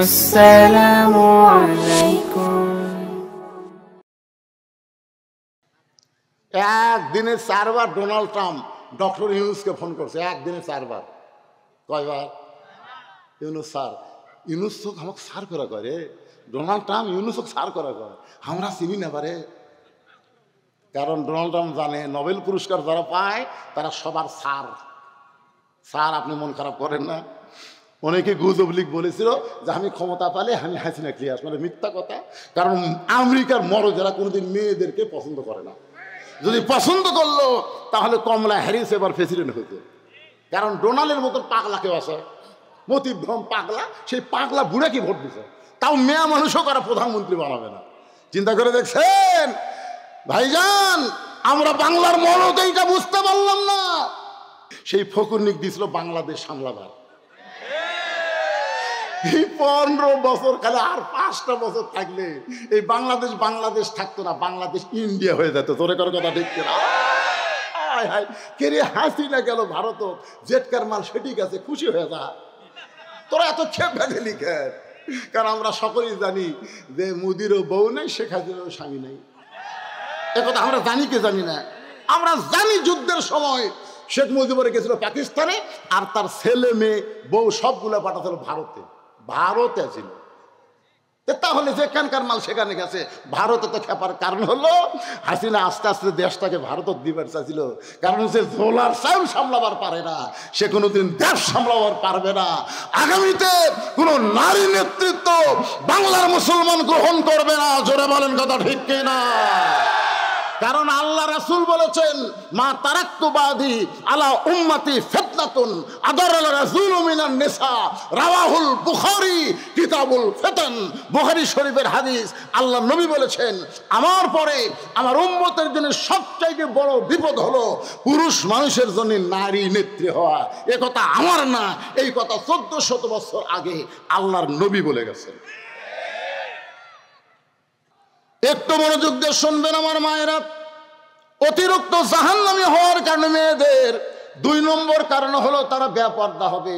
আসসালামু আলাইকুম। একদিনে 4 বার ডোনাল্ড ট্রাম্প ডক্টর ইউনুসকে ফোন করছে, একদিনে 4 বার। কয়বার? ইউনুস স্যার, ইউনুস তো আমাকে সার করা করে, ডোনাল্ড ট্রাম্প ইউনুস সার করা করে, আমরা চিনি না পারে। কারণ ডোনাল্ড ট্রাম্প জানে নোবেল পুরস্কার যারা পায় তারা সবার সার। স্যার আপনি মন খারাপ করেন না। অনেকে গুজব লিগ বলেছিল যে আমি ক্ষমতা পালে আমি হাসিনা ক্লিয়ার, মানে মিথ্যা কথা। কারণ আমেরিকার মরদেরা কোনোদিন মেয়েদেরকে পছন্দ করে না। যদি পছন্দ করলো তাহলে কমলা হ্যারিস এবার প্রেসিডেন্ট হতো। কারণ ডোনাল্ডের মতন পাগলা কেউ আছে, মতিভ্রম পাগলা, সেই পাগলা বুড়া কি ভোট দিছে, তাও মেয়া মানুষও কারা প্রধানমন্ত্রী বানাবে না। চিন্তা করে দেখছেন ভাইজান, আমরা বাংলার মরদ এইটা বুঝতে পারলাম না। সেই ফকুরনিক দিছিল বাংলাদেশ সামলাবার। এই 15 বছর খালি আর 5টা বছর থাকলে এই বাংলাদেশ থাকতো না, বাংলাদেশ ইন্ডিয়া হয়ে যেত। তোরে কারো কথা ঠিক কিনা? কে রে হাসিনা গেল ভারত, জেটকার মাল সেটি গেছে, খুশি হয়ে যা। তোরা এত খেপে গেলি কেন? কারণ আমরা সকলেই জানি যে মোদিরও বউ নাই, শেখ হাসিনারও স্বামী নাই। একথা আমরা জানি কি জানি না? আমরা জানি যুদ্ধের সময় শেখ মুজিবুর গেছিল পাকিস্তানে, আর তার ছেলে মেয়ে বউ সবগুলো পাঠাছিল ভারতে ছিল। তাহলে যেখানকার মাল সেখানে গেছে, ভারতে তো খেপার কারণ হলো হাসিনা আস্তে আস্তে দেশটাকে ভারত দিবার চাইছিল। কারণ সে ঝোলার চাউল সামলাবার পারে না, সে কোনোদিন দেশ সামলাবার পারবে না। আগামীতে কোনো নারী নেতৃত্ব বাংলার মুসলমান গ্রহণ করবে না। জোরে বলেন কথা ঠিক কিনা? কারণ আল্লাহ রাসূল বলেছেন, মা তারাক্তু বাদি আলা উম্মতি ফিতনাতুন আদারাল রাসূল মিনান নিসা, রাওয়াহুল বুখারী কিতাবুল ফিতান। বুখারী শরীফের হাদিস। আল্লাহ নবী বলেছেন, আমার পরে আমার উম্মতের জন্য সবচাইতে বড় বিপদ হলো পুরুষ মানুষের জন্য নারী নেত্রী হওয়া। এ কথা আমার না, এই কথা 1400 বছর আগে আল্লাহর নবী বলে গেছেন। একটু মনোযোগ দিয়ে শুনবেন আমার মায়েরা। অতিরিক্ত জাহান্নামী হওয়ার কারণে মেয়েদের 2 নম্বর কারণ হলো তারা বেপরদা হবে।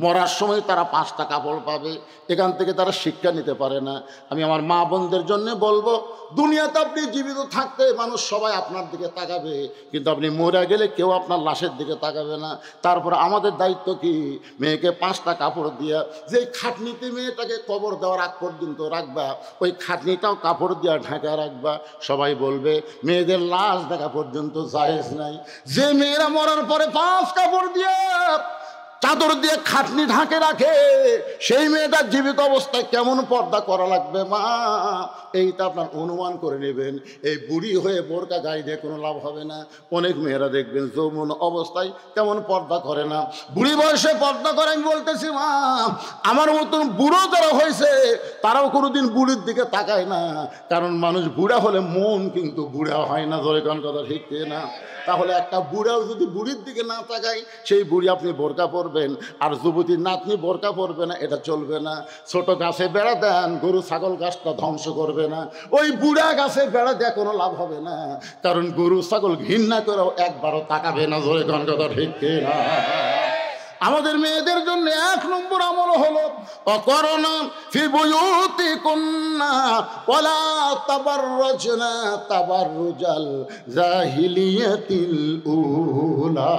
মরার সময় তারা 5টা কাপড় পাবে, এখান থেকে তারা শিক্ষা নিতে পারে না। আমি আমার মা বোনদের জন্য বলবো, দুনিয়াতে আপনি জীবিত থাকতে মানুষ সবাই আপনার দিকে তাকাবে, কিন্তু আপনি মরে গেলে কেউ আপনার লাশের দিকে তাকাবে না। তারপর আমাদের দায়িত্ব কি? মেয়েকে 5টা কাপড় দিয়া, যে খাটনিতে মেয়েটাকে কবর দেওয়ার আগ পর্যন্ত রাখবা, ওই খাটনিটাও কাপড় দিয়া ঢাকা রাখবা। সবাই বলবে মেয়েদের লাশ দেখা পর্যন্ত জায়েজ নাই। যে মেয়েরা মরার পরে 5 কাপড় দিয়ে চাদর দিয়ে খাটনি ঢাকে রাখে, সেই মেয়েটার জীবিত অবস্থায় কেমন পর্দা করা লাগবে মা, এইটা আপনার অনুমান করে নেবেন। এই বুড়ি হয়ে বোরকা গায়ে দিয়ে কোনো লাভ হবে না। অনেক মেয়েরা দেখবেন যৌবন অবস্থায় তেমন পর্দা করে না, বুড়ি বয়সে পর্দা করে। আমি বলতেছি মা, আমার মতন বুড়ো যারা হয়েছে তারাও কোনোদিন বুড়ির দিকে তাকায় না। কারণ মানুষ বুড়া হলে মন কিন্তু বুড়া হয় না। ধরে কোন কথা ঠিক না? তাহলে একটা বুড়াও যদি বুড়ির দিকে না তাকায়, সেই বুড়ি আপনি বোরকা পরবেন, আর যুবতীর নাতনি বোরকা পরবে না, এটা চলবে না। ছোট গাছে বেড়া দেন, গরু ছাগল গাছটা ধ্বংস করবে না। ওই বুড়া গাছে বেড়া দেওয়া কোনো লাভ হবে না, কারণ গরু ছাগল ঘৃণা করেও একবারও তাকাবে না। ধরে কোন কথা ঠিক না? আমাদের মেয়েদের জন্য 1 নম্বর আমল হলো অকরনা ফি বুয়ুতিকুন্না ওয়ালা তাবাররাজনা তাবাররুজাল জাহিলিয়াতিল উলা।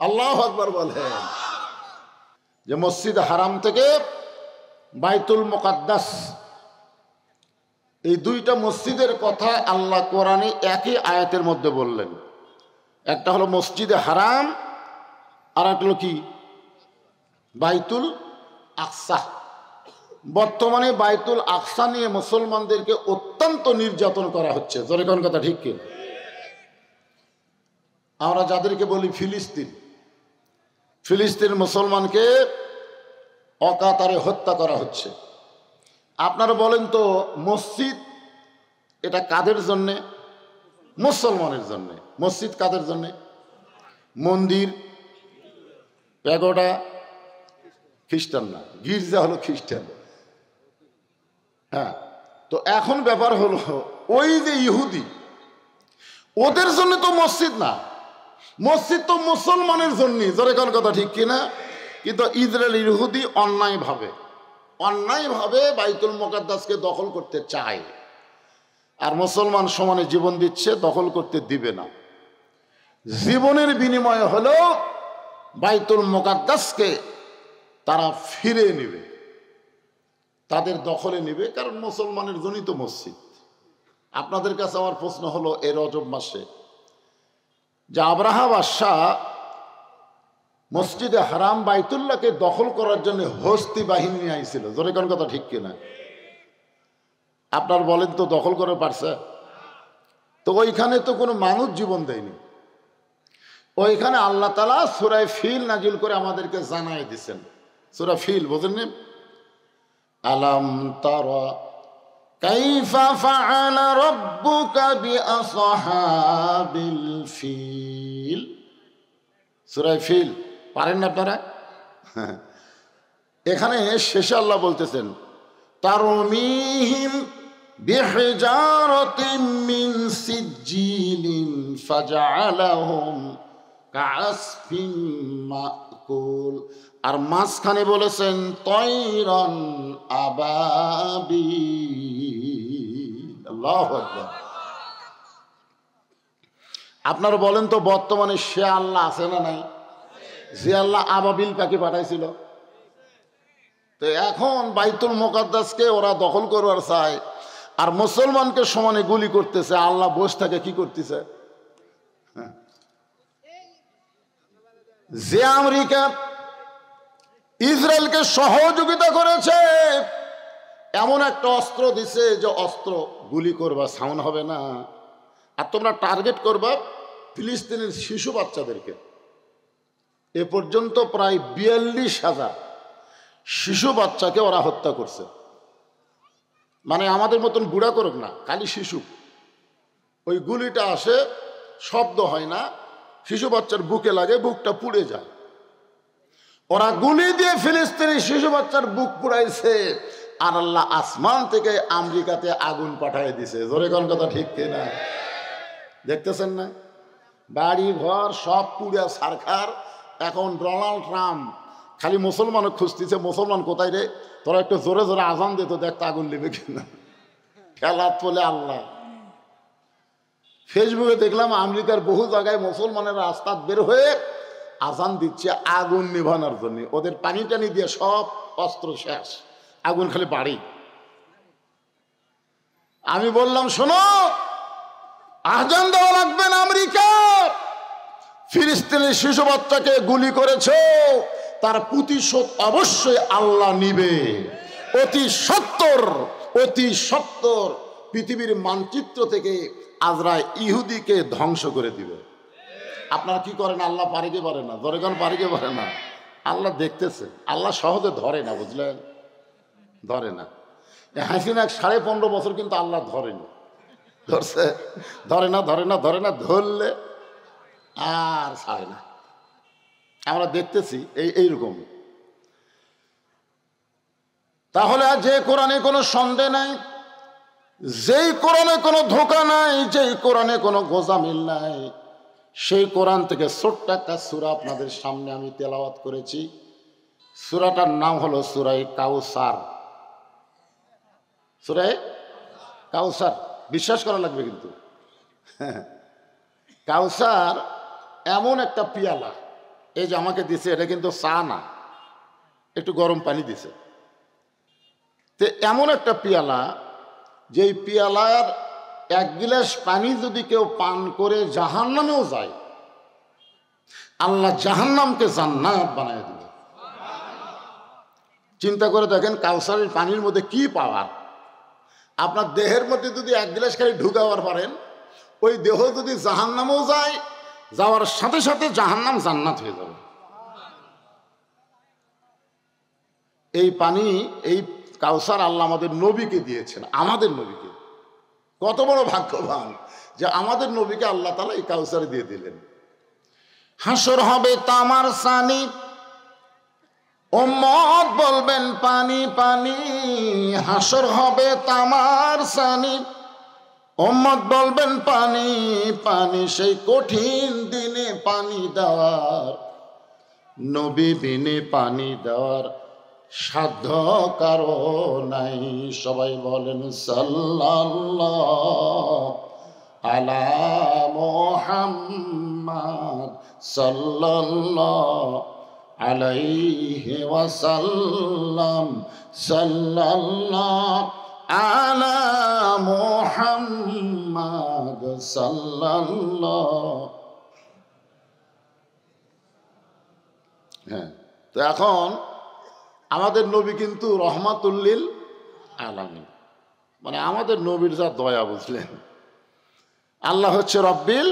আল্লাহু আকবার বলেন। যে মসজিদ হারাম থেকে বাইতুল মুকাদ্দাস, এই 2টা মসজিদের কথা আল্লাহ কোরআনে একই আয়াতের মধ্যে বললেন। একটা হলো মসজিদে হারাম, আর একটা হলো কি? বাইতুল আকসা। বর্তমানে বাইতুল আকসা নিয়ে মুসলমানদেরকে অত্যন্ত নির্যাতন করা হচ্ছে। জোরে কোন কথা ঠিক কি? আমরা যাদেরকে বলি ফিলিস্তিন মুসলমানকে অকাতরে হত্যা করা হচ্ছে। আপনারা বলেন তো, মসজিদ এটা কাদের জন্যে? মুসলমানের জন্যে। মসজিদ কাদের জন্যে? মন্দির প্যাগোডা খ্রিস্টান না, গির্জা হলো খ্রিস্টান। হ্যাঁ, তো এখন ব্যাপার হলো ওই যে ইহুদি, ওদের জন্য তো মসজিদ না, মসজিদ তো মুসলমানের জন্য। জোরে কোন কথা ঠিক কিনা? কিন্তু ইসরায়েল ইহুদি অন্যায়ভাবে বাইতুল মুকাদ্দাসকে দখল করতে চায়, আর মুসলমান সমানে জীবন দিচ্ছে, দখল করতে দিবে না। জীবনের বিনিময়ে হলেও বাইতুল মুকাদ্দাসকে তারা ফিরে নেবে, তাদের দখলে নেবে, কারণ মুসলমানের জন্যই তো মসজিদ। আপনাদের কাছে আমার প্রশ্ন হলো, এই রজব মাসে যে আব্রাহা বাদশাহ মসজিদে হারাম বাইতুল্লাহকে দখল করার জন্য হস্তি বাহিনী নিয়ে আইছিল, জোরে কোন কথা ঠিক কিনা? আপনার বলেন তো, দখল করে পারছে? তো ওইখানে তো কোনো মানুষ জীবন দেয়নি। ওইখানে আল্লাহ তাআলা সূরা ফিল নাজিল করে আমাদেরকে জানাই দিচ্ছেন। সূরা ফিল বোঝেন? আলাম তারা কাইফা ফাআলা রাব্বুকা বিআসহাবিল ফিল। সূরা ফিল পারেন না আপনারা? এখানে শেষে আল্লাহ বলতেছেন, তারমিহিম বিহিজারাতিন মিন সিজ্জিলিন ফাজআলাহুম কাআসফিন মাকুল। আর মাঝখানে বলেছেন তয়রান আবাবিল। আল্লাহু আকবার। আপনারা বলেন তো, বর্তমানে সে আল্লাহ আছে না নাই? যে আল্লাহ আবাবিল পাখি পাঠাইছিল। তো এখন বাইতুল মুকাদ্দাসকে ওরা দখল করবার চায়, আর মুসলমানকে সমানে গুলি করতেছে। আল্লাহ বসে থাকে কি করতেছে? যে আমেরিকা ইসরায়েলকে সহযোগিতা করেছে, এমন একটা অস্ত্র দিছে যে অস্ত্র গুলি করবা, সাউন্ড হবে না, আর তোমরা টার্গেট করবা ফিলিস্তিনের শিশু বাচ্চাদেরকে। এ পর্যন্ত প্রায় 42,000 শিশু বাচ্চাকে ওরা হত্যা করছে। মানে আমাদের মতন বুড়া করুক না, খালি শিশু। ওই গুলিটা আসে, শব্দ হয় না, শিশু বাচ্চার বুকে লাগে, বুকটা পুড়ে যায়। ওরা গুলি দিয়ে ফিলিস্তিনি শিশু বাচ্চার বুক পুড়াইছে, আর আল্লাহ আসমান থেকে আমেরিকাতে আগুন পাঠিয়ে দিছে। জোরে কোন কথা ঠিক কিনা? দেখতেছেন না? বাড়ি ঘর সব পুড়ে ছারখার। এখন ডোনাল্ড ট্রাম্প খালি মুসলমানও খুঁজতেছে, মুসলমান কোথায় রে, তোরা একটু জোরে জোরে আজান দিত, দেখতে আগুন নেবে কিনা। খেলা চলে আল্লাহ। ফেসবুকে দেখলাম আমেরিকার বহু জায়গায় মুসলমানের রাস্তা বের হয়ে আজান দিচ্ছে আগুন নিভানোর জন্য। ওদের পানি টানি দিয়ে সব অস্ত্র শেষ, আগুন খালি বাড়ি। আমি বললাম, শোনো, আজান দেওয়া লাগবে না। আমেরিকা ফিলিস্তিনের শিশু বাচ্চাকে গুলি করেছে, তার প্রতিশোধ অবশ্যই আল্লাহ নিবে। অতি সত্তর পৃথিবীর মানচিত্র থেকে আজরাইল ইহুদিকে ধ্বংস করে দিবে। আপনারা কি করেন? আল্লাহ পারে কি পারে না? জনগণ পারে কি পারে না? আল্লাহ দেখতেছে। আল্লাহ সহজে ধরে না, বুঝলেন? ধরে না। হাসিনা 15.5 বছর কিন্তু আল্লাহ ধরেনি। ধরছে? ধরে না। ধরলে আর ছাড়ে না। আমরা দেখতেছি এইরকম। তাহলে যে কোরআনে কোনো সন্দেহ নাই, যেই কোরআনে কোনো ধোঁকা নাই, যেই কোরআনে কোনো গোজামিল নাই, সেই কোরআন থেকে ছোট্ট একটা সূরা আপনাদের সামনে আমি তেলাওয়াত করেছি। সূরাটার নাম হলো সূরা কাউসার। সূরা কাউসার, বিশ্বাস করা লাগবে কিন্তু। কাউসার এমন একটা পিয়ালা, এই যে আমাকে দিছে, এটা কিন্তু চা না, একটু গরম পানি দিছে। তো এমন একটা পিয়ালা, যেই পিয়ালার 1 গিলাস পানি যদি কেউ পান করে জাহান্নামেও যায়, আল্লাহ জাহান্নামকে জান্নাত বানায় দিবে। চিন্তা করে দেখেন, কাউসারের পানির মধ্যে কি পাওয়ার। আপনার দেহের মধ্যে যদি 1 গিলাস খালি ঢুকাবার পারেন, ওই দেহ যদি জাহান্নামেও যায়, যাওয়ার সাথে সাথে জাহান্নাম জান্নাত হয়ে যাবে। এই পানি, এই কাউসার আল্লাহ আমাদের নবীকে দিয়েছেন, আমাদের নবীকে। কত বড় ভাগ্যবান যে আমাদের নবীকে আল্লাহ তাআলা এই কাউসার দিয়ে দিলেন। হাসর হবে তামার সানি, উম্মত বলবেন পানি পানি। হাসর হবে তামার সানি, উম্মত বলবেন পানি পানি। সেই কঠিন দিনে পানি দেওয়ার নবী বিনে পানি দেওয়ার সাধ্য কারো নাই। সবাই বলেন সাল্লাল্লাহু আলা মুহাম্মাদ সাল্লাল্লাহু আলাইহি ওয়াসাল্লাম সাল্লাল্লাহু আলা মুহাম্মাদ সাল্লাল্লাহু। হ্যাঁ, তো এখন আমাদের নবী কিন্তু রহমাতুল্লিল আলামিন, মানে আমাদের নবীর যা দয়া, বুঝলেন? আল্লাহ হচ্ছে রব্বিল,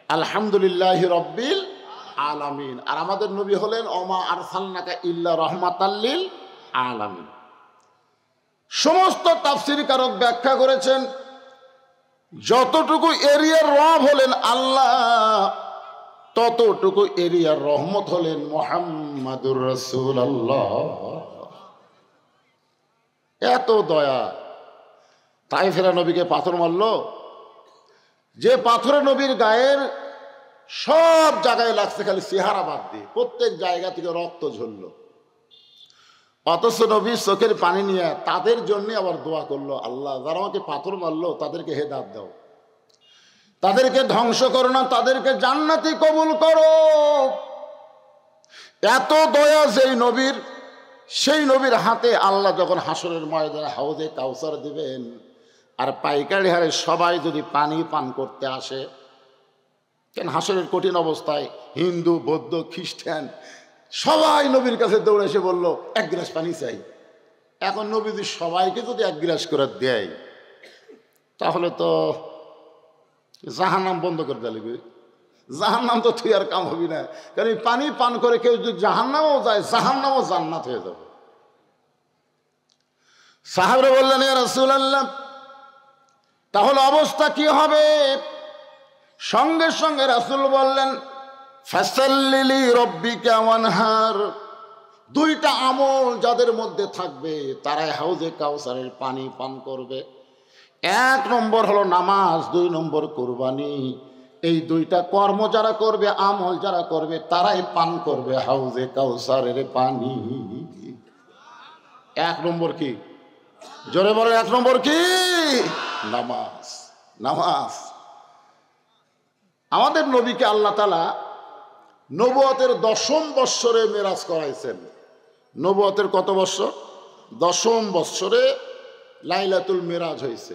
আলহামদুলিল্লাহি রব্বিল আলামিন, আর আমাদের নবী হলেন ওমা আরসালনাকা ইল্লা রহমাতাল্লিল আলামিন। সমস্ত তাফসীর কারক ব্যাখ্যা করেছেন যতটুকু এরিয়ার রব হলেন আল্লাহ, ততটুকু এরিয়ার রহমত হলেন মুহাম্মাদুর রাসূলুল্লাহ। এত দয়া। তায়েফের নবীকে পাথর মারল, যে পাথরে নবীর গায়ের সব জায়গায় লাগছে, খালি চেহারা বাদ দিয়ে প্রত্যেক জায়গা থেকে রক্ত ঝরল। অথচ নবী চোখের পানি নিয়ে তাদের জন্য আবার দোয়া করলো, আল্লাহ যারা আমাকে পাথর মারলো তাদেরকে হেদায়েত দাও, তাদেরকে ধ্বংস করো না, তাদেরকে জান্নাতি কবুল করো। এত দয়া যেই নবীর, সেই নবীর হাতে আল্লাহ যখন হাসরের ময়দানে হাউজে কাউসার দিবেন, আর পাইকারি হারে সবাই যদি পানি পান করতে আসে, কেন হাসরের কঠিন অবস্থায় হিন্দু, বৌদ্ধ, খ্রিস্টান সবাই নবীর কাছে দৌড়ে এসে বললো এক গ্লাস পানি চাই। এখন নবী যদি সবাইকে যদি এক গ্লাস করে দেয়, তাহলে তো জাহান্নাম বন্ধ করে দিলে, জাহান্নাম তো তুই আর কাম হবি না। কারণ এই পানি পান করে কেউ যদি জাহান্নামও যায়, জাহান্নামও জান্নাত হয়ে যাবে। সাহাবরা বললেন ইয়া রাসূলুল্লাহ, তাহলে অবস্থা কি হবে? সঙ্গে সঙ্গে রাসূল বললেন ফাসাল্লি রব্বিকা ওয়ানহার। দুইটা আমল যাদের মধ্যে থাকবে তারাই হাউজে কাউসারের পানি পান করবে। এক নম্বর হলো নামাজ, দুই নম্বর কুরবানি। এই দুইটা কর্ম যারা করবে, আমল যারা করবে, তারাই পান করবে হাউজে কাউসারের পানি। এক নম্বর কি? জোরে বলে, এক নম্বর কি? নামাজ। নামাজ। আমাদের নবীকে আল্লাহ তাআলা নবুয়তের 10ম বৎসরে মেরাজ করাইছেন। নবুয়তের কত বৎসর? 10ম বৎসরে লাইলাতুল মেরাজ হয়েছে।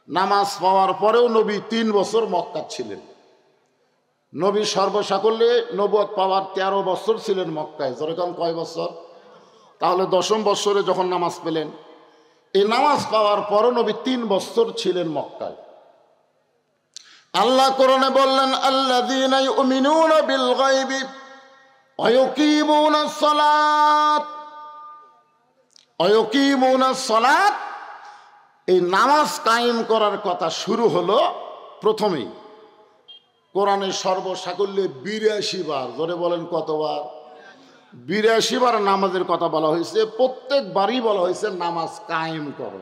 নামাজ পাওয়ার পরেও নবী 3 বছর মক্কা ছিলেন। নবী সর্বসাকল্যে নবুয়ত পাওয়ার 13 বছর ছিলেন মক্কায়। যেরকম কয় বছর? তাহলে 10ম বৎসরে যখন নামাজ পেলেন, এই নামাজ পাওয়ার পরও নবী 3 বছর ছিলেন মক্কায়। আল্লাহ কোরআনে বললেন আল্লাযীনা ইউমিনুনা বিল গায়বি ওয়া ইউকিমুনাস সালাত। ওয়া ইউকিমুনাস সালাত, এই নামাজ কায়েম করার কথা শুরু হলো প্রথমেই কোরআনের সর্বসাকল্যে 82 বার। জোরে বলেন কতবার? 82 বার নামাজের কথা বলা হয়েছে। প্রত্যেকবারই বলা হয়েছে নামাজ কায়েম করো।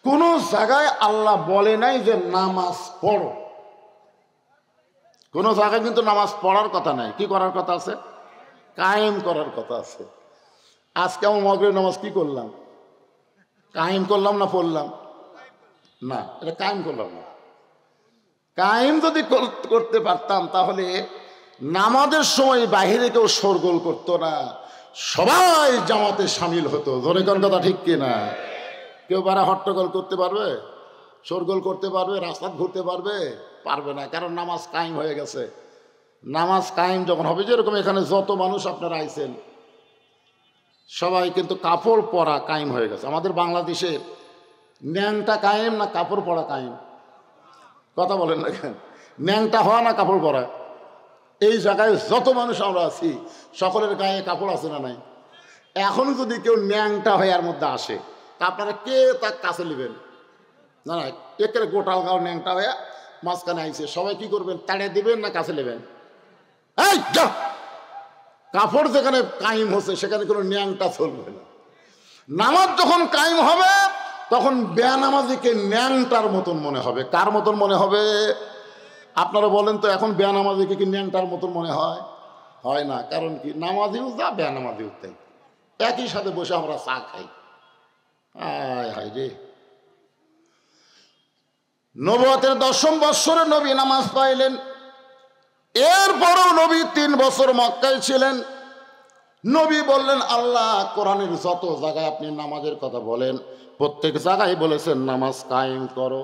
কোন জায়গায় আল্লাহ বলে নাই যে নামাজ পড়ো। কোন জায়গায় কিন্তু নামাজ পড়ার কথা নাই। কি করার কথা আছে? কায়েম করার কথা আছে। আজকে আমি মাগরিব নামাজ কি করলাম? কায়েম করলাম না পড়লাম? না, এটা কায়েম করলাম না। কায়েম যদি করতে পারতাম তাহলে নামাজের সময় বাহিরে কেউ শোরগোল করতো না, সবাই জামাতে সামিল হতো। ধরে কোন কথা ঠিক কিনা? কেউ বারা হট্টগোল করতে পারবে? শোরগোল করতে পারবে? রাস্তা ঘুরতে পারবে? পারবে না, কারণ নামাজ কায়েম হয়ে গেছে। নামাজ কায়েম যখন হবে, যেরকম এখানে যত মানুষ আপনারা আইছেন সবাই কিন্তু কাপড় পরা কায়েম হয়ে গেছে। আমাদের বাংলাদেশে ন্যাংটা কায়েম না কাপড় পরা কায়েম? কথা বলেন না কেন? ন্যাংটা হওয়া না কাপড় পরা? এই জায়গায় যত মানুষ আমরা আছি সকলের গায়ে কাপড় আছে না নাই? এখন যদি কেউ ন্যাংটা হয়ে এর মধ্যে আসে, তা আপনারা কে তার কাছে নেবেন? না না, একের গোটাল গাও ন্যাংটা হয়ে মাঝখানে আইছে, সবাই কি করবেন? তাড়িয়ে দিবেন না কাছে নেবেন? এই যা, কাপড় যেখানে কায়েম হচ্ছে সেখানে কোনো ন্যাংটা চলবে না। নামাজ যখন কায়েম হবে তখন বেনামাজিকে ন্যাংটার মতন মনে হবে। কার মতন মনে হবে? আপনারা বলেন তো, এখন বেনামাজিকে কি ন্যাংটার মতন মনে হয়? হয় না। কারণ কি, নামাজিও যা বেনামাজিও তাই, একই সাথে বসে আমরা চা খাই। আয় হায় রে। নবুয়তের 10ম বৎসরে নবী নামাজ পাইলেন। এরপরও নবী 3 বছর মক্কায় ছিলেন। নবী বললেন, আল্লাহ কোরআনের যত জায়গায় আপনি নামাজের কথা বলেন, প্রত্যেক জায়গায় বলেছেন নামাজ কায়েম করো,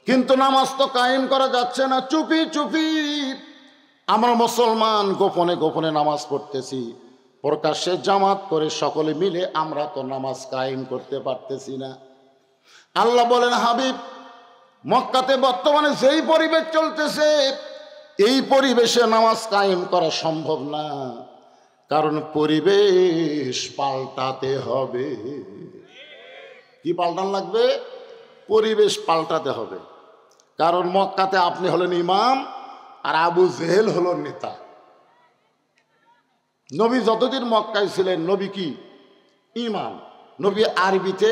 কিন্তু নামাজ তো কায়েম করা যাচ্ছে না। চুপি চুপি আমরা মুসলমান গোপনে গোপনে নামাজ পড়তেছি, প্রকাশ্যে জামাত করে সকলে মিলে আমরা তো নামাজ কায়েম করতে পারতেছি না। আল্লাহ বলেন, হাবিব, মক্কাতে বর্তমানে যেই পরিবেশ চলতেছে, এই পরিবেশে নামাজ কায়েম করা সম্ভব না, কারণ পরিবেশ পাল্টাতে হবে। কি পাল্টান লাগবে? পরিবেশ পাল্টাতে হবে। কারণ মক্কাতে আপনি হলেন ইমাম আর আবু জেহেল হলো নেতা। নবী যতদিন মক্কায় ছিলেন, নবী কি ইমাম, নবী আরবিতে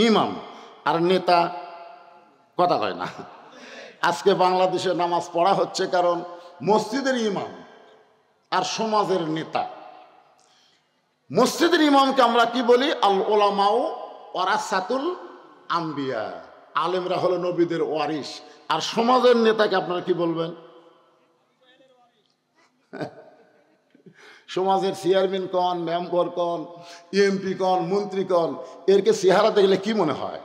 ইমাম, আর নেতা কথা কয় না। আজকে বাংলাদেশে নামাজ পড়া হচ্ছে কারণ মসজিদের ইমাম আর সমাজের নেতা। মসজিদের ইমামকে আমরা কি বলি? আল ওলামাউ ওয়ারাসাতুল আম্বিয়া, আলেমরা হলো নবীদের ওয়ারিস। আর সমাজের নেতাকে আপনারা কি বলবেন? সমাজের চেয়ারম্যান কন, মেম্বার কন, এমপি কন, মন্ত্রী কন, এরকে চেহারা দেখলে কি মনে হয়?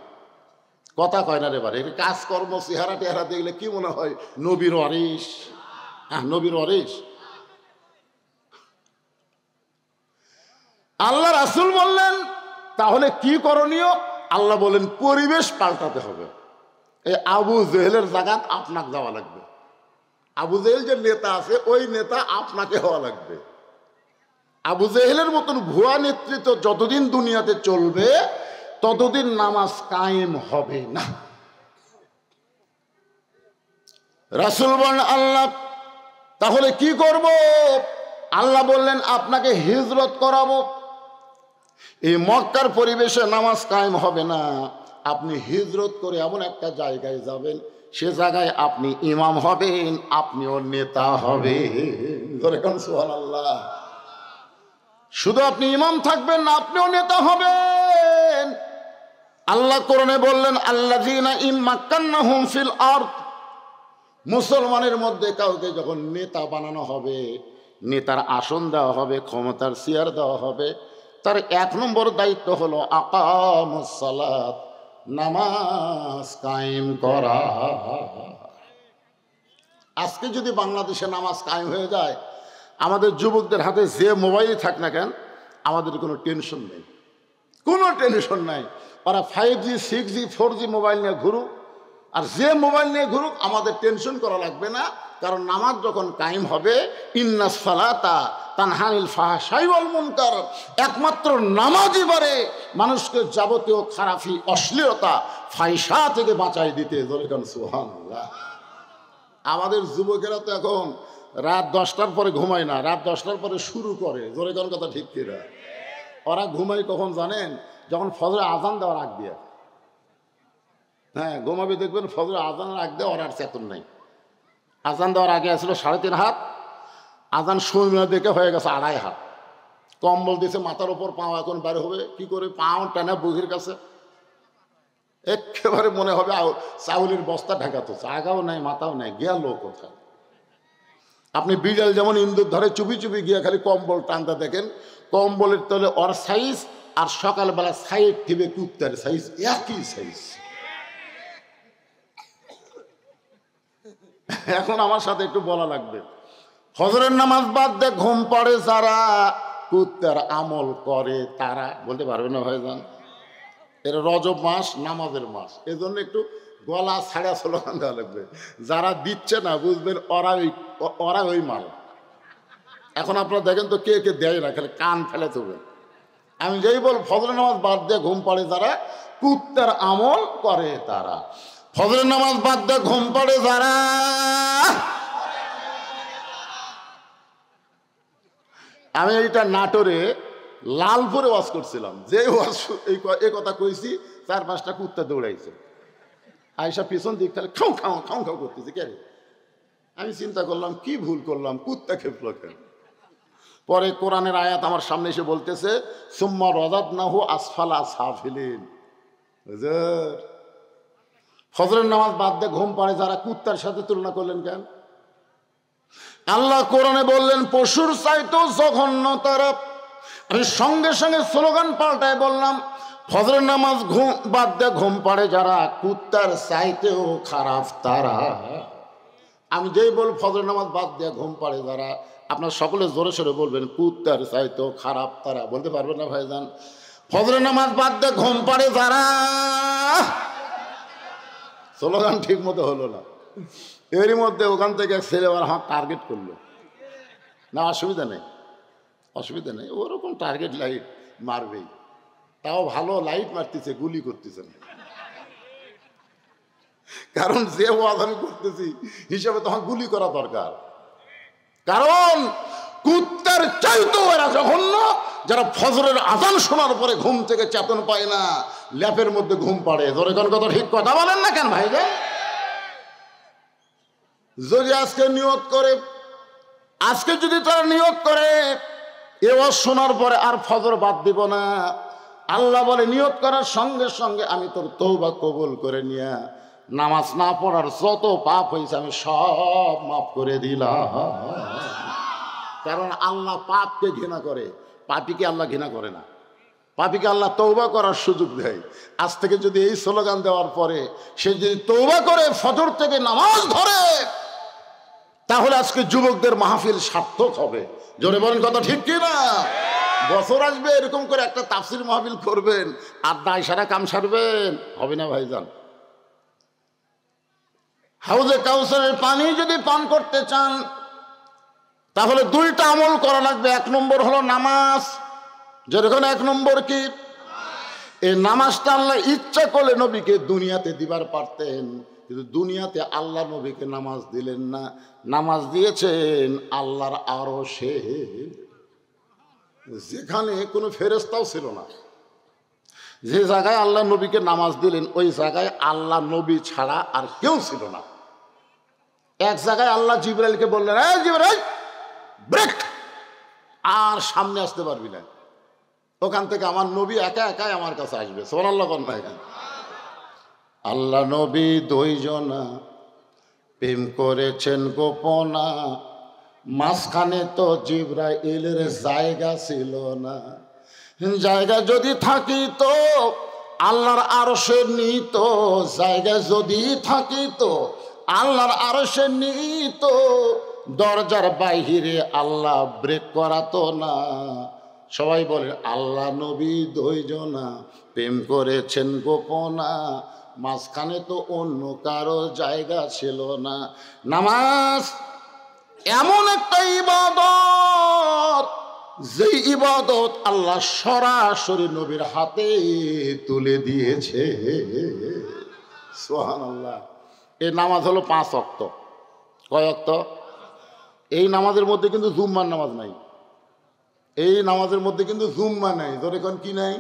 কথা কয় না রে বারে। এর কাজকর্ম চেহারা টেহারা দেখলে কি মনে হয়? নবীর ওয়ারিস। হ্যাঁ, নবীর ওয়ারিস। আল্লাহ রাসূল বললেন, তাহলে কি করণীয়? আল্লাহ বলেন, পরিবেশ পাল্টাতে হবে। এই আবু জেহেলের জায়গাত আপনাকে যাওয়া লাগবে। আবু জেহেল যে নেতা আছে, ওই নেতা আপনাকে হওয়া লাগবে। আবু জেহেলের মতন ভুয়া নেতৃত্ব যতদিন দুনিয়াতে চলবে, ততদিন নামাজ কায়েম হবে না। রাসূল বলেন, আল্লাহ তাহলে কি করব? আল্লাহ বললেন, আপনাকে হিজরত করাবো। এই মক্কার পরিবেশে নামাজ কায়েম হবে না, আপনি হিজরত করে এমন একটা জায়গায় যাবেন, সে জায়গায় আপনি ইমাম হবেন, আপনিও নেতা হবেন। সুবহানাল্লাহ। শুধু আপনি ইমাম থাকবেন না, আপনিও নেতা হবেন। আল্লাহ কোরআনে বললেন, আল্লাযীনা ইম্মাক্কান্নাহুম ফিল আরদ, মুসলমানের মধ্যে কাউকে যখন নেতা বানানো হবে, নেতার আসন দেওয়া হবে, ক্ষমতার চেয়ার দেওয়া হবে, তার 1 নম্বর দায়িত্ব হলো আকামুস সালাত, নামাজ কায়েম করা। আজকে যদি বাংলাদেশে নামাজ কায়েম হয়ে যায়, আমাদের যুবকদের হাতে যে মোবাইল থাক না কেন, আমাদের কোনো টেনশন নেই, কোনো টেনশন নাই। ওরা 5G 6G 4G মোবাইল নিয়ে ঘুরুক, আর যে মোবাইল নিয়ে ঘুরুক, আমাদের টেনশন করা লাগবে না। কারণ নামাজ যখন কায়েম হবে, ইন্নাস সালাতা তানহা আনিল ফাহশাই ওয়াল মুনকার, একমাত্র নামাজই পারে মানুষকে যাবতীয় খারাপি, অশ্লীলতা, ফাহিশা থেকে বাঁচাই দিতে। সুবহানাল্লাহ। আমাদের যুবকেরা তো এখন রাত 10টার পরে ঘুমায় না, রাত 10টার পরে শুরু করে। জোরে কোন কথা ঠিক কিনা? ওরা ঘুমায় কখন জানেন? যখন ফজরে আজান দেওয়ার আগ দিয়ে। হ্যাঁ, ঘুমাবে দেখবেন ফজরে আজানের আগ দিয়ে ওর আর চেতন নাই। আজান দেওয়ার আগে আসলো 3.5 হাত, আজান সময় দেখে হয়ে গেছে 2.5 হাত। কম্বল দিয়েছে মাথার ওপর, পাও এখন বের হবে কি করে? পাও টানা বুকের কাছে, একেবারে মনে হবে চাউলের বস্তা ঢাকাতো, জায়গাও নাই, মাথাও নাই, গেল কোথায়? আপনি বিড়াল যেমন ইন্দুর ধরে চুপি চুপি গিয়ে খালি কম্বল টানতে দেখেন, কম্বলের তলে ওর সাইজ আর সকালবেলা সাইড টিপে কুত্তার সাইজ একই সাইজ। এখন আমার সাথে একটু বলা লাগবে, ফজরের নামাজ বাদ দিয়ে ঘুম পড়ে যারা, কুত্তার আমল করে তারা। বলতে পারবে না ভাইজান? এর রজব মাস নামাজের মাস, এজন্য একটু গলা ছাড়া স্লোগান দেওয়া লাগবে। যারা দিচ্ছে না বুঝবেন ওরা ওই মাল। এখন আপনারা দেখেন তো কে কে দেয় না, খালি কান ফেলে তুলবে। আমি যেই বল ফজরের নামাজ বাদ দিয়ে ঘুম পড়ে যারা, কুত্তার আমল করে তারা। ফজরের নামাজ বাদ দিয়ে ঘুম পড়ে যারা, আমি এইটা নাটোরে লালপুরে ওয়াজ করছিলাম, যে ওয়াজ এই কথা কইছি 4-5টা কুত্তা দৌড়াইছে, আইসা পিছন দিক তাহলে খাও খাও খাও খাও করতেছে। কে? আমি চিন্তা করলাম কি ভুল করলাম, কুত্তা খেপলো কেন? পরে কোরআনের আয়াত আমার সামনে এসে বলতেছে সুম্মা রাদাদনাহু আসফালা সাফিলিন। হুজুর, ফজরের নামাজ বাদ দিয়ে ঘুম পাড়ে যারা কুত্তার সাথে তুলনা করলেন কেন? আল্লাহ কোরআনে বললেন পশুর চাইতেও জঘন্য তারা। আমি সঙ্গে সঙ্গে স্লোগান পাল্টায় বললাম ফজরের নামাজ ঘুম বাদ দিয়ে ঘুম পাড়ে যারা কুত্তার চাইতেও খারাপ তারা। আমি যেই বল ফজরের নামাজ বাদ দিয়ে ঘুম পাড়ে যারা, আপনার সকলে জোরে সোরে বলবেন কুত্তার চাইতেও খারাপ তারা। বলতে পারবেন না ভাইজান? ফজরের নামাজ বাদ দিয়ে ঘুম পাড়ে যারা। স্লোগান ঠিক মতো হলো না, এরই মধ্যে ওখান থেকে ছেলে আমার টার্গেট করলো। না অসুবিধা নেই, অসুবিধা নেই, ওরকম টার্গেট লাইট মারবেই। তাও ভালো লাইট মারতেছে, গুলি করতেছে না। কারণ যে ওয়াজ আমি করতেছি হিসাবে তখন গুলি করা দরকার। কারণ কুত্তার চাইতেও এরা জঘন্য যারা ফজরের আজান শোনার পরে ঘুম থেকে চেতন পায় না, ল্যাপের মধ্যে ঘুম পাড়ে। ধরে কোন কথা ঠিক কথা বলেন না কেন ভাই? যদি আজকে নিয়ত করে, আজকে যদি তারা নিয়ত করে এ ওয়াজ শোনার পরে আর ফজর বাদ দিব না, আল্লাহ বলে নিয়ত করার সঙ্গে সঙ্গে আমি তোর তওবা কবুল করে নিয়া নামাজ না পড়ার যত পাপ হয়েছে আমি সব মাফ করে দিলাম। কারণ আল্লাহ পাপকে ঘৃণা করে, পাপীকে আল্লাহ ঘৃণা করে না। পাপীকে আল্লাহ তওবা করার সুযোগ দেয়। আজ থেকে যদি এই স্লোগান দেওয়ার পরে সে যদি তওবা করে ফজর থেকে নামাজ ধরে, তাহলে আজকে যুবকদের মাহফিল সার্থক হবে। জোরে বলেন কথা ঠিক কি না? বছর আসবে এরকম করে একটা তাফসির মাহফিল করবেন আর দায় সারা কাম সারবেন, হবে না ভাইজান। হাউজে কাউসারের পানি যদি পান করতে চান তাহলে দুইটা আমল করা লাগবে। এক নম্বর হলো নামাজ। যেরকম এক নম্বর কি, এই নামাজটা আল্লাহ ইচ্ছা করলে নবীকে দুনিয়াতে দিবার পারতেন, কিন্তু দুনিয়াতে আল্লাহ নবীকে নামাজ দিলেন না। নামাজ দিয়েছেন আল্লাহর আরশে, যেখানে কোনো ফেরেশতাও ছিল না। যে জায়গায় আল্লাহ নবীকে নামাজ দিলেন ওই জায়গায় আল্লাহ নবী ছাড়া আর কেউ ছিল না। এক জায়গায় আল্লাহ জিবরাইলকে বললেন, এই জিবরাইল ব্রেক, আর সামনে আসতে পারবি না। ওখান থেকে আমার নবী একা একাই আমার কাছে আসবে। সুবহানাল্লাহ বলেন না? এখানে আল্লাহ নবী দুইজনা প্রেম করেছেন গোপনা, মাঝখানে তো জিবরাইলের জায়গা ছিল না। জায়গা যদি থাকিত আল্লাহর আরশে নিত, জায়গা যদি থাকিত আল্লাহর আরশে নিত, দরজার বাহিরে আল্লাহ ব্রেক করাতো না। সবাই বলে আল্লাহ নবী দুইজনা প্রেম করেছেন গোপনা, মাঝখানে তো অন্য কারো জায়গা ছিল না। নামাজ এমন একটা ইবাদত, যে ইবাদত আল্লাহ সরাসরি নবীর হাতে তুলে দিয়েছে। সুবহানাল্লাহ। এই নামাজ হলো 5 ওয়াক্ত। কয় ওয়াক্ত? এই নামাজের মধ্যে কিন্তু জুম্মার নামাজ নাই। এই নামাজের মধ্যে কিন্তু জুম্মা নাই। ধরে কোন কি নাই?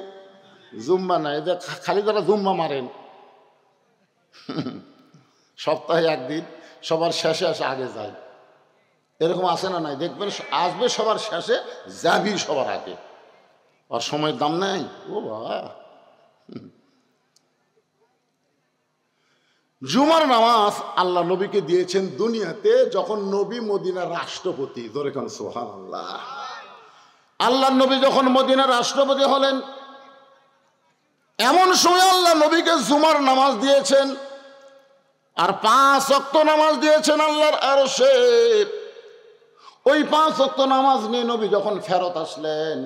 জুম্মা নাই। যে খালি যারা জুম্মা মারেন সপ্তাহে একদিন সবার শেষে আসে আগে যায়, এরকম আসে না? নাই? দেখবেন আসবে সবার শেষে, যাবি সবার আগে। আর সময়ের দাম নাই। ও বাবা, জুমার নামাজ আল্লাহ নবীকে দিয়েছেন দুনিয়াতে যখন নবী মদিনার রাষ্ট্রপতি। ধরে কোন সুবহানাল্লাহ। আল্লাহ নবী যখন মদিনার রাষ্ট্রপতি হলেন, এমন সময় আল্লাহ নবীকে জুমার নামাজ দিয়েছেন আর 5 ওয়াক্ত নামাজ দিয়েছেন আল্লাহর আরশে। ওই 5 ওয়াক্ত নামাজ নিয়ে নবী যখন ফেরত আসলেন,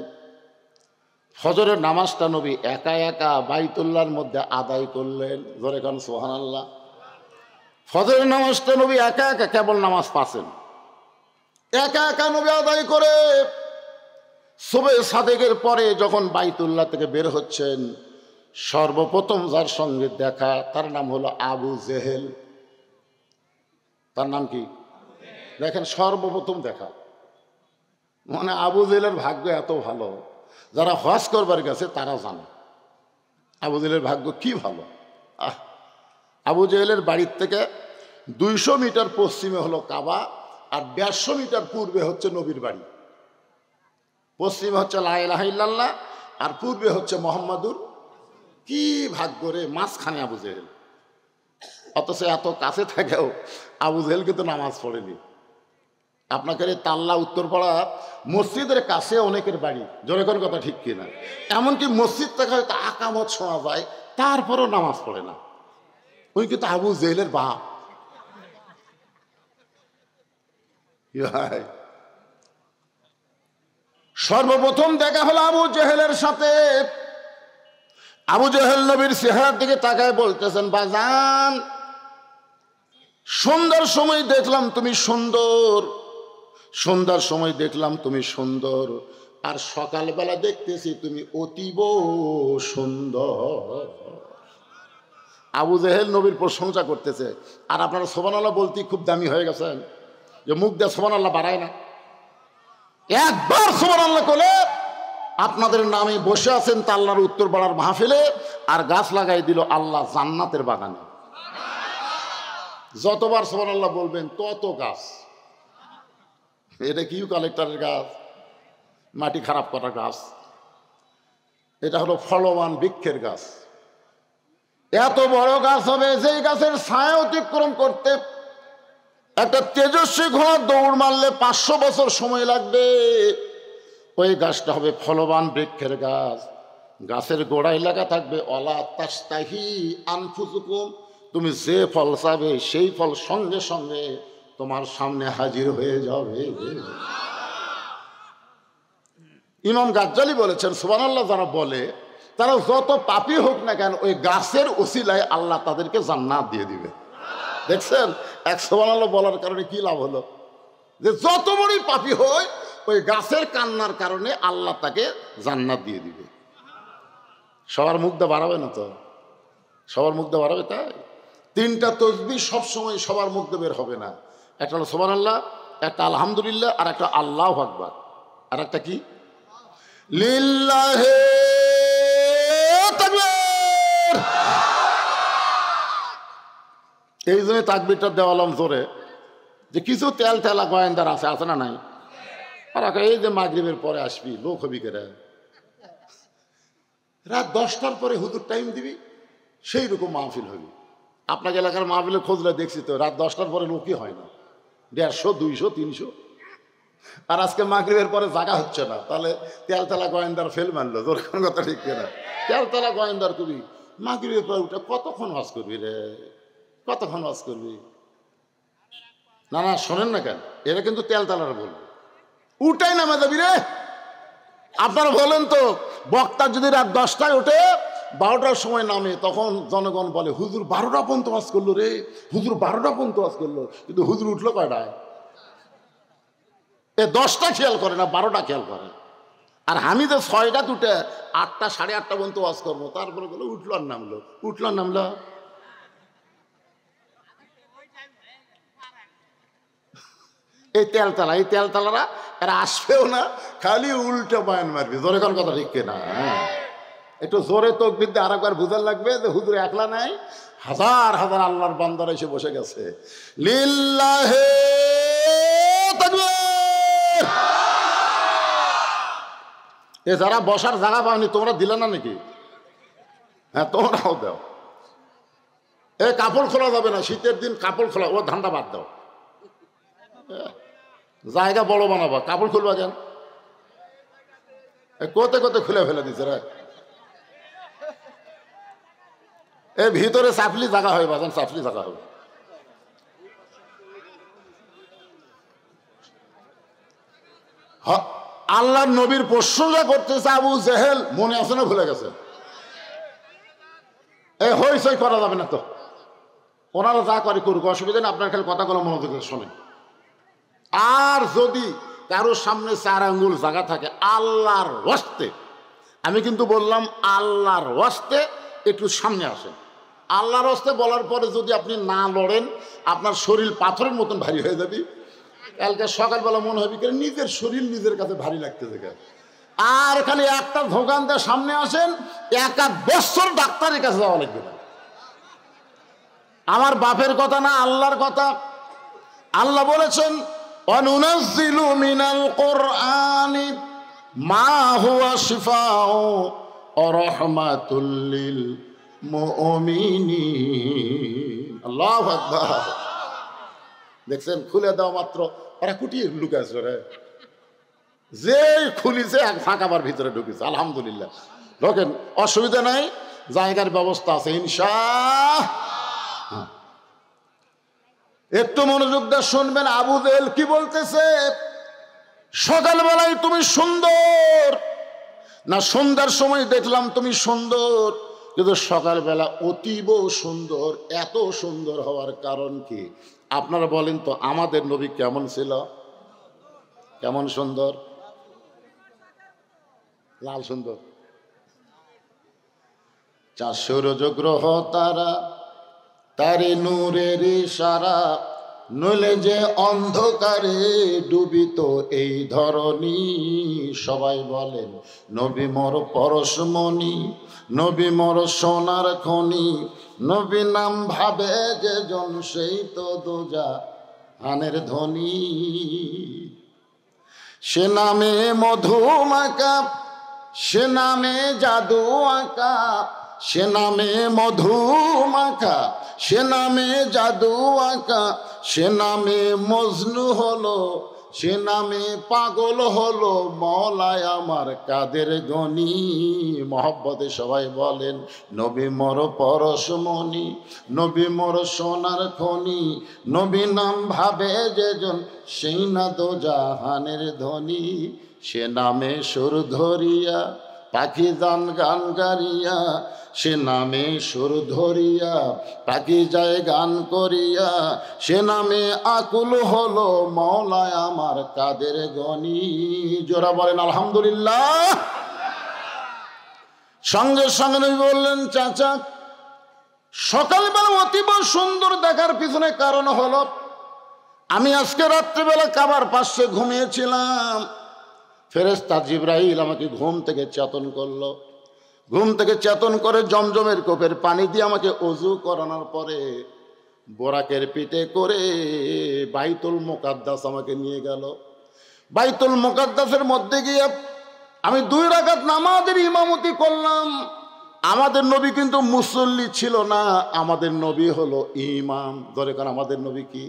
ফজরের নামাজটা নবী একা একা বাইতুল্লাহর মধ্যে আদায় করলেন। ধরে কান সুবহানাল্লাহ। ফজরের নামাজটা নবী একা একা কেবল নামাজ পাচ্ছেন, একা একা নবী আদায় করে সুবহে সাদেকের পরে যখন বাইতুল্লাহ থেকে বের হচ্ছেন, সর্বপ্রথম যার সঙ্গে দেখা তার নাম হলো আবু জেহেল। তার নাম কি? দেখেন, সর্বপ্রথম দেখা। মানে আবু জেহেলের ভাগ্য এত ভালো, যারা হজ করবার গেছে তারা জানে আবু জেহেলের ভাগ্য কি ভালো। আবু জেহেলের বাড়ির থেকে 200 মিটার পশ্চিমে হলো কাবা, আর 150 মিটার পূর্বে হচ্ছে নবীর বাড়ি। পশ্চিমে হচ্ছে লা ইলাহা ইল্লাল্লাহ, আর পূর্বে হচ্ছে মোহাম্মদুর। কি ভাগ্য রে, মাঝখানে আবু জেহেল। অথচ এত কাছে থাকেও আবু জেহেল কিন্তু নামাজ পড়েনি। আপনাকে তাল্লা উত্তরপাড়া মসজিদের কাছে অনেকের বাড়ি, জোরে কোন কথা ঠিক কিনা? এমনকি মসজিদ থেকে হয়তো আকামত শোনা যায়, তারপরেও নামাজ পড়ে না। ওই কিন্তু আবু জেহেলের বাপ। সর্বপ্রথম দেখা হলো আবু জেহেলের সাথে। আবু জেহেল নবীর চেহারার দিকে তাকায় বলতেছেন, বাজান সন্ধ্যার সময় দেখলাম তুমি সুন্দর, সন্ধ্যার সময় দেখলাম তুমি সুন্দর, আর সকালবেলা দেখতেছি তুমি অতীব সুন্দর। আবু জেহেল নবীর প্রশংসা করতেছে, আর আপনারা সুবহানাল্লাহ বলতে খুব দামি হয়ে গেছেন, যে মুখ দিয়ে সুবহানাল্লাহ বাড়ায় না। একবার সুবহানাল্লাহ বলে আপনাদের নামে বসে আছেন তা আল্লাহর উত্তর পাড়ার মাহফিলে, আর গাছ লাগাই দিল আল্লাহ জান্নাতের বাগানে। যতবার সুবহানাল্লাহ বলবেন তত গাছ। এটা কি কালেক্টরের গাছ, মাটি খারাপ করা গাছ? এটা হলো ফলবান বৃক্ষের গাছ। এত বড় গাছ হবে যেই গাছের ছায়া অতিক্রম করতে একটা তেজস্বী ঘোড়া দৌড় মারলে 500 বছর সময় লাগবে। ওই গাছটা হবে ফলবান বৃক্ষের গাছ। গাছের গোড়ায় লেখা থাকবে অলা তাস্তাহি আনফুসুকুম, তুমি যে ফল চাবে সেই ফল সঙ্গে সঙ্গে তোমার সামনে হাজির হয়ে যাবে। ইমাম গাজ্জালি বলেছেন, সুবহানাল্লাহ যারা বলে তারা যত পাপী হোক না কেন ওই গাছের ওসিলায় আল্লাহ তাদেরকে জান্নাত দিয়ে দিবে। দেখছেন এক সুবহানাল্লাহ বলার কারণে কি লাভ হলো, যে যত বড়ই পাপী হয় ওই গাছের কান্নার কারণে আল্লাহ তাকে জান্নাত দিয়ে দিবে। সবার মুখটা বাড়াবে না তো, সবার মুখটা বাড়াবে তাই? 3টা তসবিহ সবসময় সবার মুখটা বের হবে না। একটা হলো সুবহানাল্লাহ, একটা আলহামদুলিল্লাহ, আর একটা আল্লাহু আকবার, আর একটা কি লিল্লাহি তাকবীর। এই জন্য তাকবীরটা দেওয়ালাম জোরে, যে কিছু তেল তেলা গোয়েন্দার আছে, আছে না নাই? আর এই যে মাগরিবের পরে আসবি লোক হবি কেরা, রাত 10টার পরে হুজুর টাইম দিবি, সেই রকম মাহফিল হবি। আপনাকে এলাকার মাহফিলে খোঁজলে দেখছি তো রাত 10টার পরে লোকই হয় না, 150, 200, 300। আর আজকে মাগরিবের পরে জায়গা হচ্ছে না, তাহলে তেলতলা গোয়েন্দার ফেল মানলো, তোর কোন কথা ঠিক কিনা? তেলতলা গোয়েন্দার কবি মাগরিবের পরে উঠে কতক্ষণ ওয়াজ করবি রে, কতক্ষণ ওয়াজ করবি? না না শোনেন না কেন, এরা কিন্তু তেলতলার বলবে উঠাই নামে যাবি রে। আপনারা বলেন তো, বক্তা যদি রাত 10টায় ওঠে 12টার সময় নামে, তখন জনগণ বলে হুজুর 12টা পর্যন্ত ওয়াজ করলো রে, হুজুর 12টা পর্যন্ত ওয়াজ করলো। কিন্তু হুজুর উঠলো কয়টায়? 10টা খেয়াল করে না, 12টা খেয়াল করে। আর আমি তো 6টা উঠে 8টা, 8:30 পর্যন্ত ওয়াজ করবো, তারপরে বলে উঠলো আর নামলো, উঠলো আর নামলো। এই তেলতলারা এরা আসবেও না, খালি উল্টো বয়ান মারবি। জোরে কোন কথা ঠিক কিনা? একটু জোরে তাকবীর দিয়ে আরেকবার বুঝার লাগবে যে হুজুর একলা নাই, হাজার হাজার আল্লাহর বান্দারা এসে বসে গেছে। লিল্লাহি তাকবীর। এ যারা বসার জায়গা পাওনি তোমরা দিলে না নাকি? হ্যাঁ তোমরাও দাও। এ কাপড় খোলা যাবে না, শীতের দিন কাপড় খোলা, ও ধান্দা বাদ দাও। জায়গা বড় বানাবা, কাপড় খুলবা কেন? কোতে কোতে খুলে ফেলে দিচ্ছে রে। এ ভিতরে চাপলি জায়গা হবে, বাজান চাপলি জায়গা হবে। আল্লাহর নবীর প্রশংসা করতেছে আবু জেহেল, মনে আছে না ভুলে গেছে? এই হইচই করা যাবে না তো, ওনারা যা করে করুক, অসুবিধা নেই। আপনার খালি কথাগুলো মনোযোগ দিয়ে শোনেন। আর যদি কারোর সামনে 4 আঙ্গুল জায়গা থাকে, আল্লাহর ওয়াস্তে, আমি কিন্তু বললাম আল্লাহর ওয়াস্তে একটু সামনে আসেন। আল্লাহর ওয়াস্তে বলার পরে যদি আপনি না লড়েন, আপনার শরীর পাথরের মতন ভারী হয়ে যাবে। কালকে সকালবেলা মনে হবে কি নিজের শরীর নিজের কাছে ভারী লাগতেছে। আর খালি একটা ধোকান দিয়ে সামনে আসেন, 1 বছর ডাক্তারের কাছে যাওয়া লাগবে না। আমার বাপের কথা না, আল্লাহর কথা। আল্লাহ বলেছেন অনুনাজ্জিলু মিনাল কুরআনি মা হুয়া শিফাউ ওয়া রাহমাতুল লিল মুমিনিন। আল্লাহু আকবার। দেখছেন, খুলে দেওয়া মাত্র ওরা কুটিয়ে লুকাইছে রে, যে খুলিছে এক ফাঁকাবার ভিতরে ঢুকেছে। আলহামদুলিল্লাহ, ঢোকেন, অসুবিধা নাই, জায়গার ব্যবস্থা আছে ইনশাআল্লাহ। একটু মনোযোগ দিয়ে শুনবেন, আবু জেহেল কি বলতেছে। সকালবেলায় তুমি সুন্দর না, সন্ধ্যার সময় দেখলাম তুমি সুন্দর, কিন্তু সকালবেলা অতীব সুন্দর। এত সুন্দর হওয়ার কারণ কি আপনারা বলেন তো? আমাদের নবী কেমন ছিল? কেমন সুন্দর? লাল সুন্দর। 4 সূর্য গ্রহ তারা, তারে নূরের ইশারা, নইলে যে অন্ধকারে ডুবিত এই ধরনী। সবাই বলেন নবী মোর পরশমণি, নবী মোর সোনার খনি, নবী নাম ভাবে যে জন সেই তো দোজাহানের ধনী। সে নামে মধু মাকা, সে নামে জাদু আঁকা, সে নামে মধু মাখা, সে নামে জাদু আঁকা, সে নামে মজনু হলো, সে নামে পাগল হলো মওলায় আমার কাদের গনি। মহব্বতে সবাই বলেন নবী মোর পরশমণি, নবী মোর সোনার খনি, নবী নাম ভাবে যেজন সেই না দোজাহানের ধনী। সে নামে সুর ধরিয়া পাখি যান গান গারিয়া, সে নামে সুর ধরিয়া পাখি যায় গান করিয়া, সে নামে আকুল হলো মওলায় আমার কাদের গনি। জোরা বলেন আলহামদুলিল্লাহ। সঙ্গে সঙ্গে নবী বললেন, চাচা সকালবেলা অতীব সুন্দর দেখার পিছনে কারণ হলো আমি আজকে রাত্রিবেলা কাবার পাশে ঘুমিয়েছিলাম। ফেরেশতা জিবরাইল আমাকে ঘুম থেকে চেতন করলো। ঘুম থেকে চেতন করে জমজমের কোপের পানি দিয়ে আমাকে ওযু করানোর পরে বোরাকের পিঠে করে বাইতুল মুকাদ্দাস আমাকে নিয়ে গেল। বাইতুল মুকাদ্দাসের মধ্যে গিয়ে আমি 2 রাকাত নামাজের ইমামতি করলাম। আমাদের নবী কিন্তু মুসল্লি ছিল না, আমাদের নবী হলো ইমাম। ধরে কারণ আমাদের নবী কি?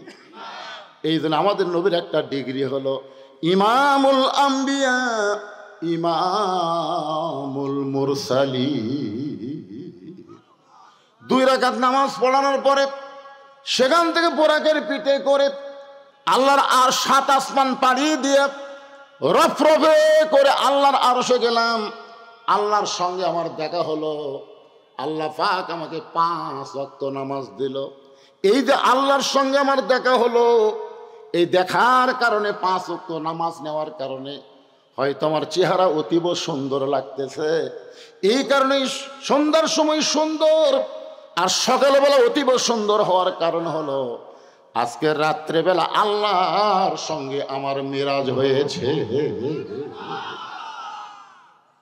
এই জন্য আমাদের নবীর একটা ডিগ্রি হলো ইমামুল আম্বিয়া, ইমামুল মুরসালিন। 2 রাকাত নামাজ পড়ানোর পরে সেখান থেকে বোরাকের পিঠে করে আল্লাহর আর 7 আসমান পাড়ি দিয়ে রফরফে করে আল্লাহর আরশে গেলাম। আল্লাহর সঙ্গে আমার দেখা হলো। আল্লাহ পাক আমাকে 5 ওয়াক্ত নামাজ দিল। এই যে আল্লাহর সঙ্গে আমার দেখা হলো, এই দেখার কারণে 5 ওয়াক্ত নামাজ নেওয়ার কারণে হয়তো আমার চেহারা অতীব সুন্দর লাগতেছে। এই কারণেই সন্ধ্যার সময় সুন্দর আর সকালবেলা অতীব সুন্দর হওয়ার কারণ হলো আজকে রাত্রেবেলা আল্লাহর সঙ্গে আমার মিরাজ হয়েছে।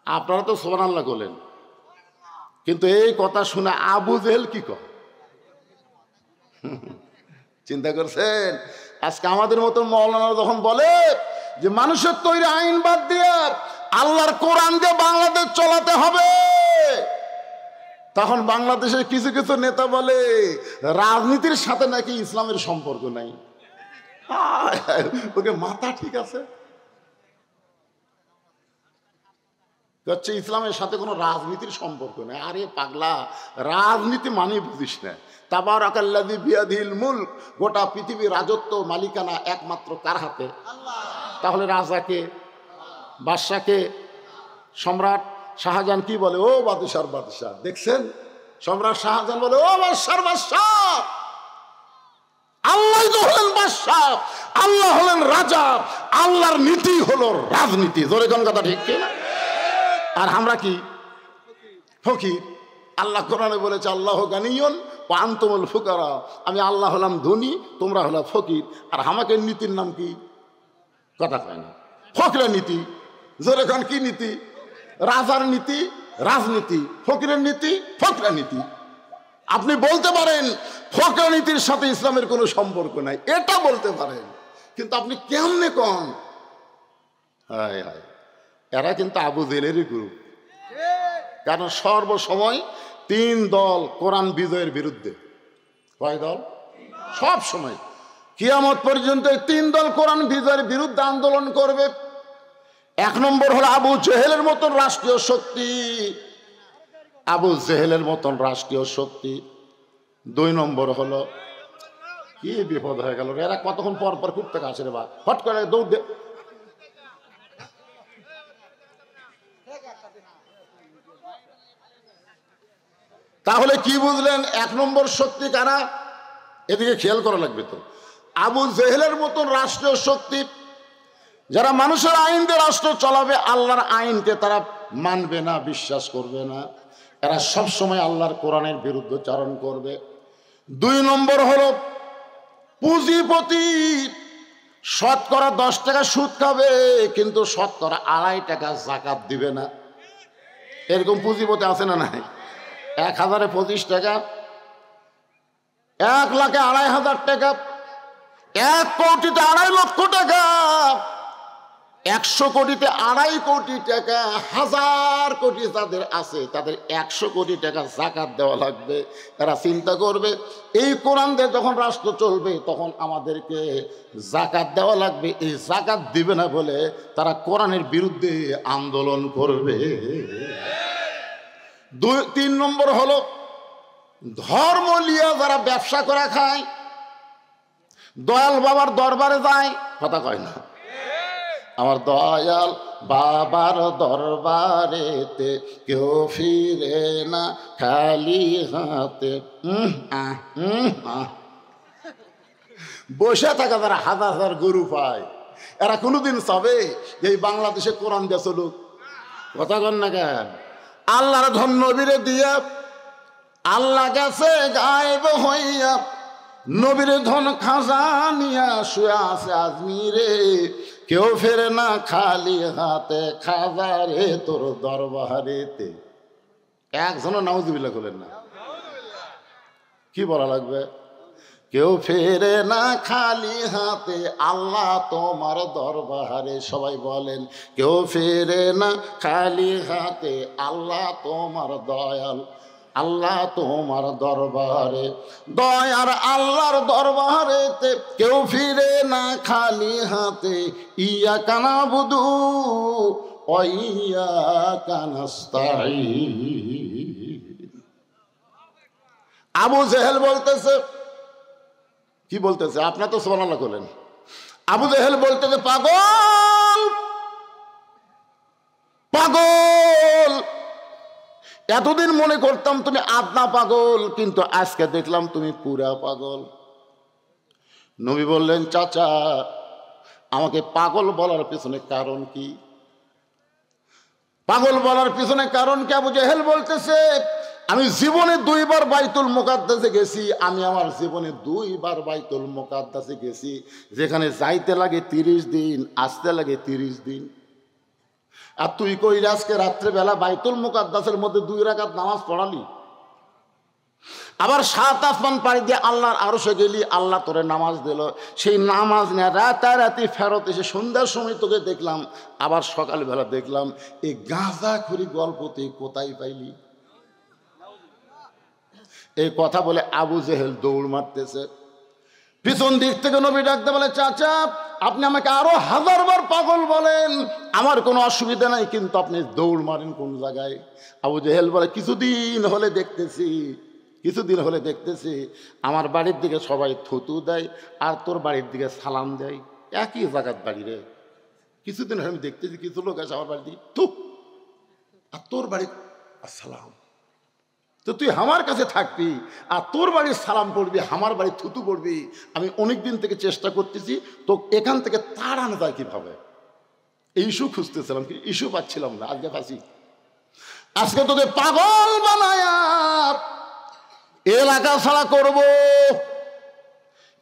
আপনারা তো সুবহানাল্লাহ বলেন, কিন্তু এই কথা শুনে আবু জেহেল কি কয়? চিন্তা করছেন? আজকে আমাদের মতো মাওলানা যখন বলে যে মানুষের তৈরি আইন বাদ দিয়ে আল্লাহর কোরআন দিয়ে বাংলাদেশ চলাতে হবে, তখন বাংলাদেশের কিছু কিছু নেতা বলে রাজনীতির সাথে নাকি ইসলামের সম্পর্ক নাই। ওকে মাথা ঠিক আছে? হচ্ছে ইসলামের সাথে কোনো রাজনীতির সম্পর্ক নেই। আরে পাগলা, রাজনীতি মানে বুঝিস না। তাবারাকাল্লাযী বিয়াদিহিল মুলক, গোটা পৃথিবীর রাজত্ব মালিকানা একমাত্র কার হাতে? তাহলে রাজাকে, বাদশাকে, সম্রাট শাহজাহান কি বলে? ও বাদশার বাদশাহ। দেখছেন, সম্রাট শাহজাহান বলে ও বাদশার বাদশাহ। আল্লাহ তো হলেন বাদশাহ, আল্লাহ হলেন রাজা, আল্লাহর নীতি হলো রাজনীতি। জোরে কোন কথা ঠিক কিনা? আর আমরা কি? ফকির। আল্লাহ কোরআনে বলেছে আল্লাহ গানিয়ুন ওয়া আনতুমুল ফুকারা, আমি আল্লাহ হলাম ধনী, তোমরা হলো ফকির। আর আমাকে নীতির নাম কি? কথা কয় না, ফকরের নীতি। জোরে কোন কি নীতি? রাজার নীতি রাজনীতি, ফকিরের নীতি ফকরের নীতি। আপনি বলতে পারেন ফকরের নীতির সাথে ইসলামের কোনো সম্পর্ক নাই, এটা বলতে পারেন, কিন্তু আপনি কেমনে কন? হায় হায়, এরা কিন্তু আবু জেহেলেরই গ্রুপ। কারণ সর্বসময় 3 দল কোরআন বিজয়ের বিরুদ্ধে। কয় দল? সব সময় কিয়ামত পর্যন্ত 3 দল কোরআন বিজয়ের বিরুদ্ধে আন্দোলন করবে। 1 নম্বর হলো আবু জেহেলের মতন রাষ্ট্রীয় শক্তি, আবু জেহেলের মতন রাষ্ট্রীয় শক্তি। 2 নম্বর হলো, কি বিপদ হয়ে গেল, এরা কতক্ষণ পর পর খুব থেকে আসে রে বা, হট করে দৌড় দে। তাহলে কি বুঝলেন 1 নম্বর শক্তি কারা? এদিকে খেয়াল করা লাগবে। তো আবু জেহেলের মতন রাষ্ট্রীয় শক্তি, যারা মানুষের আইন দিয়ে রাষ্ট্র চালাবে, আল্লাহর আইনকে তারা মানবে না, বিশ্বাস করবে না। এরা সব সময় আল্লাহর কোরআনের বিরুদ্ধচারণ করবে। 2 নম্বর হলো পুঁজিপতি, শতকরা 10 টাকা সুদ খাবে, কিন্তু শতকরা 2.5 টাকা যাকাত দিবে না। এরকম পুঁজিপতি আছে না নাই? 1000-এ 25 টাকা, 1 লাখে 2,500 টাকা, 1 কোটিতে 2.5 লক্ষ টাকা, 100 কোটিতে 2.5 কোটি টাকা, 1000 কোটি যাদের আছে তাদের 100 কোটি টাকা যাকাত দেওয়া লাগবে। তারা চিন্তা করবে এই কোরআন দিয়ে যখন রাষ্ট্র চলবে তখন আমাদেরকে যাকাত দেওয়া লাগবে, এই যাকাত দিবে না বলে তারা কোরআনের বিরুদ্ধে আন্দোলন করবে। 3 নম্বর হলো ধর্ম লিয়া যারা ব্যবসা করে খায়, দয়াল বাবার দরবারে যায়, কথা কয় না, আমার দয়াল বাবার দরবারেতে কেউ ফিরে না খালি হাতে। বসে থাকা যারা 1000 গরু পায়, এরা কোনোদিন চাবে এই বাংলাদেশে কোরআন দিয়ে চলুক? কথা কন না কেন? আল্লাহর ধন নবীরে দিয়া, আল্লাহ গেছে গায়েব হইয়া, নবীর ধন খাজানিয়া শুয়ে আছে আজমিরে, কেউ ফেরে না খালি হাতে খাজারে তোর দরবারেতে। একজনও নাউজুবিল্লাহ করলেন না। কি বলা লাগবে? কেউ ফেরে না খালি হাতে আল্লাহ তোমার দরবারে। সবাই বলেন, কেউ ফেরে না খালি হাতে আল্লাহ তোমার দয়াল, আল্লাহ তোমার দরবারে, দয়ার আল্লাহর দরবারেতে কেউ ফিরে না খালি হাতে। ইয়া কানা বুধু ইয়া কানাস্তাইন। আবু জেহেল বলতেছে, কি বলতেছে? আপনার তো সুবহানাল্লাহ করলেন। আবু জেহেল বলতেছে, পাগল পাগল, এতদিন মনে করতাম তুমি আধা পাগল, কিন্তু আজকে দেখলাম তুমি পুরা পাগল। নবী বললেন, চাচা আমাকে পাগল বলার পিছনে কারণ কি? পাগল বলার পিছনে কারণ কি? আবু জেহেল বলতেছে, আমি জীবনে 2 বার বাইতুল মুকাদ্দাসে গেছি, আমি আমার জীবনে 2 বার বাইতুল মুকাদ্দাসে গেছি, যেখানে যাইতে লাগে 30 দিন, আসতে লাগে 30 দিন। আর তুই কই আজকে রাত্রেবেলা বাইতুল মুকাদ্দাসের মধ্যে 2 রাকাত নামাজ পড়ালি, আবার 7 আসমান পাড়ি দিয়ে আল্লাহর আরশে গেলি, আল্লাহ তোরে নামাজ দিল, সেই নামাজ নিয়ে রাতারাতি ফেরত এসে সন্ধ্যার সময় তোকে দেখলাম, আবার সকালবেলা দেখলাম, এই গাঁজাখুরি গল্প তুই কোথায় পাইলি? এই কথা বলে আবু জেহেল দৌড় মারতেছে। পিছন দিক থেকে নবী ডাকতে বলে, চাচা আপনি আমাকে আরো 1000 বার পাগল বলেন, আমার কোনো অসুবিধা নাই, কিন্তু আপনি দৌড় মারেন কোন জায়গায়? আবু জেহেল বলে, কিছুদিন হলে দেখতেছি আমার বাড়ির দিকে সবাই থুতু দেয় আর তোর বাড়ির দিকে সালাম দেয়, একই জায়গার বাড়ি রে। কিছুদিন হলে আমি দেখতেছি কিছু লোক আছে আমার বাড়ি দিকে থু, আর তোর বাড়ি আসসালাম। তো তুই আমার কাছে থাকবি আর তোর বাড়ির সালাম পড়বি, আমার বাড়ি থুতু পড়বি। আমি অনেক দিন থেকে চেষ্টা করতেছি তো এখান থেকে তাড়ানো যায় কিভাবে, এই ইস্যু খুঁজতেছিলাম, কি ইস্যু পাচ্ছিলাম না। আজকে ফাঁসি, আজকে তোকে পাগল বানায়া এলাকা ছাড়া করব।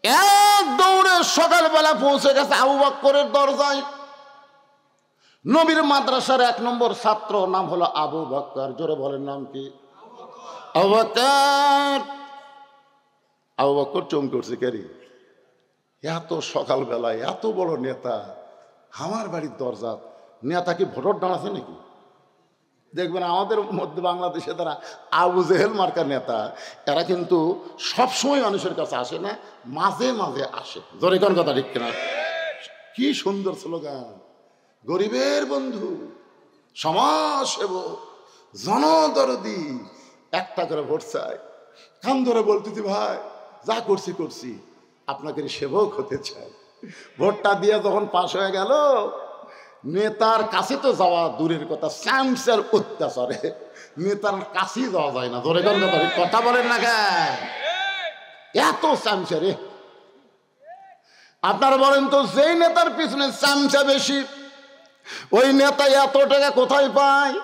এক দৌড়ে সকালবেলা পৌঁছে গেছে আবু বকরের দরজায়। নবীর মাদ্রাসার 1 নম্বর ছাত্র, নাম হলো আবু বকর। জোরে বলেন নাম কি? আবু বকর। আবু বকর চমকে উঠছে, কেরি এত সকালবেলায় এত বড় নেতা আমার বাড়ির দরজা, নেতা কি ভোটার দাঁড়াচ্ছে নাকি? দেখবেন আমাদের মধ্যে বাংলাদেশে তারা আবু জেহেল মার্কার নেতা, এরা কিন্তু সবসময় মানুষের কাছে আসে না, মাঝে মাঝে আসে। জোরে কোন কথা ঠিক কিনা? কি সুন্দর স্লোগান, গরিবের বন্ধু, সমাজসেবক, জনদরদি, একটা করে ভোট চাই। কান ধরে বলতেছি ভাই যা করছি করছি, আপনাকে সেবক হতে চাই। ভোটটা দিয়ে যখন পাশ হয়ে গেল, নেতার কাছে তো যাওয়া দূরের কথা, স্যামসের অত্যাচারে নেতার কাছেই যাওয়া যায় না। ধরে কথা বলেন না কেন? এত স্যামসে রে। আপনারা বলেন তো, যেই নেতার পিছনে স্যামসা বেশি, ওই নেতা এত টাকা কোথায় পায়?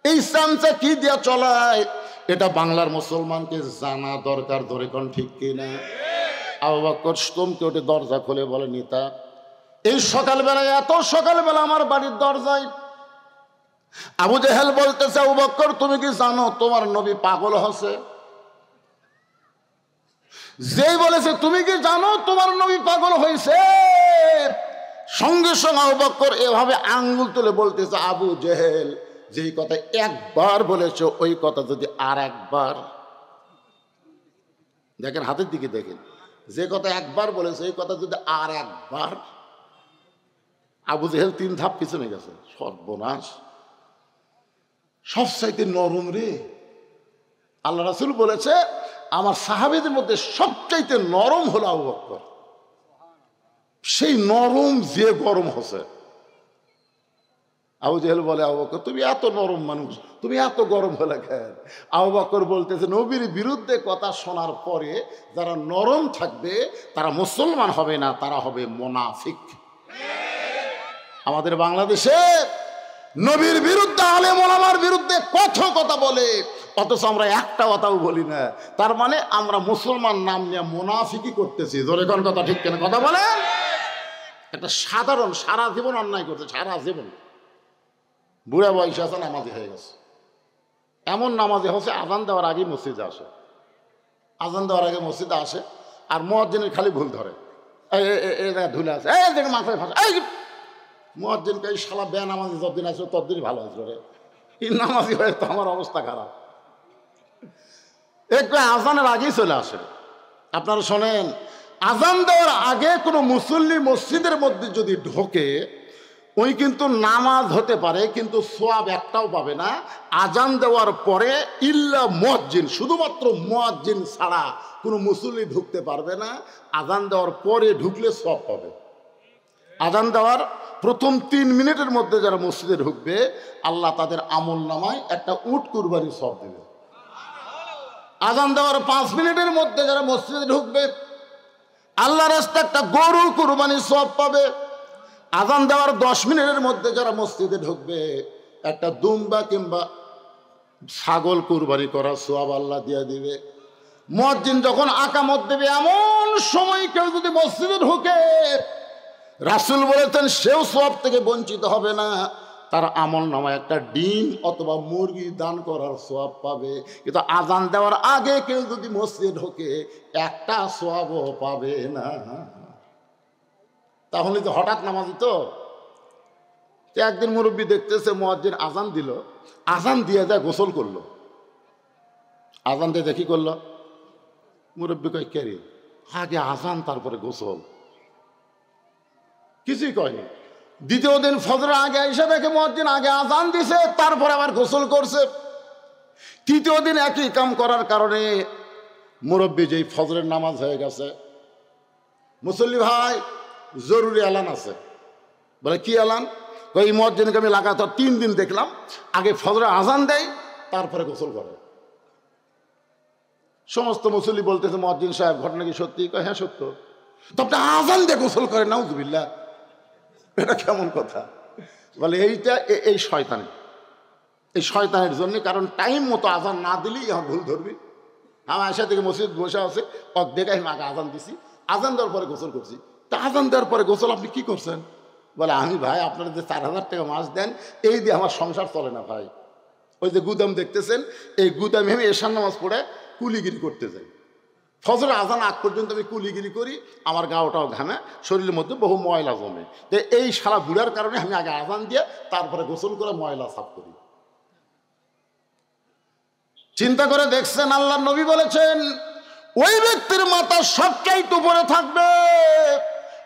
এই স্যামসা কি দিয়া চলায়? এটা বাংলার মুসলমানকে জানা দরকার। ধরে কোন ঠিক কিনা? আবু বকর স্তম্ভকে ওঠে, দরজা খুলে বলে, নেতা এই সকালবেলায়, এত সকালবেলা আমার বাড়ির দরজায়। আবু জেহেল বলতেছে, আবু বকর তুমি কি জানো তোমার নবী পাগল হচ্ছে? যেই বলেছে তুমি কি জানো তোমার নবী পাগল হয়েছে, সঙ্গে সঙ্গে আবু বকর এভাবে আঙ্গুল তুলে বলতেছে, আবু জেহেল যেই কথা একবার বলেছ, ওই কথা যদি আর একবার, দেখেন হাতের দিকে দেখেন, যে কথা একবার বলেছে এই কথা যদি আর একবার। আবু জেহেল 3 ধাপ পিছনে গেছে। সর্বনাশ, সবচাইতে নরম রে। আল্লাহ রাসূল বলেছে, আমার সাহাবীদের মধ্যে সবচাইতে নরম হলো আবু বকর। সেই নরম যে গরম হচ্ছে। আবু জেহেল বলে, আবু বকর তুমি এত নরম মানুষ, তুমি এত গরম হলে কেন? আবু বকর বলতেছে, নবীর বিরুদ্ধে কথা শোনার পরে যারা নরম থাকবে তারা মুসলমান হবে না, তারা হবে মুনাফিক। আমাদের বাংলাদেশে নবীর বিরুদ্ধে, আলেম ওলামার বিরুদ্ধে কত কথা বলে, অথচ আমরা একটা কথাও বলি না। তার মানে আমরা মুসলমান নাম নিয়ে মুনাফিকি করতেছি। জোরে কোন কথা ঠিক কিনা? কথা বলে। একটা সাধারণ সারা জীবন অন্যায় করছে, সারা জীবন। বুড়া বয়সে আছে, নামাজি হয়ে গেছে। এমন নামাজি হচ্ছে আজান দেওয়ার আগে মসজিদে আসে, আজান দেওয়ার আগে মসজিদে আসে, আর মুয়াজ্জিনের খালি ভুল ধরে, ধুলে আছে, এই দেখে মাথায় ফাঁসে, এই মুয়াজ্জিনকে এই শালা বে নামাজি যতদিন আসবে ততদিনই ভালো আসবে রে। এই নামাজি হয়ে তো আমার অবস্থা খারাপ। একটু আজানের আগেই চলে আসে। আপনারা শোনেন, আজান দেওয়ার আগে কোনো মুসল্লি মসজিদের মধ্যে যদি ঢোকে, ওই কিন্তু নামাজ হতে পারে, কিন্তু সোয়াব একটাও পাবে না। আজান দেওয়ার পরে ইল্লা মুয়াজ্জিন, শুধুমাত্র মুয়াজ্জিন ছাড়া কোনো মুসল্লি ঢুকতে পারবে না। আজান দেওয়ার পরে ঢুকলে সোয়াব পাবে। আজান দেওয়ার প্রথম 3 মিনিটের মধ্যে যারা মসজিদে ঢুকবে, আল্লাহ তাদের আমল নামায় একটা উট কুরবানির সোয়াব দেবে। আজান দেওয়ার 5 মিনিটের মধ্যে যারা মসজিদে ঢুকবে, আল্লাহর রাস্তায় একটা গরু কুরবানির সোয়াব পাবে। আজান দেওয়ার 10 মিনিটের মধ্যে যারা মসজিদে ঢুকবে, একটা দুম্বা কিংবা ছাগল কুরবানি করার সোয়াব আল্লাহ দিয়ে দিবে। মুয়াজ্জিন যখন আকামত দেবে, এমন সময় কেউ যদি মসজিদে ঢুকে, রাসূল বলেছেন সেও সোয়াব থেকে বঞ্চিত হবে না। তার আমল নামায় একটা ডিম অথবা মুরগি দান করার সোয়াব পাবে। কিন্তু আজান দেওয়ার আগে কেউ যদি মসজিদে ঢোকে, একটা সোয়াবও পাবে না। তাহলে তো হঠাৎ নামাজি তো। একদিন মুরব্বী দেখতেছে মুয়াজ্জিন আজান দিল, আজান দিয়ে যায় গোসল করলো। আজান দিয়ে দেখি করলো, মুরব্বী কয় কে রে, আগে আজান তারপরে গোসল, কিছুই কয়নি। দ্বিতীয় দিন ফজরের আগে এসে দেখে মুয়াজ্জিন আগে আজান দিছে, তারপরে আবার গোসল করছে। তৃতীয় দিন একই কাম করার কারণে মুরব্বী যেই ফজরের নামাজ হয়ে গেছে, মুসল্লি ভাই জরুরি এলান আছে। বলে কি এলান? এই মুয়াজ্জিনকে আমি লাগাতার 3 দিন দেখলাম, আগে ফজরে আজান দেয়, তারপরে গোসল করে। সমস্ত মুসল্লি বলতেছে, মুয়াজ্জিন সাহেব ঘটনা কি সত্যি? হ্যাঁ সত্য। তো আপনি আজান দিয়ে গোসল করেন? নাউজুবিল্লাহ, এটা কেমন কথা? বলে এইটা এই শয়তানের, এই শয়তানের জন্য। কারণ টাইম মতো আজান না দিলেই আমার ভুল ধরবি। আমার আশা থেকে মসজিদ বসে আছে, দেখাই মাকে আজান দিছি, আজান দেওয়ার পরে গোসল করছি। তা আজান দেওয়ার পরে গোসল আপনি কি করছেন? বলে আমি ভাই আপনারা যে 4000 টাকা মাস দেন, এই দিয়ে আমার সংসার চলে না ভাই। ওই যে গুদাম দেখতেছেন, এই গুদামে আমি এশার নামাজ পড়ে কুলিগিরি করতে যাই। ফজরের আজান আগ পর্যন্ত আমি কুলিগিরি করি, আমার গাওটাও ঘামে, শরীরের মধ্যে বহু ময়লা জমে। তো এই শালা বুড়ার কারণে আমি আগে আজান দিয়ে তারপরে গোসল করে ময়লা সাফ করি। চিন্তা করে দেখছেন, আল্লাহর নবী বলেছেন ওই ব্যক্তির মাথা সবচাইতে উপরে থাকবে।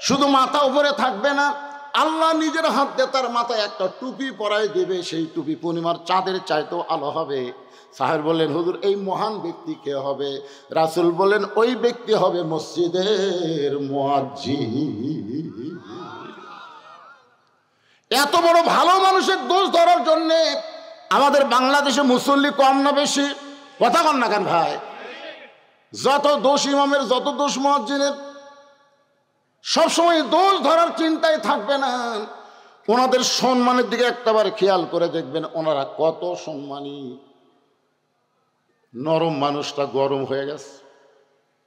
শুধু মাথা উপরে থাকবে না, আল্লাহ নিজের হাত দিয়ে তার মাথায় একটা টুপি পরাই দেবে, সেই টুপি পূর্ণিমার চাঁদের চাইতেও আলো হবে। সাহেব বললেন, হুজুর এই মহান ব্যক্তি কে হবে? রাসূল বলেন, ওই ব্যক্তি হবে মসজিদের মুয়াজ্জিন। এত বড় ভালো মানুষের দোষ ধরার জন্যে আমাদের বাংলাদেশে মুসল্লি কম না বেশি? কথা কন না কেন ভাই? যত দোষ ইমামের, যত দোষ মুয়াজ্জিনের, সবসময় দোষ ধরার চিন্তায় থাকবে না। ওনাদের সম্মানের দিকে একটাবার খেয়াল করে দেখবেন, ওনারা কত সম্মানী। নরম মানুষটা গরম হয়ে গেছে।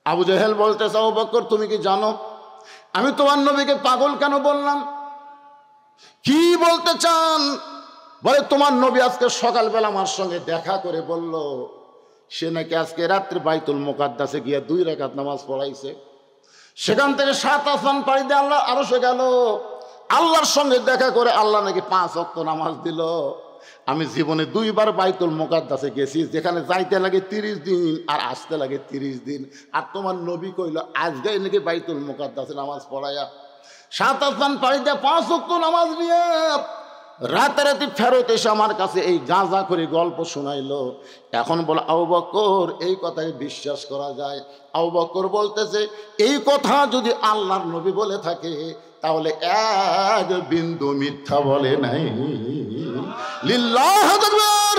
আবু জেহেল বলতেছে, আবু বকর তুমি কি জানো আমি তোমার নবীকে পাগল কেন বললাম? কি বলতে চান? বলে তোমার নবী আজকে সকালবেলা আমার সঙ্গে দেখা করে বলল সে নাকি আজকে রাত্রে বাইতুল মুকাদ্দাসে গিয়ে 2 রাকাত নামাজ পড়াইছে। সেখান থেকে 7 আসমান পাড়ি দিয়ে আল্লাহ আরশে গেল, আল্লাহর সঙ্গে দেখা করে আল্লাহ নাকি 5 ওয়াক্ত নামাজ দিল। আমি জীবনে 2 বার বাইতুল মুকাদ্দাসে গেছি, যেখানে যাইতে লাগে 30 দিন আর আসতে লাগে 30 দিন। আর তোমার নবী কইল আজকে নাকি বাইতুল মুকাদ্দাসে নামাজ পড়ায়া 7 আসমান পাড়ি দিয়ে 5 ওয়াক্ত নামাজ নিয়ে রাতারাতি ফেরত এসে আমার কাছে এই গাঁজা করে গল্প শোনাইলো। এখন বলে আবু বকর এই কথায় বিশ্বাস করা যায়? আবু বকর বলতেছে, এই কথা যদি আল্লাহর নবী বলে থাকে তাহলে এক বিন্দু মিথ্যা বলে নাই। লিল্লাহু আকবার।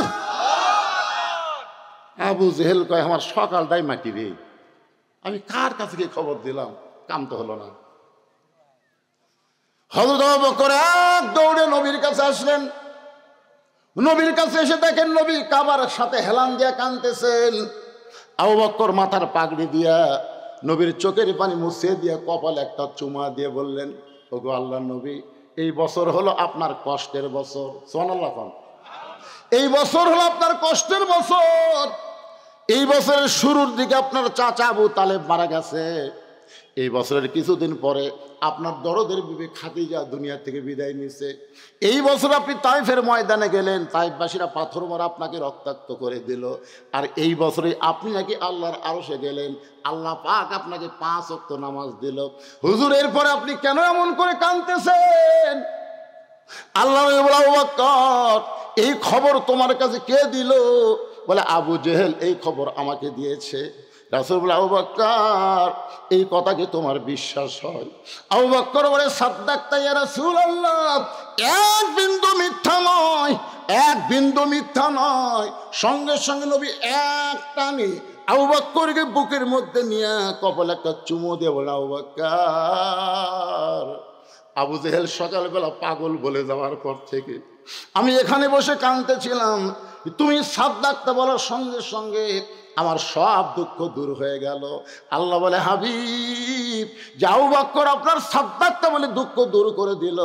আবু জেহেল কয়, আমার সকালটাই মাটি রে, আমি কার কাছে গিয়ে খবর দিলাম? কাম তো হলো না। হযরত আবু বকর এক দৌড়ে নবীর কাছে আসলেন। নবীর কাছে এসে দেখেন নবী কাবার সাথে হেলান দিয়া কাঁদতেছেন। আবু বকর মাথার পাগড়ি দিয়া নবীর চোখের পানি মুছে দিয়ে কপালে একটা চুমা দিয়ে বললেন, ওগো আল্লাহর নবী, এই বছর হলো আপনার কষ্টের বছর। সুবহানাল্লাহ। এই বছর হলো আপনার কষ্টের বছর। এই বছরের শুরুর দিকে আপনার চাচা আবু তালেব মারা গেছে। এই বছরের কিছুদিন পরে আপনার দরদের বিবি খাদিজা দুনিয়া থেকে বিদায় নিছে। এই বছর আপনি তাইফের ময়দানে গেলেন, তাইফবাসীরা পাথর মারা আপনাকে রক্তাক্ত করে দিল। আর এই বছরে আপনি নাকি আল্লাহর আরশে গেলেন, আল্লাহ পাক আপনাকে 5 ওয়াক্ত নামাজ দিল। হুজুর এরপরে আপনি কেন এমন করে কাঁদতেছেন? আল্লাহ বলে, আবু বকর এই খবর তোমার কাছে কে দিল? বলে আবু জেহেল এই খবর আমাকে দিয়েছে। রাসূল বলে, আবু বকর এই কথা কি তোমার বিশ্বাস হয়? আবু বকর বলে, সাদ্দাকতা ইয়া রাসূলুল্লাহ, এক বিন্দু মিথ্যা নয়, এক বিন্দু মিথ্যা নয়। সঙ্গে সঙ্গে নবী এক টানে আবু বকরকে বুকের মধ্যে নিয়ে কপালে একটা চুমু দিয়ে বলে, আবু বকর। আবু জেহেল সকালবেলা পাগল বলে যাওয়ার পর থেকে আমি এখানে বসে কাঁদতেছিলাম, তুমি সাদ্দাকতা বলার সঙ্গে সঙ্গে আমার সব দুঃখ দূর হয়ে গেল। আল্লাহ বলে, হাবিব যে আবু বকর আপনার সাদ্দাকতা বলে দুঃখ দূর করে দিল,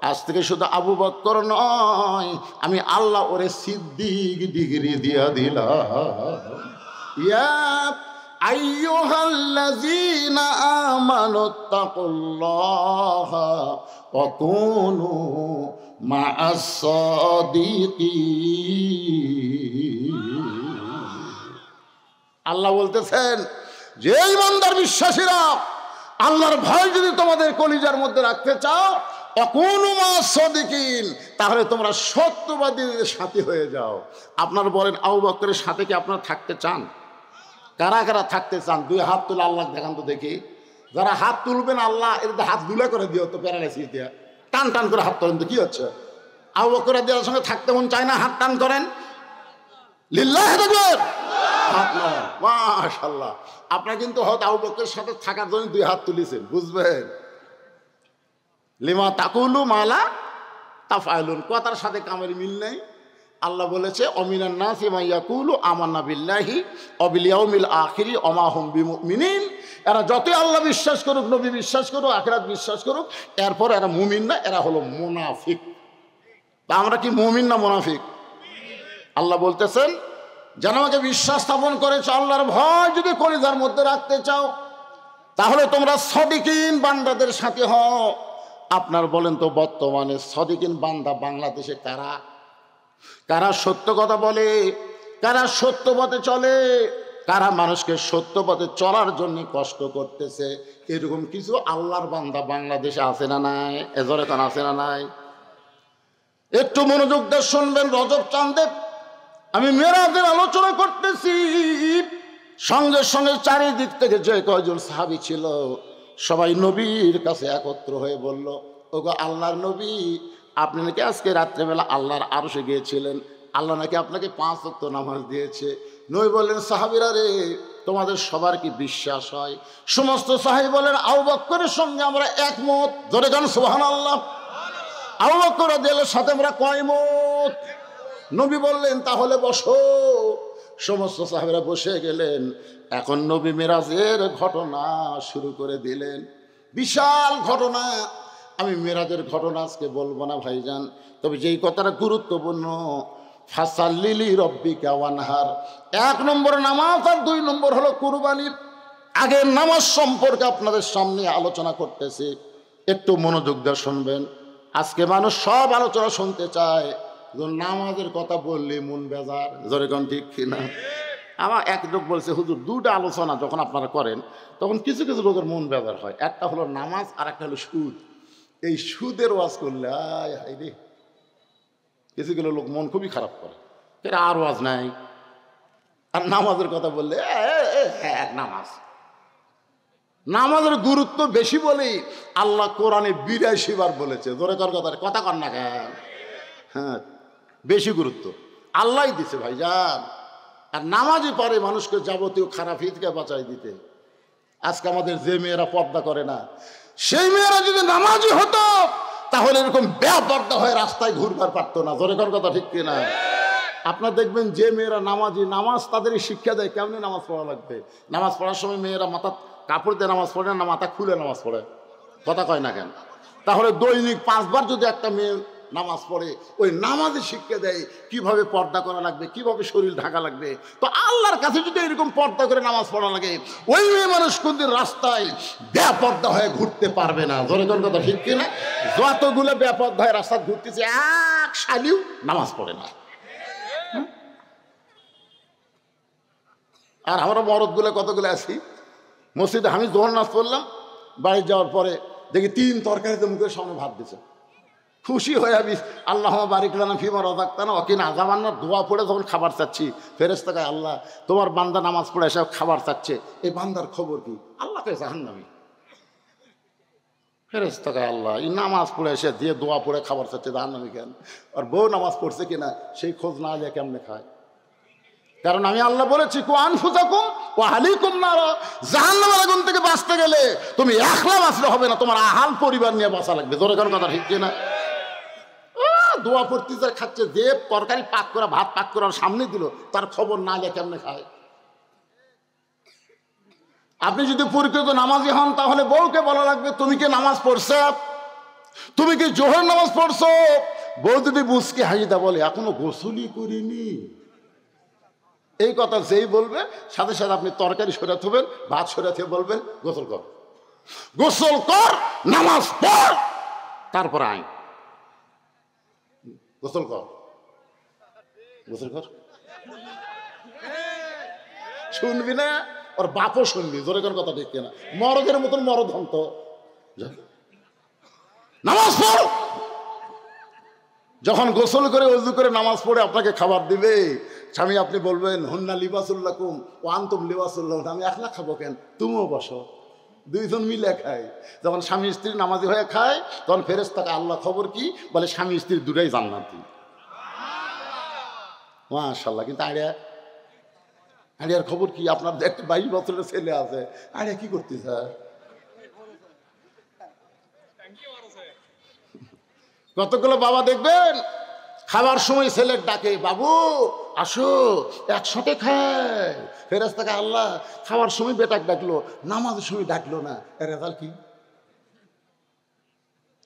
আজ থেকে শুধু আবু বকর নয়, আমি আল্লাহ ওরে সিদ্দিক ডিগ্রি দিয়া দিলাম। ইয়া আইয়ুহাল্লাযীনা আমানুত্তাকুল্লাহা ওয়া কুনু মা'আস সাদিকিন। আল্লাহ বলতেছেন যে ইমানদার বিশ্বাসীরা, আল্লাহর ভয় যদি তোমাদের কলিজার মধ্যে রাখতে চাও, অকুনু মা'আস সাদিকিন, তাহলে তোমরা সত্যবাদীদের সাথী হয়ে যাও। আপনার বলেন আবু বকরের সাথে কি আপনারা থাকতে চান? কারা কারা থাকতে চান? 2 হাত তুলে আল্লাহ দেখান তো দেখি। যারা হাত তুলবেন আল্লাহ এদের হাত দুলা করে দিও তো, প্যারালাইসিস দিয়া টান টান করে হাত তোলেন তো, কি হচ্ছে? আবু বকর রাদিয়াল্লাহু সঙ্গে থাকতে মন চায় না, হাত টান করেন। লিল্লাহি তাকবীর। মাশাআল্লাহ। আপনারা কিন্তু হয়তো আবু বকরের সাথে থাকার জন্য 2 হাত তুলেছেন, বুঝবেন? লিমা তাকুলু মালা তাফআলুন, কথার সাথে কামের মিল নাই। আল্লাহ বলেছে, অমিনান নাসি মা ইয়াকুলু আমান্না বিল্লাহি ওয়া বিল ইয়াউমিল আখিরি ওয়া মা হুম বিমুমিনিন। এরা যতই আল্লাহ বিশ্বাস করুক, নবী বিশ্বাস করুক, আখিরাত বিশ্বাস করুক, এরপর এরা মুমিন না, এরা হলো মুনাফিক। তা আমরা কি মুমিন না মুনাফিক? আল্লাহ বলতেছেন যেন আমাকে বিশ্বাস স্থাপন করেছ, আল্লাহর ভয় যদি কলিজার মধ্যে রাখতে চাও, তাহলে তোমরা সদিকিন বান্দাদের সাথে হও। আপনার বলেন তো, বর্তমানে সদিকিন বান্দা বাংলাদেশে কারা? কারা সত্য কথা বলে, কারা সত্য পথে চলে, কারা মানুষকে সত্য পথে চলার জন্য কষ্ট করতেছে? এরকম কিছু আল্লাহর বান্দা বাংলাদেশে আছে না নাই? এজরে কোন আছে না নাই? একটু মনোযোগ দিয়ে শুনবেন। রজব চাঁদে আমি মেরাজের আলোচনা করতেছি, সঙ্গে সঙ্গে চারিদিক থেকে যে কয়জন সাহাবী ছিল সবাই নবীর কাছে একত্র হয়ে বলল, ওগো আল্লাহর নবী, আপনি নাকি আজকে রাত্রেবেলা আল্লাহর আরশে গিয়েছিলেন, আল্লাহ নাকি আপনাকে 5 ওয়াক্ত নামাজ দিয়েছে। নবী বললেন, সাহাবীরা রে, তোমাদের সবার কি বিশ্বাস হয়? সমস্ত সাহাবী বলেন, আবু বকরের সঙ্গে আমরা একমত। জোরে গান সুবহানাল্লাহ। আবু বকর রাদিয়াল্লাহু সাথে আমরা কয়মত। নবী বললেন, তাহলে বসো। সমস্ত সাহাবীরা বসে গেলেন। এখন নবী মেরাজের ঘটনা শুরু করে দিলেন। বিশাল ঘটনা। আমি মেরাজের ঘটনা আজকে বলবো না ভাইজান, তবে যেই কথাটা গুরুত্বপূর্ণ, ফাসাল্লিলি রব্বিকা ওয়ানহার, 1 নম্বর নামাজ আর 2 নম্বর হলো কুরবানি। আগের নামাজ সম্পর্কে আপনাদের সামনে আলোচনা করতেছি, একটু মনোযোগ দিয়ে শুনবেন। আজকে মানুষ সব আলোচনা শুনতে চায়, নামাজের কথা বললে মন বেজার। জোরে কোন ঠিক কিনা? আমার এক লোক বলছে, হুজুর 2টা আলোচনা যখন আপনারা করেন তখন কিছু কিছু লোকের মন বেজার হয়। একটা হলো নামাজ আর একটা হলো সুদ। এই সুদের ওয়াজ করলে আয় হাই রে, কিছু কিছু লোক মন খুবই খারাপ করে, এর আর ওয়াজ নাই। আর নামাজের কথা বললে নামাজ, নামাজের গুরুত্ব বেশি বলেই আল্লাহ কোরআনে 82 বার বলেছে। জোরে কর কথা কর না কেন? হ্যাঁ, বেশি গুরুত্ব আল্লাহ দিছে ভাইজান। আর নামাজই পারে মানুষকে যাবতীয় খারাপ হিতকে বাঁচাই দিতে। আজকে আমাদের যে মেয়েরা পর্দা করে না, সেই মেয়েরা যদি নামাজি হতো তাহলে এরকম বেপর্দা হয়ে রাস্তায় ঘুরবার পারতো না। জোরে কর কথা ঠিক কিনা? আপনার দেখবেন যে মেয়েরা নামাজি, নামাজ তাদেরই শিক্ষা দেয় কেমনি নামাজ পড়া লাগবে। নামাজ পড়ার সময় মেয়েরা মাথা কাপড় দিয়ে নামাজ পড়ে না, মাথা খুলে নামাজ পড়ে। কথা কয় না কেন? তাহলে দৈনিক 5 বার যদি একটা মেয়ে নামাজ পড়ে, ওই নামাজে শিক্ষা দেয় কিভাবে পর্দা করা লাগবে, কিভাবে শরীর ঢাকা লাগবে। তো আল্লাহর কাছে যদি এরকম পর্দা করে নামাজ পড়া লাগে, ওই মেয়ে মানুষ কোনদিন রাস্তায় বেপর্দা হয়ে ঘুরতে পারবে না। জোরে কোন কথা ঠিক কিনা? যতগুলো বেপর্দা হয়ে রাস্তায় ঘুরতেছে, এক শালিও নামাজ পড়ে না। আর আমরা মরদগুলো কতগুলো আছি মসজিদে, আমি জোহর নামাজ পড়লাম, বাড়ি যাওয়ার পরে দেখি 3 তরকারিতে মুখের সামনে ভাত দিছে। খুশি হয়ে আমি আল্লাহ বারিক লানা ফিমা রাযাকতানা ওয়া কিনা আযাবান্নার দোয়া পড়ে যখন খাবার চাচ্ছি, ফেরেশতা কয়, আল্লাহ তোমার বান্দা নামাজ পড়ে এসে খাবার চাচ্ছে, এই বান্দার খবর কি? আল্লাহ কয় জাহান্নামী। ফেরেশতা কয়, আল্লাহ এই নামাজ পড়ে এসে দিয়ে দোয়া পড়ে খাবার চাচ্ছে, জাহান্নামী কেন? আর বউ নামাজ পড়ছে কিনা সেই খোঁজ না নিয়ে কেমনে খায়? কারণ আমি আল্লাহ বলেছি, কু আনফুসাকুম ওয়া আহলিকুম নার, জাহান্নামের আগুন থেকে বাঁচতে গেলে তুমি একলা বাঁচলে হবে না, তোমার আহাল পরিবার নিয়ে বাঁচা লাগবে। জোরে কারণ কথা ঠিক কিনা? দোয়া পড়তে যা খাচ্ছে, যে তরকারি পাক করা ভাত পাক করার সামনে দিল, তার খবর না নিয়ে কেমনে খায়? আপনি যদি পরিচিত নামাজি হন তাহলে বউকে বলা লাগবে, তুমি কি নামাজ পড়ছো? তুমি কি জোহর নামাজ পড়ছো? বউ যদি বুঝকে হাসিদা বলে, এখনো গোসলই করিনি, এই কথা যেই বলবে সাথে সাথে আপনি তরকারি সরাতে হবেন, ভাত সরাতে বলবেন, গোসল কর, গোসল কর, নামাজ পড়, তারপর আইন গোসল কর, গোসল কর। শুনবি না? ওর বাপও শুনবি। জোরে কোন কথা ঠিক কিনা? মরদের মতন মরদ হন তো, নামাজ পড়। যখন গোসল করে ওযু করে নামাজ পড়ে আপনাকে খাবার দিবে, স্বামী আপনি বলবেন, হুন্না লিবাসুল্লাকুম ওয়া আনতুম লিবাসুল লাহুন, আমি একলা খাবো কেন, তুমিও বসো, 2 জন মিলে খাই। যখন স্বামী স্ত্রী নামাজি হয়ে খায় তখন ফেরেশতাকে আল্লাহ খবর কি বলে, স্বামী স্ত্রী দুটাই জান্নাতি। মাশাআল্লাহ। কিন্তু আড়িয়ার খবর কি? আপনার একটা 22 বছরের ছেলে আছে, আড়িয়া কি করতে চায়? কতগুলো বাবা দেখবেন খাবার সময় ছেলের ডাকে, বাবু আসো একসাথে খায়। ফেরেশতাকে আল্লাহ খাওয়ার সময় বেটাক ডাকলো, নামাজের সময় ডাকলো না, এর রেজাল্ট কি?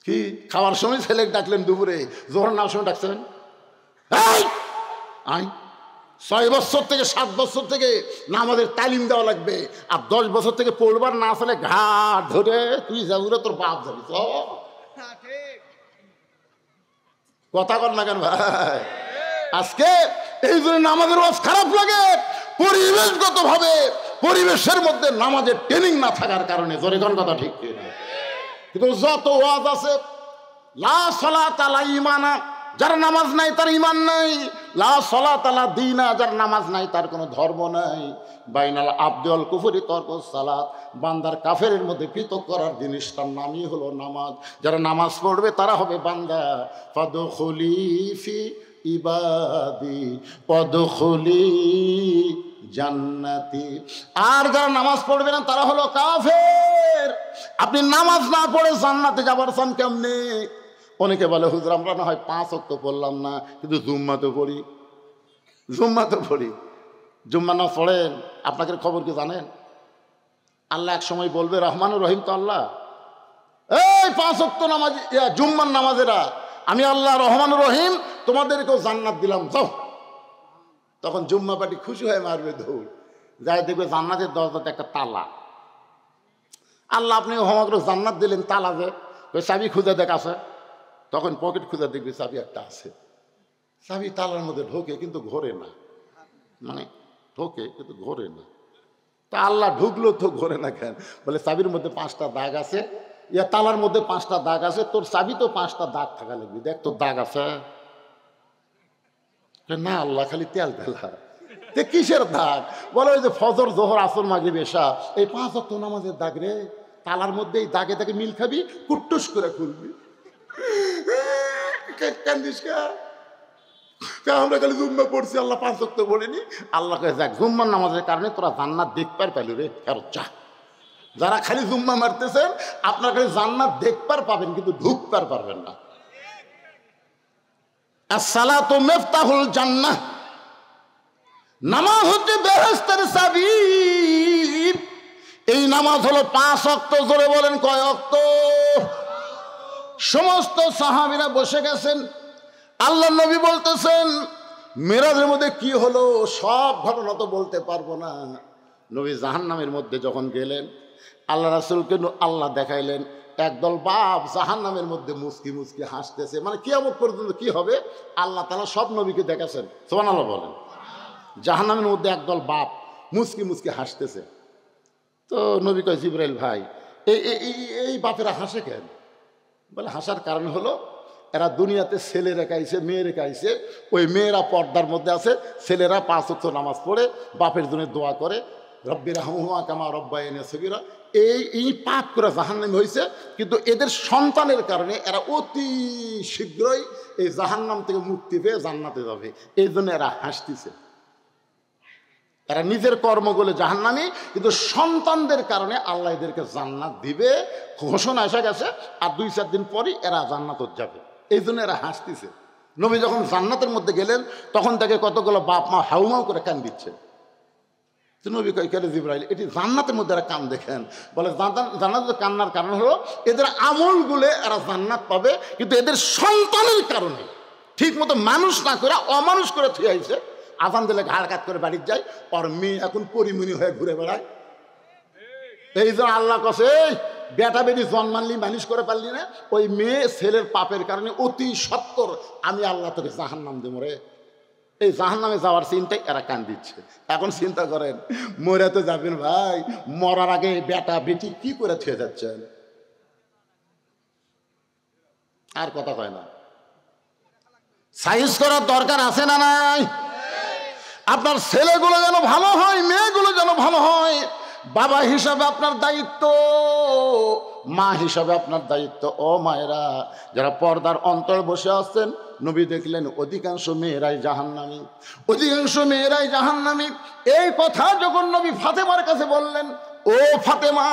কি খাওয়ার সময় ছেলে ডাকলেন দুপুরে, জোহর নামার সময় ডাকছেন, আই 6 বছর থেকে 7 বছর থেকে নামাজের তালিম দেওয়া লাগবে, আর 10 বছর থেকে পড়বার না আসলে ঘাট ধরে তুই যাবি, তোর বাপ যাবি। কথা কর না কেন ভাই? আজকে এই জন্য নামাজের ওয়াজ খারাপ লাগে, পরিবেশগত ভাবে পরিবেশের মধ্যে নামাজের ট্রেনিং না থাকার কারণে। জোরে কোন কথা ঠিক কিনা? কিন্তু যত ওয়াজ আছে, লা সালাত আলা ঈমানা, যার নামাজ নাই তার ঈমান নাই। লা সালাত আলা দীনা, যার নামাজ নাই তার কোনো ধর্ম নাই। বাইনাল আবদি ওয়াল কুফরি তরকুস সালাত, বান্দার কাফেরের মধ্যে পৃথক করার জিনিসটার নামই হলো নামাজ। যারা নামাজ পড়বে তারা হবে বান্দা। ফাদখুলি ফি ইবাদি পদখুলি জান্নাতি। আর যারা নামাজ পড়বে না তারা হলো কাফের। আপনি নামাজ না পড়ে জান্নাতে যাবার চান কেমনে? অনেকে বলে হুজুর আমরা না হয় 5 ওয়াক্ত পড়লাম না, কিন্তু জুম্মা তো পড়ি। জুম্মা তো পড়ি, জুম্মা না পড়েন আপনাকে খবর কি জানেন? আল্লাহ এক সময় বলবে, রহমানুর রহিম তো আল্লাহ, এই 5 ওয়াক্ত নামাজ জুম্মার নামাজেরা আমি আল্লাহ রহমানুর রহিম তোমাদেরকেও জান্নাত দিলাম, যাও। তখন জুম্মা পার্টি খুশি হয়ে মারবে দৌড়, যাই দেখবে জান্নাতের দরজাতে একটা তালা। আল্লাহ আপনি সমগ্র জান্নাত দিলেন, তালা যে ওই চাবি খুঁজে দেখ আছে। তখন পকেট খুঁজে দেখবি চাবি একটা আছে। চাবি তালার মধ্যে ঢোকে কিন্তু ঘোরে না, মানে ঢোকে কিন্তু ঘোরে না। তা আল্লাহ ঢুকলো তো ঘোরে না কেন? বলে চাবির মধ্যে 5টা দাগ আছে, ইয়া তালার মধ্যে 5টা দাগ আছে, তোর চাবি তো 5টা দাগ থাকা লাগবে, দেখ তোর দাগ আছে না? আল্লাহ খালি তেল তেলা, কিসের দাগ? বলে ওই যে ফজর জোহর আসর মাগরিব এশা, এই 5 ওয়াক্ত নামাজের দাগ রে। তালার মধ্যে এই দাগে দাগে মিল খাবি, কুট্টুস করে খুলবি। কান্দিস কা? আমরা খালি জুম্মা পড়ছি, আল্লাহ 5 ওয়াক্ত পড়িনি। আল্লাহ কে যাক, জুম্মার নামাজের কারণে তোরা জান্নাত দেখবার পাইল রে, ফেরত যা। যারা খালি জুম্মা মারতেছেন আপনার খালি জান্নাত দেখবার পাবেন, কিন্তু ঢুকবার পারবেন না। আসসালাতু মিফতাহুল জান্নাহ, নামাজ হচ্ছে বেহেশতের চাবি। এই নামাজ হলো 5 ওয়াক্ত। জোরে বলেন কয় ওয়াক্ত? সমস্ত সাহাবীরা বসে গেছেন। আল্লাহ নবী বলতেছেন মেরাজের মধ্যে কি হলো সব ঘটনা তো বলতে পারবো না। নবী জাহান্নামের মধ্যে যখন গেলেন, আল্লাহ রাসূলকে আল্লাহ দেখাইলেন একদল বাপ জাহান্নামের মধ্যে মুস্কি মুস্কি হাসতেছে। মানে কিয়ামত পর্যন্ত কি হবে আল্লাহ তাআলা সব নবীকে দেখাচ্ছেন। সুবহানাল্লাহ বলেন। জাহান্নামের মধ্যে একদল বাপ মুস্কি মুস্কি হাসতেছে। তো নবী কয়, জিবরাইল ভাই এই বাপেরা হাসে কেন? বলে হাসার কারণ হলো এরা দুনিয়াতে ছেলে রেখাইছে, মেয়ে রেখাইছে। ওই মেয়েরা পর্দার মধ্যে আছে, ছেলেরা 5 ওয়াক্ত নামাজ পড়ে বাপের জন্য দোয়া করে, রব্বি রাহমহুমা কামা রব্বায়ানি সগীরা। এই পাপ করে জাহান্নামী হয়েছে, কিন্তু এদের সন্তানের কারণে এরা অতি শীঘ্রই এই জাহান্নাম থেকে মুক্তি পেয়ে জান্নাতে যাবে। এই জন্য এরা হাসতেছে। এরা নিজের কর্মগুলো জাহান্নামী, কিন্তু সন্তানদের কারণে আল্লাহ এদেরকে জান্নাত দিবে, ঘোষণা এসে গেছে। আর 2-4 দিন পরই এরা জান্নাত যাবে, এই জন্য এরা হাসতেছে। নবী যখন জান্নাতের মধ্যে গেলেন তখন তাকে কতগুলো বাপ মা হাউমাউ করে কান দিচ্ছে। নবী কয়, কেন জিবরাইল এটি জান্নাতের মধ্যে এরা কান দেখেন? বলে জান্নাতের কান্নার কারণ হলো এদের আমলগুলো এরা জান্নাত পাবে, কিন্তু এদের সন্তানের কারণে ঠিক মতো মানুষ না করে অমানুষ করে থুয়ে আইছে। আজান দিলে ঘাড় কাত করে বাড়ির যায়, ওর মেয়ে এখন পরিমণি হয়ে ঘুরে বেড়ায়। এই জন্য আল্লাহ কসে বেটা বেটি জন্মানলি মানুষ করে পারলি না, ওই মেয়ে ছেলের পাপের কারণে অতি সত্তর আমি আল্লাহ তোকে জাহান্নাম দেবো রে। এই জাহান্নামে যাওয়ার চিন্তায় এরা কান দিচ্ছে। এখন চিন্তা করেন মরে তো যাবেন ভাই, মরার আগে বেটা বেটি কি করে থুয়ে যাচ্ছেন? আর কথা কয় না। সাইজ করার দরকার আছে না নাই? আপনার ছেলেগুলো যেন ভালো হয়, মেয়েগুলো যেন ভালো হয়। বাবা হিসাবে আপনার দায়িত্ব, মা হিসাবে আপনার দায়িত্ব। ও মায়েরা যারা পর্দার অন্তর বসে আছেন, নবী দেখলেন অধিকাংশ মেয়েরাই জাহান্নামী, অধিকাংশ মেয়েরাই জাহান্নামী। এই কথা যখন নবী ফাতেমার কাছে বললেন, ও ফাতেমা,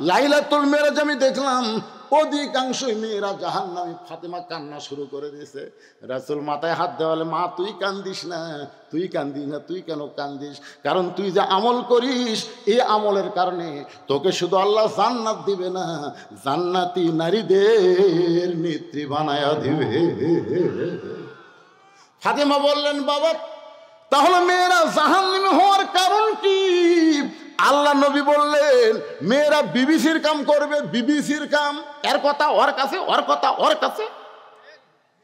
লাইলাতুল মেরাজ আমি দেখলাম অধিকাংশই মেয়েরা জাহান্নামী। ফাতেমা কান্না শুরু করে দিয়েছে। রাসূল মাথায় হাত দেওয়ালে, মা তুই কান্দিস না, তুই কান্দিস না, তুই কেন কান্দিস? কারণ তুই যে আমল করিস এই আমলের কারণে তোকে শুধু আল্লাহ জান্নাত দিবে না, জান্নাতি নারীদের নেত্রী বানায়া দিবে। ফাতেমা বললেন, বাবা তাহলে মেয়েরা জাহান্নামী হওয়ার কারণ কি? আল্লাহ নবী বললেন মেয়েরা বিবিসির কাম করবে, বিবিসির কাম। এর কথা ওর কাছে, ওর কথা ওর কাছে।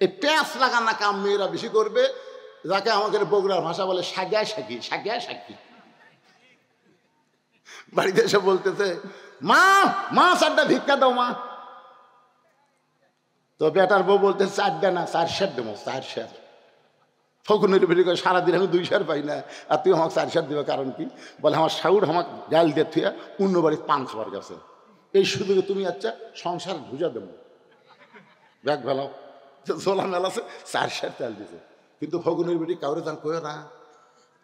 এই প্যাঁচ লাগানা কাম মেয়েরা বেশি করবে, যাকে আমাদের বগুড়ার ভাষা বলে সাগিয়া সাগি, সাগিয়া সাগি। বাড়িতে এসে বলতেছে, মা মা 4টা ভিক্ষা দাও মা। তো বেটার বউ বলতে 4টা না 4 সের দেবো, 4 সের। ফকুনের বেরিয়ে করে সারাদিন আমি 2 সের পাই না, আর তুই আমাকে 4 সের দেবে কারণ কি? বলে আমার শাউর আমাকে গাল দিয়ে থুয়া অন্য বাড়ির পান খাবার গেছে, এই সুযোগে তুমি আচ্ছা সংসার ভুজা দেবো ব্যাগ ভেলাও। জোলা মেলাছে 4 সের তেল দিছে, কিন্তু ফকুনের বেরি কাউরে যান কয়ে না,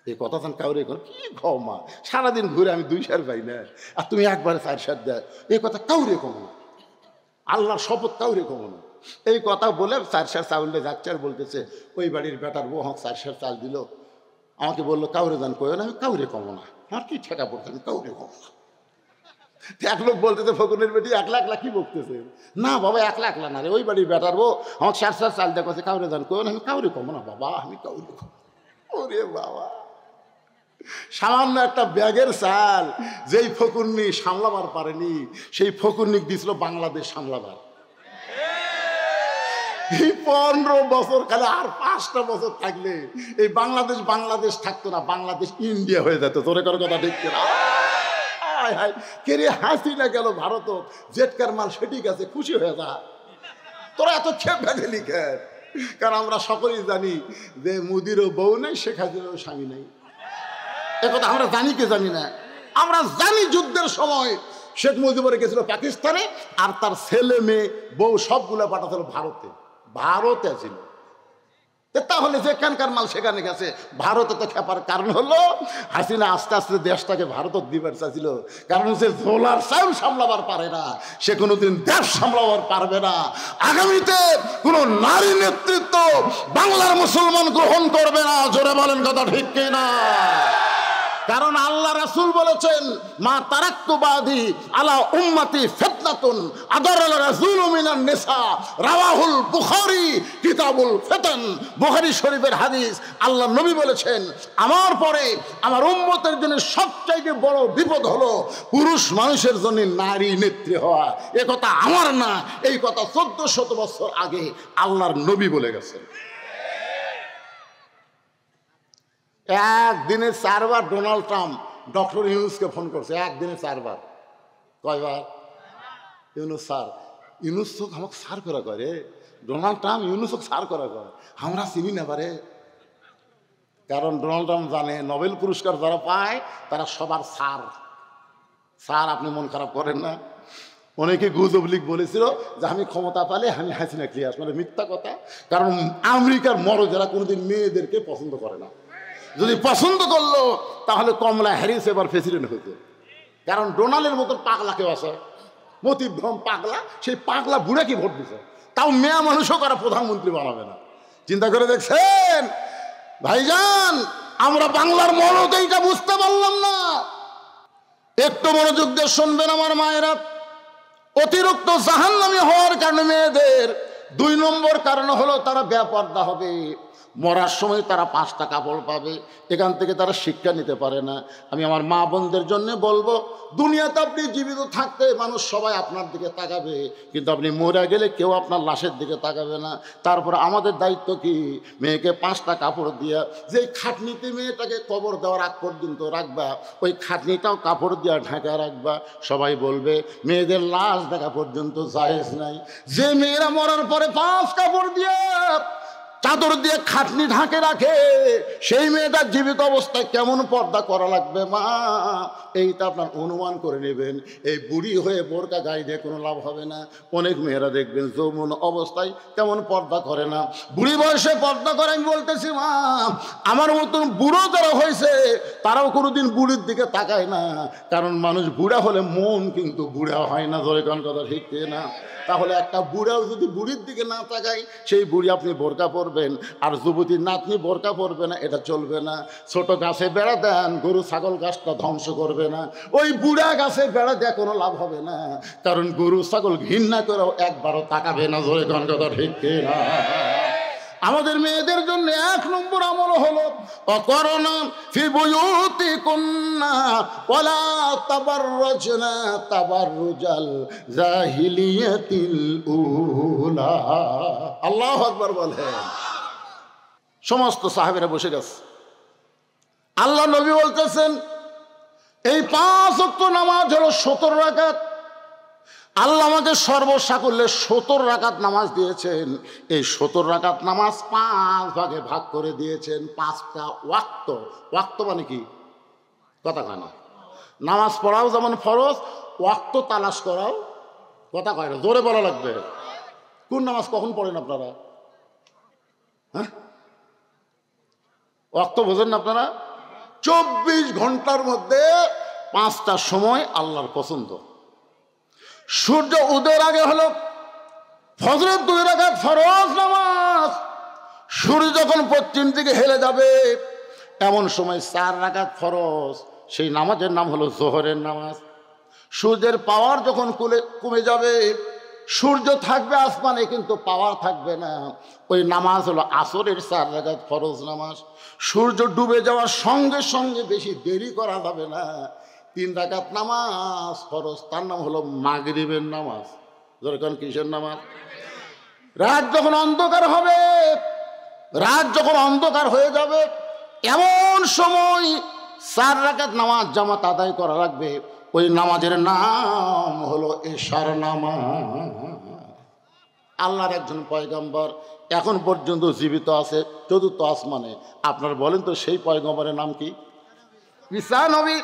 এই কথা যান কাউরে এখন কি খাও মা, সারাদিন ঘুরে আমি 2 সের পাই না, আর তুমি একবারে 4 সের দেয়, এই কথা কাউরে কমো না, আল্লাহর শপথ কাউরে কমো না। এই কথা বলে 4 সের চাউলটা যাচ্ছে আর বলতেছে ওই বাড়ির বেটার বউ আমাকে 4 সের চাল দিল, আমাকে বললো কাউরে যান কয়ে না, আমি কাউরে কমো না, আমার কি ঠেকা পড়ছে, আমি কাউরে কমো না। এক লোক বলতেছে ফকুনের বেটি 1 লাখ কি বকতেছে, না বাবা 1 লাখ না রে, ওই বাড়ির বেটার বউ আমাকে 4 সের চাল দেখছে, কাউরে যান কয়ে না, আমি কাউরে কমো না বাবা, আমি কাউরে কমো। ওরে বাবা, সামান্য একটা ব্যাগের চাল যেই ফকুন্নি সামলাবার পারেনি, সেই ফকুন্নি দিছিল বাংলাদেশ সামলাবার। এই 15 বছর খালি আর 5টা বছর থাকলে এই বাংলাদেশ বাংলাদেশ থাকতো না, বাংলাদেশ ইন্ডিয়া হয়ে যেত। তোরে কারো কথা ঠিক না? কে রে হাসিনা গেল ভারত, জেটকার মাল সেটি গেছে, খুশি হয়ে যা। তোরা এত খেপ গেছে লিখে, কারণ আমরা সকলেই জানি যে মোদিরও বউ নেই, শেখ হাসিনারও স্বামী নেই। একথা আমরা জানি কি জানি না? আমরা জানি যুদ্ধের সময় শেখ মুজিবুর গেছিল পাকিস্তানে, আর তার ছেলে মেয়ে বউ সবগুলো পাঠাচ্ছিল ভারতে, ভারতে ছিল। তাহলে যেখানকার মাল সেখানে গেছে, ভারতে তো খেপার কারণ হলো হাসিনা আস্তে আস্তে দেশটাকে ভারত দিবার চাইছিল, কারণ সে ঝোলার চাউল সামলাবার পারে না, সে কোনোদিন দেশ সামলাবার পারবে না। আগামীতে কোনো নারী নেতৃত্ব বাংলার মুসলমান গ্রহণ করবে না। জোরে বলেন কথা ঠিক কিনা? কারণ আল্লাহ রাসূল বলেছেন, মা তারাক্তু বাদি আলা উম্মতি ফিতনাতুন আদারাল রাসূলু মিনান নিসা, রাওয়াহুল বুখারী কিতাবুল ফিতান। বুখারী শরীফের হাদিস। আল্লাহ নবী বলেছেন, আমার পরে আমার উম্মতের জন্য সবচাইতে বড় বিপদ হলো পুরুষ মানুষের জন্য নারী নেত্রী হওয়া। এ কথা আমার না, এই কথা 1400 বছর আগে আল্লাহর নবী বলে গেছেন। একদিনে 4 বার ডোনাল্ড ট্রাম্প ডক্টর ইউনুসকে ফোন করছে, একদিনে 4 বার। কয়বার? ইউনুস স্যার, ইউনুস তো আমাকে সার করা করে, ডোনাল্ড ট্রাম্প ইউনুসকে সার করা করে, আমরা চিনি না পারে। কারণ ডোনাল্ড ট্রাম্প জানে নোবেল পুরস্কার যারা পায় তারা সবার সার। স্যার আপনি মন খারাপ করেন না, অনেকে গুজব লিক বলেছিল যে আমি ক্ষমতা পেলে আমি হাসিনা ক্লিয়ার, মানে মিথ্যা কথা। কারণ আমেরিকার মরদেরা কোনোদিন মেয়েদেরকে পছন্দ করে না, যদি পছন্দ করলো তাহলে কমলা হ্যারিস এবার প্রেসিডেন্ট হইতো। কারণ ডোনাল্ডের মতন পাগলা কেউ আছে, মতিভ্রম পাগলা, সেই পাগলা বুড়া কি ভোট দিছে, তাও মেয়া মানুষও কারা প্রধানমন্ত্রী বানাবে না। চিন্তা করে দেখছেন ভাইজান, আমরা বাংলার মরদ এইটা বুঝতে পারলাম না। একটু মনোযোগ দিয়ে শুনবেন আমার মায়েরা। অতিরিক্ত জাহান্নামী হওয়ার কারণে মেয়েদের 2 নম্বর কারণ হলো তারা বেপরদা হবে। মরার সময় তারা 5টা কাপড় পাবে, এখান থেকে তারা শিক্ষা নিতে পারে না। আমি আমার মা বোনদের জন্য বলবো, দুনিয়াতে আপনি জীবিত থাকতে মানুষ সবাই আপনার দিকে তাকাবে, কিন্তু আপনি মরে গেলে কেউ আপনার লাশের দিকে তাকাবে না। তারপর আমাদের দায়িত্ব কি? মেয়েকে 5টা কাপড় দিয়া, যে খাটনিতে মেয়েটাকে কবর দেওয়ার আগ পর্যন্ত রাখবা, ওই খাটনিটাও কাপড় দিয়া ঢাকা রাখবা। সবাই বলবে মেয়েদের লাশ দেখা পর্যন্ত জায়েজ নাই। যে মেয়েরা মরার পরে 5 কাপড় দিয়া চাদর দিয়ে খাটনি ঢাকে রাখে, সেই মেয়েটা জীবিত অবস্থায় কেমন পর্দা করা লাগবে মা, এইটা আপনার অনুমান করে নেবেন। এই বুড়ি হয়ে বোরকা গায়ে দিয়ে কোনো লাভ হবে না। অনেক মেয়েরা দেখবেন যৌবন অবস্থায় তেমন পর্দা করে না, বুড়ি বয়সে পর্দা করে। আমি বলতেছি মা, আমার মতন বুড়ো যারা হয়েছে তারাও কোনোদিন বুড়ির দিকে তাকায় না, কারণ মানুষ বুড়া হলে মন কিন্তু বুড়া হয় না। ধরে কোন কথা ঠিক না? তাহলে একটা বুড়াও যদি বুড়ির দিকে না তাকায়, সেই বুড়ি আপনি বোরকা পরবেন, আর যুবতীর নাতনি বোরকা পরবে না, এটা চলবে না। ছোট গাছে বেড়া দেন, গরু ছাগল গাছটা ধ্বংস করবে না। ওই বুড়া গাছে বেড়া দেওয়া কোনো লাভ হবে না, কারণ গরু ছাগল ঘৃণা করেও একবারও তাকাবে না। ধরে কোন কথা ঠিক না? আমাদের মেয়েদের জন্য 1 নম্বর আমল হলো অকরনা ফি বুয়ুতিকুন্না ওয়ালা তাবাররাজনা তাবাররুজাল জাহিলিয়াতিল উলা। আল্লাহু আকবার বলেন। সমস্ত সাহাবীরা বসে গেছে। আল্লাহ নবী বলতেছেন এই 5 ওয়াক্ত নামাজ হলো 70 রাকাত। আল্লাহ আমাদের সর্বসাকুল্যে 70 রাকাত নামাজ দিয়েছেন। এই 70 রাকাত নামাজ 5 ভাগে ভাগ করে দিয়েছেন। 5টা ওয়াক্ত। ওয়াক্ত মানে কি? কথা কয় না। নামাজ পড়াও যেমন ফরজ, ওয়াক্ত তালাশ করাও কথা কয় না, জোরে বলা লাগবে। কোন নামাজ কখন পড়েন আপনারা? হ্যাঁ, ওয়াক্ত বোঝেন না আপনারা? 24 ঘন্টার মধ্যে 5টা সময় আল্লাহর পছন্দ। সূর্য উদয়ের আগে হলো ফজরের 2 রাকাত ফরজ নামাজ। সূর্য যখন পশ্চিম দিকে হেলে যাবে এমন সময় 4 রাকাত ফরজ, সেই নামাজের নাম হলো জোহরের নামাজ। সূর্যের পাওয়ার যখন কমে যাবে, সূর্য থাকবে আসমানে কিন্তু পাওয়ার থাকবে না, ওই নামাজ হলো আসরের 4 রাকাত ফরজ নামাজ। সূর্য ডুবে যাওয়ার সঙ্গে সঙ্গে বেশি দেরি করা যাবে না, 3 রাকাত নামাজ ফরজ, তার নাম হলো মাগরিবের নামাজ। যেরকম কিসের নামাজ? রাত যখন অন্ধকার হবে, রাত যখন অন্ধকার হয়ে যাবে এমন সময় 4 রাকাত নামাজ জামাত আদায় করা লাগবে। ওই নামাজের নাম হলো এশার নামাজ। আল্লাহর একজন পয়গম্বর এখন পর্যন্ত জীবিত আছে 4র্থ আসমানে। আপনারা বলেন তো সেই পয়গম্বরের নাম কি? ঈসা নবী।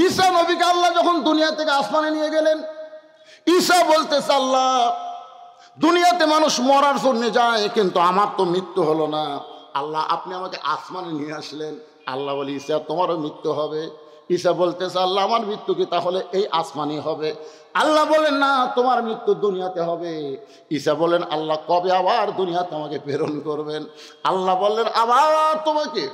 ঈসা নবীকে আল্লাহ যখন দুনিয়া থেকে আসমানে নিয়ে গেলেন, ঈসা বলতেছে আল্লাহ দুনিয়াতে মানুষ মরার জন্য যায় কিন্তু আমার তো মৃত্যু হলো না, আল্লাহ আপনি আমাকে আসমানে নিয়ে আসলেন। আল্লাহ বলি ঈসা তোমারও মৃত্যু হবে। ঈসা বলতেছে আল্লাহ আমার মৃত্যু কি তাহলে এই আসমানই হবে? আল্লাহ বলেন না, তোমার মৃত্যু দুনিয়াতে হবে। ঈসা বলেন আল্লাহ কবে আবার দুনিয়াতে আমাকে প্রেরণ করবেন? আল্লাহ বললেন আবার তোমাকে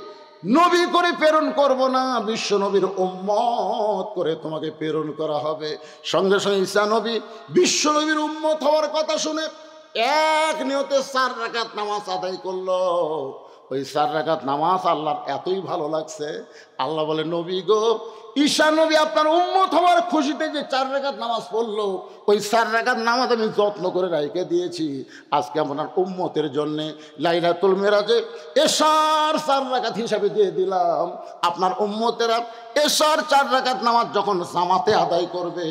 নবী করে প্রেরণ করব না, বিশ্ব নবীর উম্মত করে তোমাকে প্রেরণ করা হবে। সঙ্গে সঙ্গে ঈসা নবী বিশ্ব নবীর উম্মত হওয়ার কথা শুনে এক নিয়তে 4 রাকাত নামাজ আদায় করলো। ওই 4 রাকাত নামাজ আল্লাহর এতই ভালো লাগছে, আল্লাহ বলে নবী গো, ঈসা নবী আপনার উম্মত হওয়ার খুশিতে যে 4 রাকাত নামাজ পড়লো, ওই 4 রাকাত নামাজ আমি যত্ন করে রেখে দিয়েছি। আজকে আপনার উম্মতের জন্যে লাইলাতুল মেরাজে এশার 4 রাকাত হিসাবে দিয়ে দিলাম। আপনার উম্মতেরা এশার 4 রাকাত নামাজ যখন জামাতে আদায় করবে,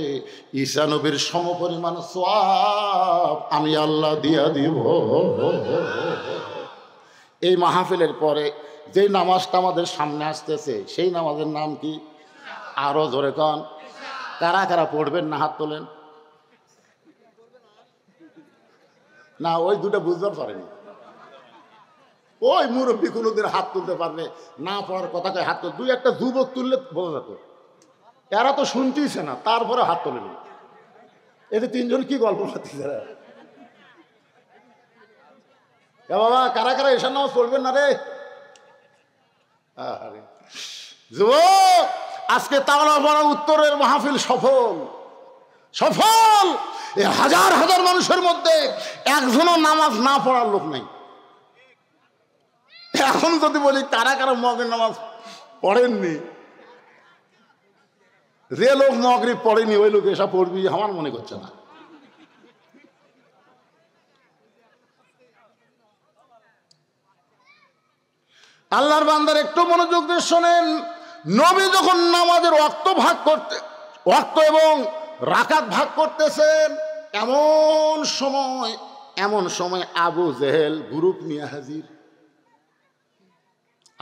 ঈসা নবীর সমপরিমাণ সওয়াব আমি আল্লাহ দিয়া দিব। এই মাহফিলের পরে যে নামাজটা আমাদের সামনে আসতেছে সেই নামাজের নাম কি? আরো জোরে কন। কারা কারা পড়বেন না হাত তোলেন। না ওই দুটো বুঝতে পারেনি, ওই মুরব্বী কোনোদিন হাত তুলতে পারবে না, পড়ার কথা কয় হাত তুল। 2-1টা যুবক তুললে বোঝা যেত, এরা তো শুনতেইছে না তারপরে হাত তোলেনি। এতে 3 জন কি গল্প করতেছে? বাবা কারা কারা এসার নামাজ পড়বেন না রে? যুবক আজকে তাওলা বড় উত্তরের মাহফিল সফল সফল। এই হাজার হাজার মানুষের মধ্যে একজনও নামাজ না পড়ার লোক নাই। এখন যদি বলি কারা কারা মগের নামাজ পড়েননি, যে লোক মগরিব পড়েনি ওই লোক এসব পড়বি আমার মনে করছে না। আল্লাহর বান্দার একটু মনোযোগ দিয়ে শোনেন, নবী যখন নামাজের ওয়াক্ত এবং রাকাত ভাগ করতেছেন এমন সময় আবু জেহেল গ্রুপ নিয়ে হাজির।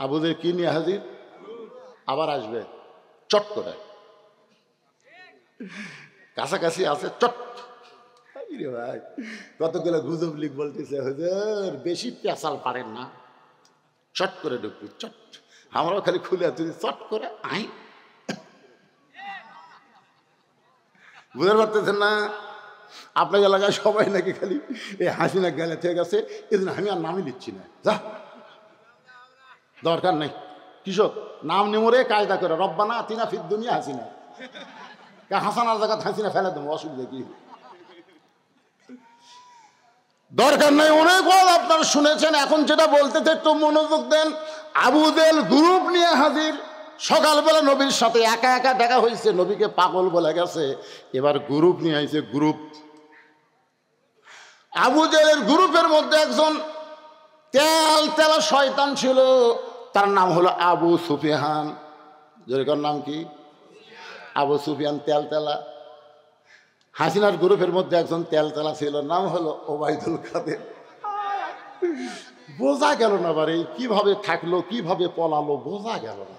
আবু জেহেল কি নিয়ে হাজির? আবার আসবে চট করে, কাছাকাছি আছে চট। ভাই কতগুলো গুজব লিখ বলতেছে হুজুর বেশি পেঁচাল পারেন না, চট করে ঢুকবি চট। আমরাও খালি খুলে তুই চট করে আই। বুঝতে পারতেছেন না? আপনার এলাকায় সবাই নাকি খালি এই হাসিনা গেলে থেকে গেছে, এই জন্য আমি আর নামই নিচ্ছি না। যা দরকার নেই, কৃষক নাম নিমরে কায়দা করে রব্বানা আতিনা ফিদ দুনিয়া হাসিনা, হাসানার জায়গা হাসিনা ফেলে দেবো, অসুবিধা কি? দরকার নেই, অনেক ওয়াজ আপনারা শুনেছেন। এখন যেটা বলতেছে একটু মনোযোগ দেন। আবু জেহেল গ্রুপ নিয়ে হাজির। সকালবেলা নবীর সাথে একা একা দেখা হয়েছে, নবীকে পাগল বলে গেছে, এবার গ্রুপ নিয়ে আইছে। গ্রুপ, আবু জেহেলের গ্রুপের মধ্যে একজন তেলা শয়তান ছিল, তার নাম হলো আবু সুফিয়ান। যেরকম নাম কি? আবু সুফিয়ান তেলা। হাসিনার গ্রুপের মধ্যে একজন তেলা ছিল, নাম হলো ওবায়দুল কাদের। বোঝা গেল না বারে, কিভাবে থাকলো কিভাবে পলালো বোঝা গেল না।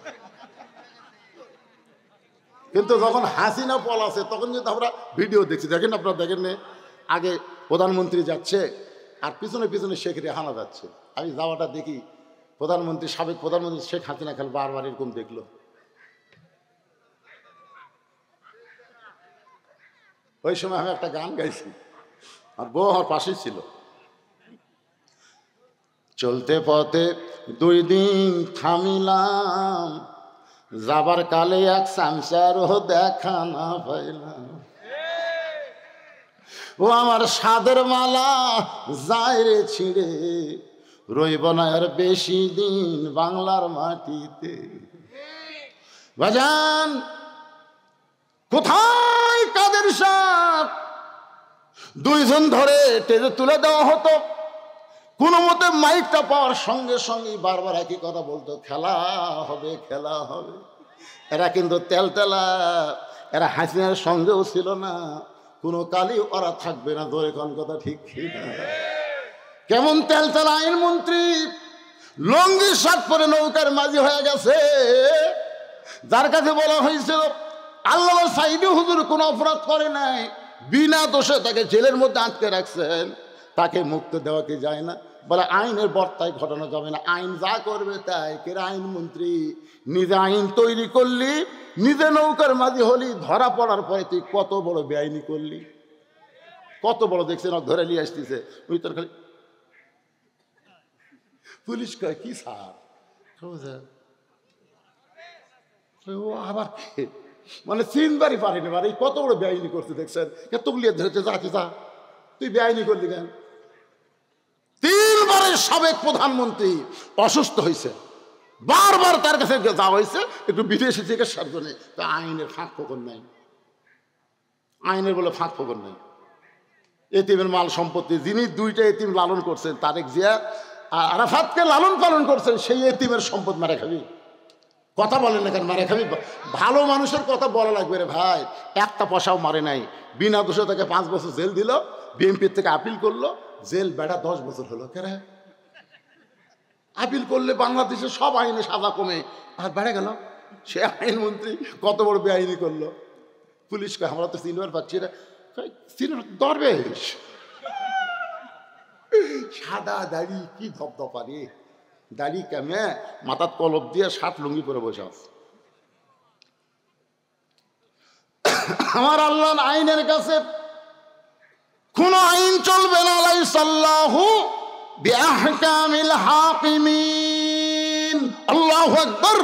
কিন্তু যখন হাসিনা পলাছে তখন কিন্তু আমরা ভিডিও দেখছি, দেখেন আপনারা দেখেন না, আগে প্রধানমন্ত্রী যাচ্ছে আর পিছনে পিছনে শেখ রেহানা যাচ্ছে। আমি যাওয়াটা দেখি, প্রধানমন্ত্রী, সাবেক প্রধানমন্ত্রী শেখ হাসিনা খাল বারবার এরকম দেখলো। ওই সময় আমি একটা গান গাইছি, আর বউ আমার পাশেই ছিল। চলতে পথে 2 দিন থামিলাম, যাবার কালে এক সংসারও দেখা না পাইলাম। ও আমার সাদের মালা যায় রে ছিঁড়ে, রইব না আর বেশি দিন বাংলার মাটিতে। বাজান কোথায় কাদের সাথ? 2 জন ধরে টেনে তুলে দেওয়া হতো। কোনো মতে মাইকটা পাওয়ার সঙ্গে সঙ্গে বারবার একই কথা বলতো, খেলা হবে খেলা হবে। এরা কিন্তু তেলা, এরা হাসিনার সঙ্গেও ছিল না, কোনো কালই ওরা থাকবে না। ধরে কোন কথা ঠিক না? কেমন তেলা আইনমন্ত্রী, লঙ্গি শার্ট পরে নৌকার মাঝি হয়ে গেছে। যার কাছে বলা হয়েছিল আল্লাহ সাইদি হুজুর কোনো অপরাধ করে নাই, বিনা দোষে তাকে জেলের মধ্যে আটকে রাখছেন, তাকে মুক্ত দেওয়া কি যায় না? বলে আইনের বর্তায় ঘটানো যাবে না, আইন যা করবে তাই। কেরা আইনমন্ত্রী, নিজে আইন তৈরি করলি, নিজে নৌকার মাঝি হলি, ধরা পড়ার পরে তুই কত বড় বেআইনি করলি, কত বড় দেখছেন ধরে নিয়ে আসতেছে। ওই তোর খালি পুলিশ কয় কি স্যার, ও আবার মানে চিনবারই পারিনি, মানে কত বড় বেআইনি করতে দেখছেন, তুলিয়ে ধরেছে, যাকে যা তুই বেআইনি করলি কেন? 3 বারের সাবেক প্রধানমন্ত্রী অসুস্থ হয়েছে, বারবার তার কাছে যাওয়া হয়েছে একটু বিদেশি চিকিৎসার জন্য। তো আইনের ফাঁক ফোকর নাই, আইনের বলে ফাঁক ফোকর নাই। এতিমের মাল সম্পত্তি, যিনি 2টা এতিম লালন করছেন, তারেক জিয়া আরাফাতকে লালন পালন করছেন, সেই এতিমের সম্পদ মারা খাবি? কথা বলেন না কেন মারা খাবি? ভালো মানুষের কথা বলা লাগবে রে ভাই। একটা পয়সাও মারে নাই, বিনা দোষে তাকে 5 বছর জেল দিল, বিএনপির থেকে আপিল করলো, জেল বেড়া 10 বছর হলো। কেরে আপিল করলে বাংলাদেশের সব আইনে সাজা কমে, আর বেড়ে গেল। সে আইনমন্ত্রী কত বড় বেআইনি করলো। পুলিশ কয় আমরা তো সিনেমার পাচ্ছি না, সিনেমার দরবেশ, সাদা দাড়ি, কি ধপধপা রে দাড়ি, কেমে মাথার কলপ দিয়ে 7 লুঙ্গি পরে বসে আছে। আমার আল্লাহ আইনের কাছে কোন আইন চলবে না। লাইসাল্লাহু বিআহকামিল হাকিমিন। আল্লাহু আকবার।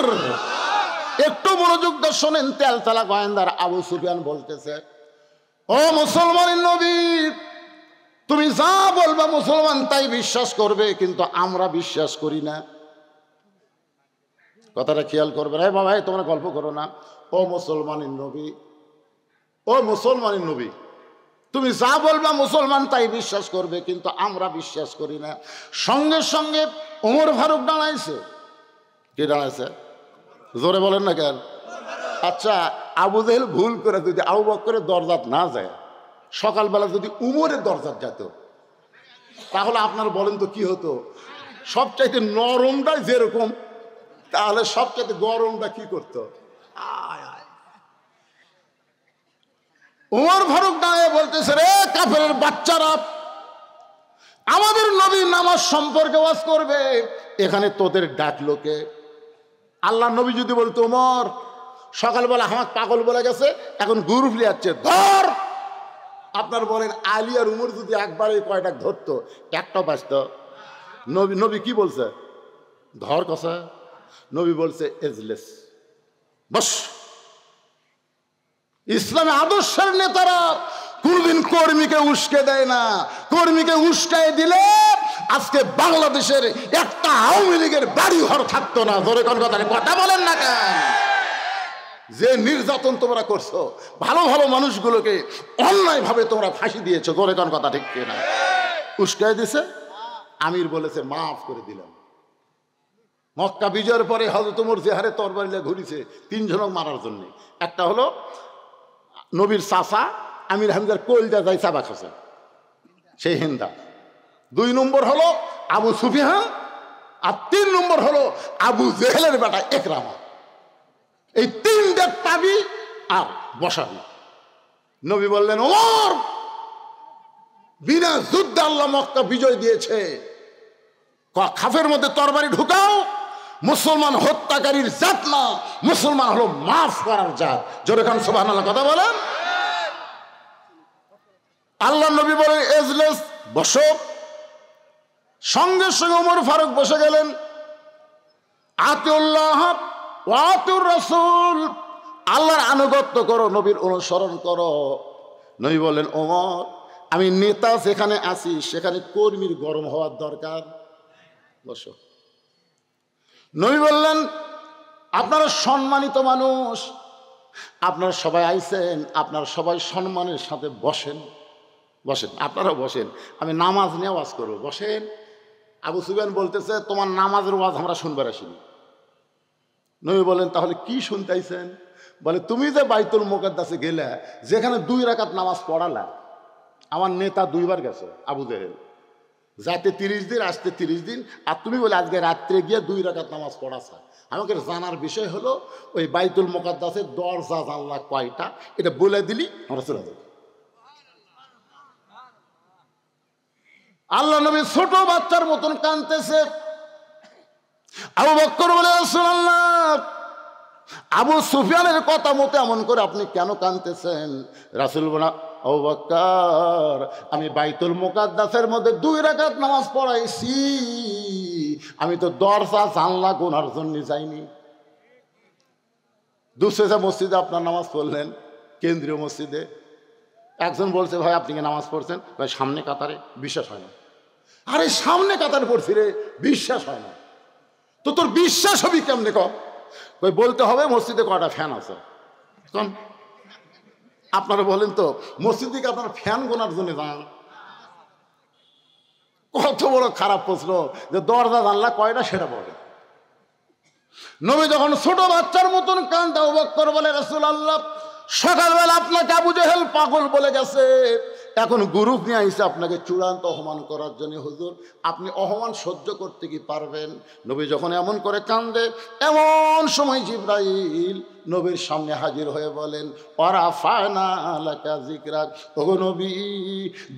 একটু মনোযোগ দিয়ে শোনেন। তেলতলা গোয়েন্দার আবু সুফিয়ান বলতেছে, ও মুসলমানের নবী, তুমি যা বলবা মুসলমান তাই বিশ্বাস করবে, কিন্তু আমরা বিশ্বাস করি না। কথাটা খেয়াল করবে না বাবা, তোমরা গল্প করো না। ও মুসলমানের নবী, ও মুসলমানের নবী, তুমি যা বলবা মুসলমান তাই বিশ্বাস করবে, কিন্তু আমরা বিশ্বাস করি না। সঙ্গে সঙ্গে ওমর ফারুক দাঁড়াইছে। কি দাঁড়াইছে? জোরে বলেন না কেন? আচ্ছা, আবু জেহেল ভুল করে যদি আবু বকরের দরজাত না যায়, সকালবেলা যদি উমরের দরজাত যেত, তাহলে আপনারা বলেন তো কি হতো? সবচাইতে নরমটাই যেরকম, তাহলে সবচাইতে গরমটা কি করতো? উমর ফারুক দাঁড়িয়ে বলতেছে, রে কাফেরের বাচ্চারা, আমাদের নবী নামাজ সম্পর্কে ওয়াজ করবে, এখানে তোদের ডাকলো কে? আল্লাহ নবী যদি বলতো, উমর সকালবেলা আমাকে পাগল বলে গেছে, এখন গ্রুপ লিয়াচ্ছে, ধর। আপনার বলেন আলী আর উমর যদি একবারে কয়টা ধরতো, একটাও বাঁচত? নবী কি বলছে? ধর কথা। নবী বলছে এজলেস, বস। ইসলামে আদর্শের নেতারা কোনদিন কর্মীকে উস্কে দেয় না। কর্মীকে উস্কায় দিলে আজকে বাংলাদেশের একটা আওয়ামী লীগের বাড়ি ঘর থাকতো না। ধরে কোন কথা বলেন না কেন? যে নির্যাতন তোমরা করছো, ভালো ভালো মানুষগুলোকে অন্যায়ভাবে তোমরা ফাঁসি দিয়েছো। ধরে কোন কথা ঠিক কিনা? উস্কায় দিছে, আমির বলেছে মাফ করে দিলাম। মক্কা বিজয়ের পরে হযরত ওমর যে হারে তরবারি নিয়ে ঘুরিছে 3 জনক মারার জন্য। একটা হলো নবীর চাচা আমির হামজার কলজা যায় চাবা খাসা, সেই হিন্দা। 2 নম্বর হলো আবু সুফিয়ান, আর 3 নম্বর হলো আবু জেহেলের বেটা ইকরামা। এই 3টা পাবি আর বসাবি। নবী বললেন, ওমর, বিনা যুদ্ধে আল্লাহ মক্কা বিজয় দিয়েছে, খাফের মধ্যে তরবারি ঢুকাও। মুসলমান হত্যাকারীর জাত না, মুসলমান হলো মাফ করার জাত। জোরে খান সুবহানাল্লাহ, কথা বলেন। আল্লাহ নবী বলেন এজলেস, বসো। সঙ্গে সঙ্গে ওমর ফারুক বসে গেলেন। আতিউল্লাহ ওয়া আতিউর রাসূল, আল্লাহর আনুগত্য করো, নবীর অনুসরণ করো। নবী বলেন, ওমর, আমি নেতা যেখানে আছি সেখানে কর্মীর গরম হওয়ার দরকার, বসো। নবী বললেন, আপনারা সম্মানিত মানুষ, আপনারা সবাই আইছেন, আপনারা সবাই সম্মানের সাথে বসেন, বসেন, আপনারা বসেন, আমি নামাজ নিয়ে ওয়াজ করবো, বসেন। আবু সুফিয়ান বলতেছে, তোমার নামাজের ওয়াজ আমরা শুনবার আসিনি। নবী বলেন, তাহলে কি শুনতে আইছেন? বলে, তুমি যে বাইতুল মুকাদ্দাসে গেলে, যেখানে 2 রাকাত নামাজ পড়ালা, আমার নেতা 2 বার গেছে, আবু জেহেল, যাতে 30 দিন, আসতে 30 দিন, আর তুমি বলে আজকে রাত্রে গিয়ে 2 রাকাত নামাজ পড়াছা। আমাকে জানার বিষয় হলো ওই বাইতুল মুকাদ্দাসের দরজা জানলা কয়টা, এটা বলে দিলি আমরা চলে যাবো। আল্লাহ নবী ছোট বাচ্চার মতন কাঁদতেছে। আবু বকর বলে, রাসূলুল্লাহ, আবু সুফিয়ানের কথা মতো এমন করে আপনি কেন কাঁদতেছেন? রাসূল বলে, আবু বকর, আমি বাইতুল মুকাদ্দাসের মধ্যে 2 রাকাত নামাজ পড়াইছি, আমি তো দরজা জানলা গোনার জন্য যাইনি। দুসরা মসজিদে আপনার নামাজ পড়লেন, কেন্দ্রীয় মসজিদে। একজন বলছে, ভাই আপনি কি নামাজ পড়ছেন? ভাই সামনে কাতারে, বিশ্বাস হয় না। আরে সামনে কাতারে পড়ছি রে, বিশ্বাস হয় না। তো তোর বিশ্বাস হবি কেমনে কম? ওই বলতে হবে মসজিদে কয়টা ফ্যান আছে। কোন আপনারা বলেন তো, মসজিদে কি আপনার ফ্যান গোনার জন্য যান? কত বড় খারাপ প্রশ্ন যে দরজা জানলা কয়টা সেটা বলে। নবী যখন ছোট বাচ্চার মতন কাঁদে, আবু বকর বলে, রাসূলুল্লাহ, সকালবেলা আপনাকে আবু জেহেল পাগল বলে গেছে, এখন গ্রুপ নিয়ে আইসে আপনাকে চূড়ান্ত অপমান করার জন্য। হুজুর, আপনি অপমান সহ্য করতে কি পারবেন? নবী যখন এমন করে কান্দে, এমন সময় জিবরাইল নবীর সামনে হাজির হয়ে বলেন, ওয়ারাফা'না লাকা যিকরাক, ওগো নবী,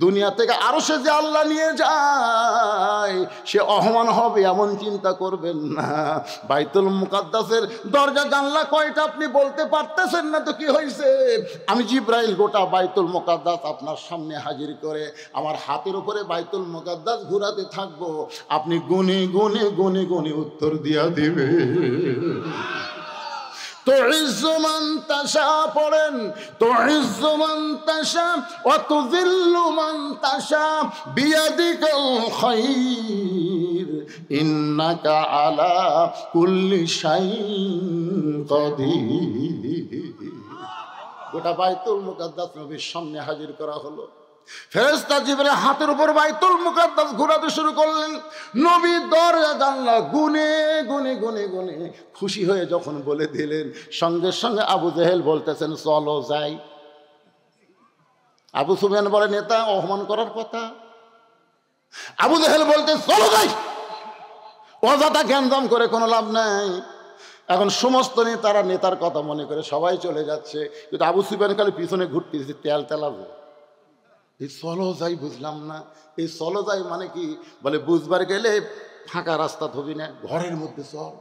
দুনিয়া থেকে আরশে যে আল্লাহ নিয়ে যায় সে অপমান হবে এমন চিন্তা করবেন না। বাইতুল মুকাদ্দাসের দরজা জানলা কয়টা আপনি বলতে পারতেছেন না তো কি হয়েছে? আমি জিবরাইল গোটা বাইতুল মুকাদ্দাস আপনার সামনে হাজির করে আমার হাতের উপরে বাইতুল মুকাদ্দাস ঘোরাতে থাকবো, আপনি গুনে গুনে গুনে গুনে উত্তর দিয়া দিবে। তুইজ্জু মান তাশা পড়েন, তুইজ্জু মান তাশা ওয়া তুযিল্লু মান তাশা বিয়াদিকাল খায়র ইন্নাকা আলা কুল্লি শাইইন কাদির। গোটা বাইতুল মুকাদ্দাস নবীর সামনে হাজির করা হলো। ফেরেশতা জিবরাইল হাতের উপর বাইতুল মুকাদ্দাস ঘোরাতে শুরু করলেন। নবী দরজা জানলা গুনে গুনে গুনে গুনে খুশি হয়ে যখন বলে দিলেন, সঙ্গে সঙ্গে আবু জেহেল বলতেছেন, চলো যাই। আবু সুফিয়ান বলে, নেতা অপমান করার কথা। আবু জেহেল বলতে, চলো যাই। অযথা গ্যাঞ্জাম করে কোনো লাভ নাই। এখন সমস্ত নেতারা নেতার কথা মনে করে সবাই চলে যাচ্ছে, কিন্তু আবু সুফিয়ান খালি পিছনে ঘুরতেছে, তেল তেলাবে। এই চলো যাই বুঝলাম না, এই চলো যাই মানে কি? বলে বুঝবার গেলে ফাঁকা রাস্তা ধবি না, ঘরের মধ্যে চল।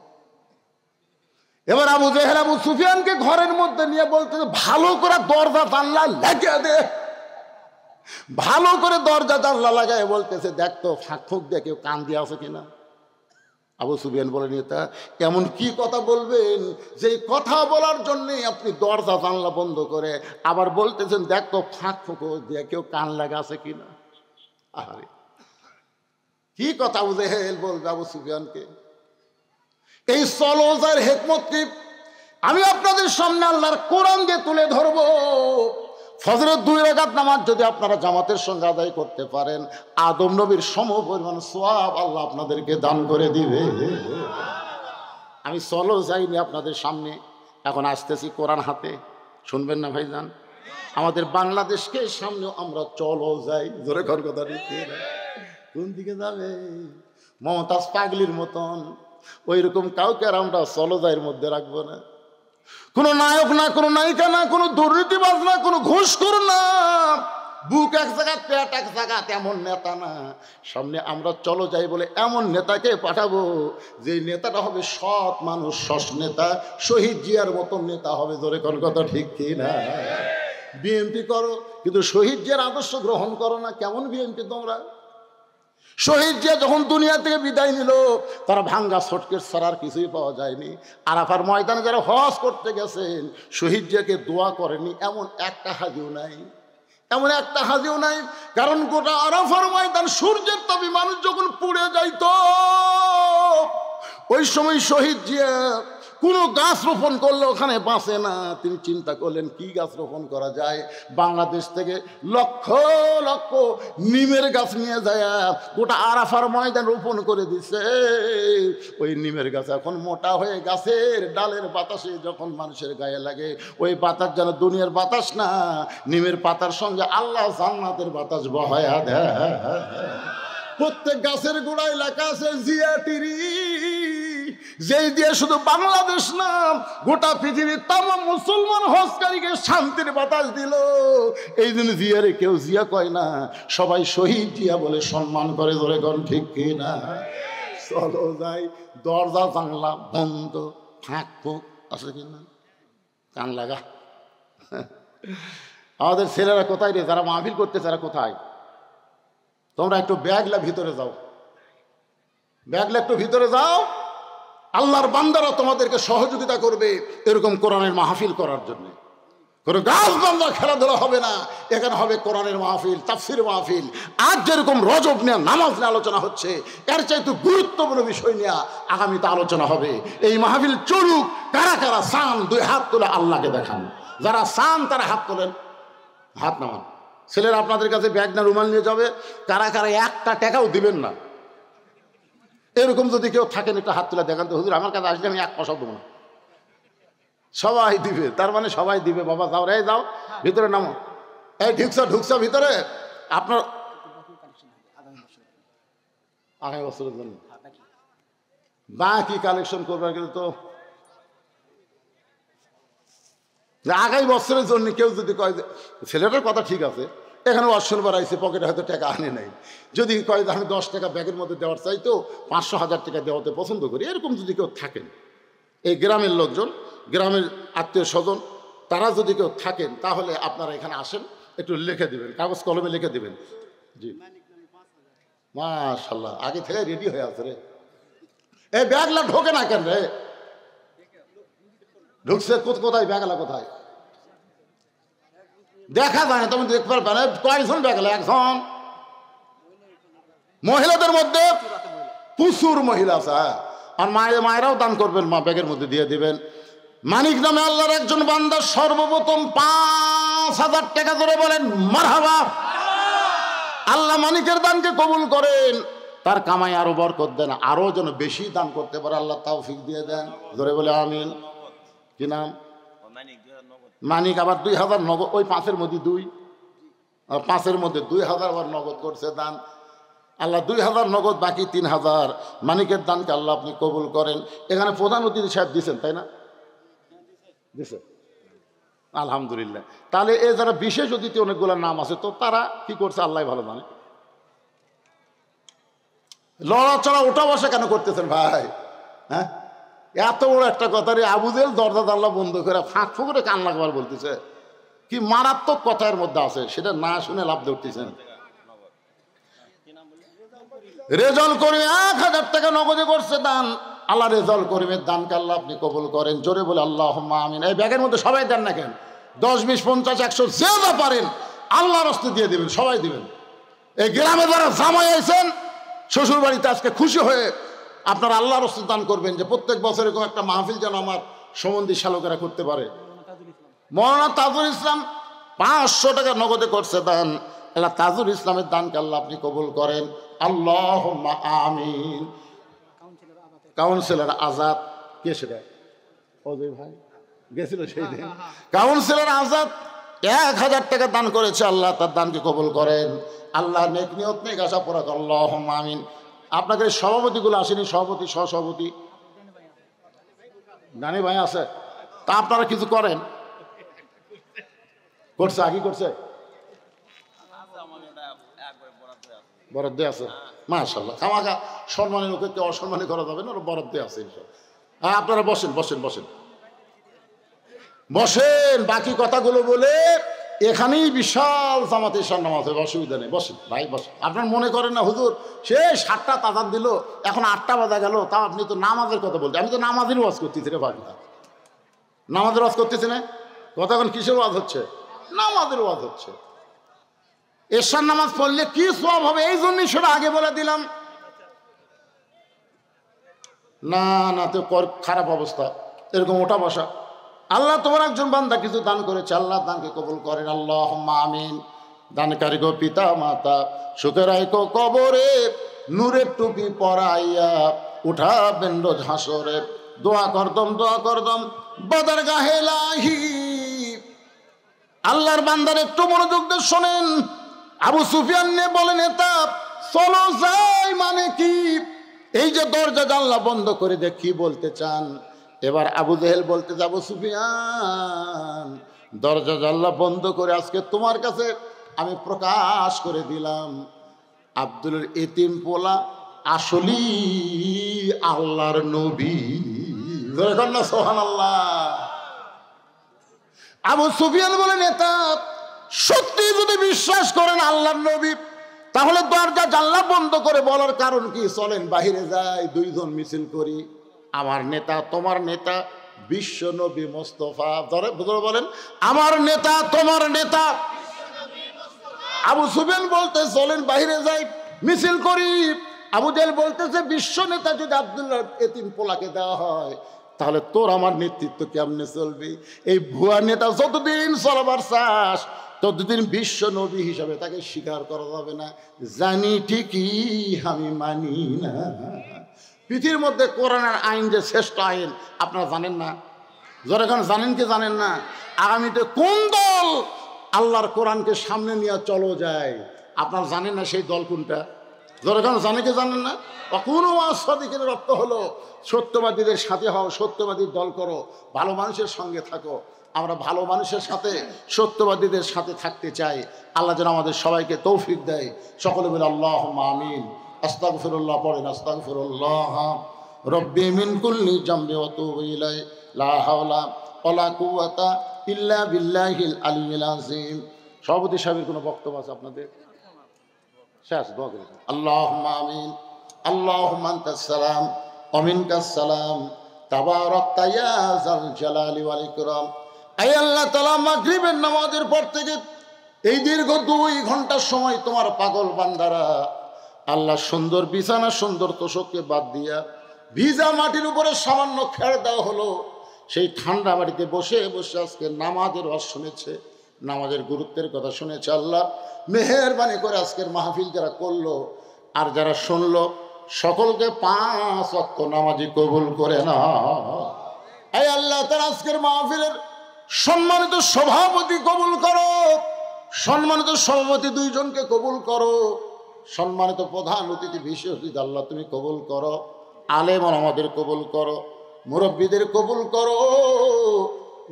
এবার আবু জেহেল আবু সুফিয়ানকে ঘরের মধ্যে নিয়ে বলতে, ভালো করে দরজা জানলা লাগিয়ে দে। ভালো করে দরজা জানলা লাগায় বলতেছে, দেখ তো ফাঁক ফুঁক দিয়ে কেউ কান দিয়ে আছে কিনা। আবু সুফিয়ান বলে, নেতা এমন কি কথা বলবেন যে কথা বলার জন্যে আপনি দরজা জানলা বন্ধ করে আবার বলতেছেন দেখ তো ফাঁক ফোঁকো দিয়ে কেউ কান লাগা আছে কিনা। আরে কি কথা আবু জেহেল বলবে আবু সুফিয়ানকে? এই সলজার হেকমত কি আমি আপনাদের সামনে আল্লাহর কোরআন দিয়ে তুলে ধরবো। ফজরের 2 রাকাত নামাজ যদি আপনারা জামাতের সঙ্গে আদায় করতে পারেন, আদম নবীর সম পরিমাণ সওয়াব আল্লাহ আপনাদেরকে দান করে দিবে। আমি চলো যাইনি আপনাদের সামনে, এখন আসতেছি কোরআন হাতে, শুনবেন না ভাইজান? আমাদের বাংলাদেশকে সামনে আমরা চলো যাই, জোরে ঘর কথা দিচ্ছি। কোন দিকে যাবে? মমতাজ পাগলির মতন ওই রকম কাউকে আর আমরা চলো যাইয়ের মধ্যে রাখবো না। কোনো নায়ক না, কোনো নায়িকা না, কোনো দুর্নীতিবাজ না, কোনো ঘুষখোর না, বুক এক জায়গা পেট এক জায়গা, তেমন নেতা না। সামনে আমরা চলো যাই বলে এমন নেতাকে পাঠাবো যে নেতাটা হবে সৎ মানুষ, সৎ নেতা, শহীদ জিয়ার মতন নেতা হবে। জোরে কোন কথা ঠিক কি না? বিএনপি করো কিন্তু শহীদ জিয়ার আদর্শ গ্রহণ করো না। কেমন বিএনপি তোমরা? শহীদ জিয়া যখন দুনিয়া থেকে বিদায় নিল, তারা ভাঙ্গা সটকের ছাড়ার কিছুই পাওয়া যায়নি। আরাফার ময়দানে যারা হজ করতে গেছেন, শহীদ জিয়াকে দোয়া করেনি এমন একটা হাজিও নাই, এমন একটা হাজিও নাই। কারণ গোটা আরাফার ময়দান সূর্যের তাপে মানুষ যখন পুড়ে যাইত, ওই সময় শহীদ জিয়া কোনো গাছ রোপণ করলে ওখানে বাঁচে না। তিনি চিন্তা করলেন কি গাছ রোপণ করা যায়। বাংলাদেশ থেকে লক্ষ লক্ষ নিমের গাছ নিয়ে যায় গোটা আরাফার ময়দান রোপণ করে দিছে। ওই নিমের গাছ এখন মোটা হয়ে গাছের ডালের বাতাসে যখন মানুষের গায়ে লাগে, ওই বাতাস যেন দুনিয়ার বাতাস না, নিমের পাতার সঙ্গে আল্লাহ জান্নাতের বাতাস বহায়া দেয়। প্রত্যেক গাছের গোড়ায় লেখা আছে জিয়াটিরি, যেই দিয়ে শুধু বাংলাদেশ না গোটা পৃথিবীর তামাম মুসলমান হজকারীকে শান্তির বাতাস দিল। এই দিন জিয়ারে কেউ জিয়া কয় না, সবাই শহীদ জিয়া বলে সম্মান করে। ধরে গণ ঠিক কি না? চলো যাই, দরজা জানলা বন্ধ, ফাঁক ফোঁক আছে কিনা কান লাগা। আমাদের ছেলেরা কোথায় রে? যারা মাহফিল করতে তারা কোথায়? তোমরা একটু ব্যাগলা ভিতরে যাও, ব্যাগলা একটু ভিতরে যাও। আল্লাহর বান্দারা তোমাদেরকে সহযোগিতা করবে এরকম কোরআনের মাহফিল করার জন্য। কোনো গাছ বান্দা খেলাধুলা হবে না, এখানে হবে কোরআনের মাহফিল, তাফসির মাহফিল। আজ যেরকম রজব নিয়ে নামাজ নিয়ে আলোচনা হচ্ছে, এর চাইতে গুরুত্বপূর্ণ বিষয় নিয়ে আগামীতে আলোচনা হবে। এই মাহফিল চলুক। কারা কারা চান 2 হাত তুলে আল্লাহকে দেখান। যারা চান তারা হাত তোলেন, হাত নামান। ছেলেরা আপনাদের কাছে ব্যাগ না রুমাল নিয়ে যাবে। কারা কারা 1 টাকাও দিবেন না, এরকম যদি কেউ থাকেন একটু হাত তুলে দেখান তো। হুজুর আমার কাছে আসলে আমি 1 পয়সাও দেবো না। সবাই দিবে, তার মানে সবাই দিবে। বাবা যাও রে, যাও ভিতরে নামো। এই ঢুকছা ভিতরে। আপনার আগামী বছরের জন্য বাকি কালেকশন করবার কিন্তু তো আগামী বছরের জন্য কেউ যদি কয়, ছেলেটার কথা ঠিক আছে, এখানে অশ্বরবার আইসে, পকেটে হয়তো টাকা আনে নাই, যদি কয় আমি 10 টাকা ব্যাগের মধ্যে দেওয়ার চাই, তো 500-1000 টাকা দেওয়াতে পছন্দ করি, এরকম যদি কেউ থাকেন, এই গ্রামের লোকজন, গ্রামের আত্মীয় স্বজন, তারা যদি কেউ থাকেন, তাহলে আপনারা এখানে আসেন, একটু লিখে দিবেন, কাগজ কলমে লিখে দিবেন। জি মাশাআল্লাহ, আগে থেকে রেডি হয়ে আছে রে। এই ব্যাগলা ঢোকে না কেন রে? ঢুকছে কোথায়? ব্যাগলা কোথায় দেখা যায় না, তুমি দেখতে পারবে না। কয়েকজন ব্যাগলা? 1 জন। মহিলাদের মধ্যে প্রচুর মহিলা আছে, আর মায়েরাও দান করবেন, মা ব্যাগের মধ্যে দিয়ে দিবেন। মানিক নামে আল্লাহর একজন বান্দা সর্বপ্রথম 5000 টাকা ধরে বলেন মারহাবা। আল্লাহ মানিকের দানকে কবুল করেন, তার কামাই আরো বরকত দেন, আরো যেন বেশি দান করতে পারে আল্লাহ তৌফিক দিয়ে দেন। ধরে বলে আমিন। কি নাম? মানিক। আবার 2000 নগদ, ওই 5-এর মধ্যে 2, 5-এর মধ্যে 2000 আবার নগদ করছে দান। আল্লাহ 2000 নগদ, বাকি 3000 মানিকের দানকে আল্লাহ আপনি কবুল করেন। এখানে প্রধান অতিথি সাহেব দিচ্ছেন, তাই না? দিছে, আলহামদুলিল্লাহ। তাহলে এ যারা বিশেষ অতিথি, অনেকগুলো নাম আছে, তো তারা কি করছে আল্লাহ ভালো জানে। লড়াচড়া ওঠা বসা কেন করতেছেন ভাই? হ্যাঁ, এত বড় একটা কথা রে। আবু জেহেল দরজা জানলা বন্ধ করে ফাঁক ফুঁকরে কান লাগবার বলতেছে, কি মারাত্মক কথার মধ্যে আছে, সেটা না শুনে লাভ ধরতেছেন। রেজল করিম 1000 টাকা নগদে করছে দান। আল্লাহ রেজল করিমের দানকে আল্লাহ আপনি কবুল করেন। জোরে বলে আল্লাহুম্মা আমিন। এই ব্যাগের মধ্যে সবাই দেন না কেন, 10, 20, 50, 100 যে যা পারেন আল্লাহর রাস্তায় দিয়ে দিবেন, সবাই দিবেন। এই গ্রামে যারা জামাই আইছেন শ্বশুর বাড়িতে আজকে খুশি হয়ে আপনারা আল্লাহর রাস্তায় দান করবেন, যে প্রত্যেক বছর এরকম একটা মাহফিল যেন আমার সম্বন্ধী শালকেরা করতে পারে। মৌলানা তাজুল ইসলাম 500 টাকা নগদে করছে দান। আল্লাহ তাজুল ইসলামের দানকে আল্লাহ আপনি কবুল করেন। আল্লাহুম্মা আমিন। কাউন্সিলর আজাদ কে সেটা? অজয় ভাই গেছিল সেই দিন। কাউন্সিলর আজাদ 1000 টাকা দান করেছে। আল্লাহ তার দানকে কবুল করেন। আল্লাহ নেক নিয়ত নেক আশা পুরা করেন। আল্লাহুম্মা আমিন। আপনাদের সভাপতিগুলো আসেনি, সভাপতি সহসভাপতি নানি ভাই আছে, তা আপনারা কিছু করেন? করছে আগে করছে, বরাদ্দ আছে মাশাআল্লাহ। খামাখা সম্মানের লোকে কেউ অসম্মানী করা যাবে না, বরাদ্দ আছে ইনশাআল্লাহ। আপনারা বসেন বসেন বসেন বসেন, বাকি কথাগুলো বলে এখানেই বিশাল জামাতে ঈশার নামাজ হবে, অসুবিধা নেই। বসেন ভাই বসেন। আপনার মনে করেন না হুজুর সে 7টা তাজান দিল, এখন 8টা বাজা গেল, তাও আপনি তো নামাজের কথা বলছেন। আমি তো নামাজের ওয়াজ করতেছি রে ভাই, নামাজের ওয়াজ করতেছি না। কথা এখন কিসের ওয়াজ হচ্ছে? নামাজের ওয়াজ হচ্ছে। ঈশার নামাজ পড়লে কি সওয়াব হবে এই জন্যই সেটা আগে বলে দিলাম। না না তো খারাপ অবস্থা, এরকম ওঠা বসা। আল্লাহ তোমার একজন বান্দা কিছু দান করেছে, আল্লাহ দানকে কবুল করেন। আল্লাহুম্মা আমিন। দানকারী গো পিতা মাতা সুখে রাখো কবরে, নূরের টুপি পরাইয়া উঠাবেন রোজ হাসরে। দোয়া করদম বদর গাহে লাহি। আল্লাহর বান্দার একটু মনোযোগ দিয়ে শোনেন। আবু সুফিয়ান নিয়ে বলেন এটা চলো যাই মানে কি? এই যে দরজা জানলা বন্ধ করে দিয়ে কি বলতে চান? এবার আবু জেহেল বলতে যাবো সুফিয়ান দরজা জানলা বন্ধ করে আজকে তোমার কাছে আমি প্রকাশ করে দিলাম, আব্দুলের এতিম পোলা আসলি আল্লাহর নবী। সুবহানাল্লাহ। আবু সুফিয়ান বলেন এটা সত্যি যদি বিশ্বাস করেন আল্লাহর নবী, তাহলে দরজা জানলা বন্ধ করে বলার কারণ কি? চলেন বাহিরে যাই, 2 জন মিছিল করি। আমার নেতা তোমার নেতা বিশ্ব নবী মোস্তফা। ধরে বলেন আমার নেতা তোমার নেতা। আবু সুফিয়ান বলতে চলেন বাহিরে যাই মিছিল করি। আবু জেহেল বলতেছে বিশ্ব নেতা যদি আব্দুল্লাহ এতিম পোলাকে দেওয়া হয় তাহলে তোর আমার নেতৃত্ব কেমনে চলবে? এই ভুয়া নেতা যতদিন চলবার চাস ততদিন বিশ্ব নবী হিসাবে তাকে স্বীকার করা যাবে না। জানি ঠিকই আমি মানি না। পৃথিবীর মধ্যে কোরআনের আইন যে শ্রেষ্ঠ আইন আপনারা জানেন না? যখন জানেন কি জানেন না? আগামীতে কোন দল আল্লাহর কোরআনকে সামনে নিয়ে চলো যায় আপনারা জানেন না সেই দল কোনটা? যখন জানে কি জানেন না? কোনো সাদিকের অর্থ হলো সত্যবাদীদের সাথে হও, সত্যবাদীর দল করো, ভালো মানুষের সঙ্গে থাকো। আমরা ভালো মানুষের সাথে সত্যবাদীদের সাথে থাকতে চাই। আল্লাহ যেন আমাদের সবাইকে তৌফিক দেয়। সকলে বলে আল্লাহুম্মা আমিন। আস্তাগফিরুল্লাহ পড়েন। আস্তাগফিরুল্লাহ রব্বি মিন কুল্লি জামবি ওয়া তুবু ইলাইহি লা হাওলা ওয়ালা কুওয়াতা ইল্লা বিল্লাহিল আলিয়্যিল আযীম। সভাপতি সাহেবের কোনো বক্তব্য আছে আপনাদের? শেষ দোয়া করি। আল্লাহুম্মা আমিন। আল্লাহুম্মা আনতাস সালাম ওয়া মিনকাস সালাম তাবারাকতা ইয়া যাল জালালি ওয়াল ইকরাম। আয় আল্লাহ তাআলা মাগরিবের নামাজের পর থেকে এই দীর্ঘ 2 ঘন্টার সময় তোমার পাগল বান্দারা আল্লাহ সুন্দর বিছানা সুন্দর তোষককে বাদ দিয়া ভিজা মাটির উপরে সামান্য খেড় দেওয়া হলো। সেই ঠান্ডা মাটিতে বসে বসে আজকে নামাজের ওয়াজ শুনেছে, নামাজের গুরুত্বের কথা শুনেছে। আল্লাহ মেহেরবানি করে আজকের মাহফিল যারা করলো আর যারা শুনলো সকলকে 5 ওয়াক্ত নামাজি কবুল করে না। আয় আল্লাহ তার আজকের মাহফিলের সম্মানিত সভাপতি কবুল করো, সম্মানিত সভাপতি 2 জনকে কবুল করো, সম্মানিত প্রধান অতিথি বিশেষ অতিথি আল্লাহ তুমি কবুল করো, আলেম আমাদের কবুল করো, মুরব্বীদের কবুল করো,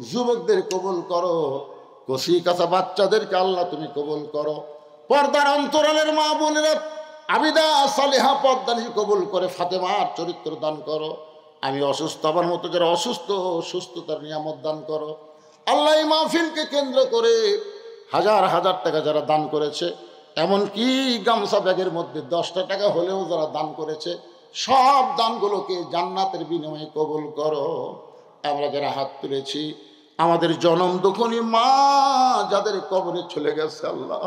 যুবকদের কবুল করো, কচি কাঁচা বাচ্চাদেরকে আল্লাহ তুমি কবুল করো। পর্দার অন্তরালের মা বোনেরা আবিদা সালেহা পর্দানি কবুল করে ফাতেমার চরিত্র দান করো। আমি অসুস্থ, আমার মতো যারা অসুস্থ সুস্থতার নিয়ামত দান করো। আল্লাহ এই মাহফিলকে কেন্দ্র করে হাজার হাজার টাকা যারা দান করেছে এমনকি গামছা ব্যাগের মধ্যে 10টা টাকা হলেও যারা দান করেছে সব দানগুলোকে জান্নাতের বিনিময়ে কবুল করো। আমরা যারা হাত তুলেছি আমাদের জনম দুঃখনী মা যাদের কবরে চলে গেছে আল্লাহ,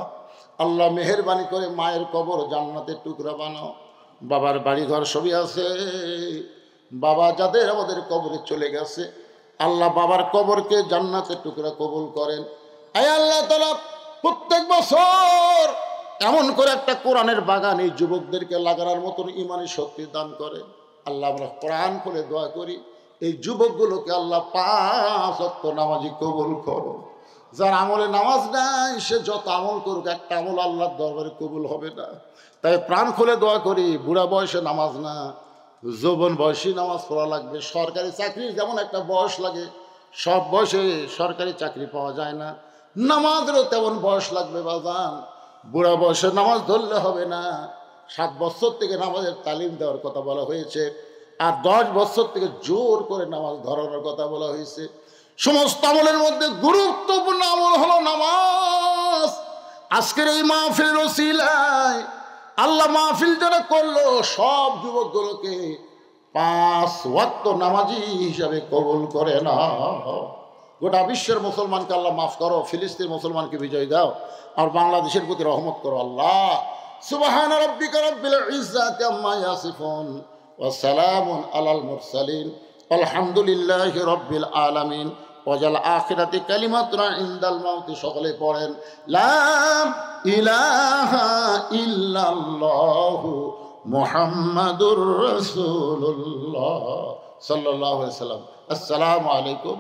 আল্লাহ মেহেরবানি করে মায়ের কবর জান্নাতের টুকরা বানাও। বাবার বাড়ি ঘর সবই আছে, বাবা যাদের আমাদের কবরে চলে গেছে আল্লাহ বাবার কবরকে জান্নাতের টুকরা কবুল করেন। আয় আল্লাহ তাআলা প্রত্যেক বছর এমন করে একটা কোরআনের বাগান এই যুবকদেরকে লাগানোর মতন ইমানি শক্তি দান করে। আল্লাহ আমরা কোরআন করে দোয়া করি এই যুবকগুলোকে আল্লাহ 5 ওয়াক্ত নামাজি কবুল করো। যার আমলে নামাজ নাই সে যত আমল করুক একটা আমল আল্লাহর দরবারে কবুল হবে না। তাই প্রাণ খুলে দোয়া করি বুড়া বয়সে নামাজ না, যৌবন বয়সী নামাজ পড়া লাগবে। সরকারি চাকরির যেমন একটা বয়স লাগে, সব বয়সে সরকারি চাকরি পাওয়া যায় না, নামাজেরও তেমন বয়স লাগবে বাজান। বুড়া বয়সে নামাজ ধরলে হবে না। 7 বছর থেকে নামাজের তালিম দেওয়ার কথা বলা হয়েছে, আর 10 বছর থেকে জোর করে নামাজ ধরানোর কথা বলা হয়েছে। সমস্ত আমলের মধ্যে গুরুত্বপূর্ণ আমল হলো নামাজ। আজকের এই মাহফিলের ওসিলায় আল্লাহ মাহফিল যারা করলো সব যুবকগুলোকে 5 ওয়াক্ত নামাজি হিসাবে কবুল করে না। গোটা বিশ্বের মুসলমানকে আল্লাহ মাফ করো, ফিলিস্তিন মুসলমানকে বিজয় দাও, আর বাংলাদেশের প্রতি রহমত করো আল্লাহ। সুবহান রাব্বিকা রাব্বিল ইজ্জাতি আম্মা ইয়াসিফুন ওয়া সালামুন আলাল মুরসালিন আলহামদুলিল্লাহি রাব্বিল আলামিন। ওয়াজাল আখিরাতি কালিমাতুনা ইনদাল মাউতি। সকলে পড়েন লা ইলাহা ইল্লাল্লাহু মুহাম্মাদুর রাসূলুল্লাহ সাল্লাল্লাহু আলাইহি সাল্লাম। আসসালামু আলাইকুম।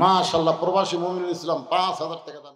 মাশাআল্লাহ, প্রবাসী মুমিনুল ইসলাম 5000 টাকা দান।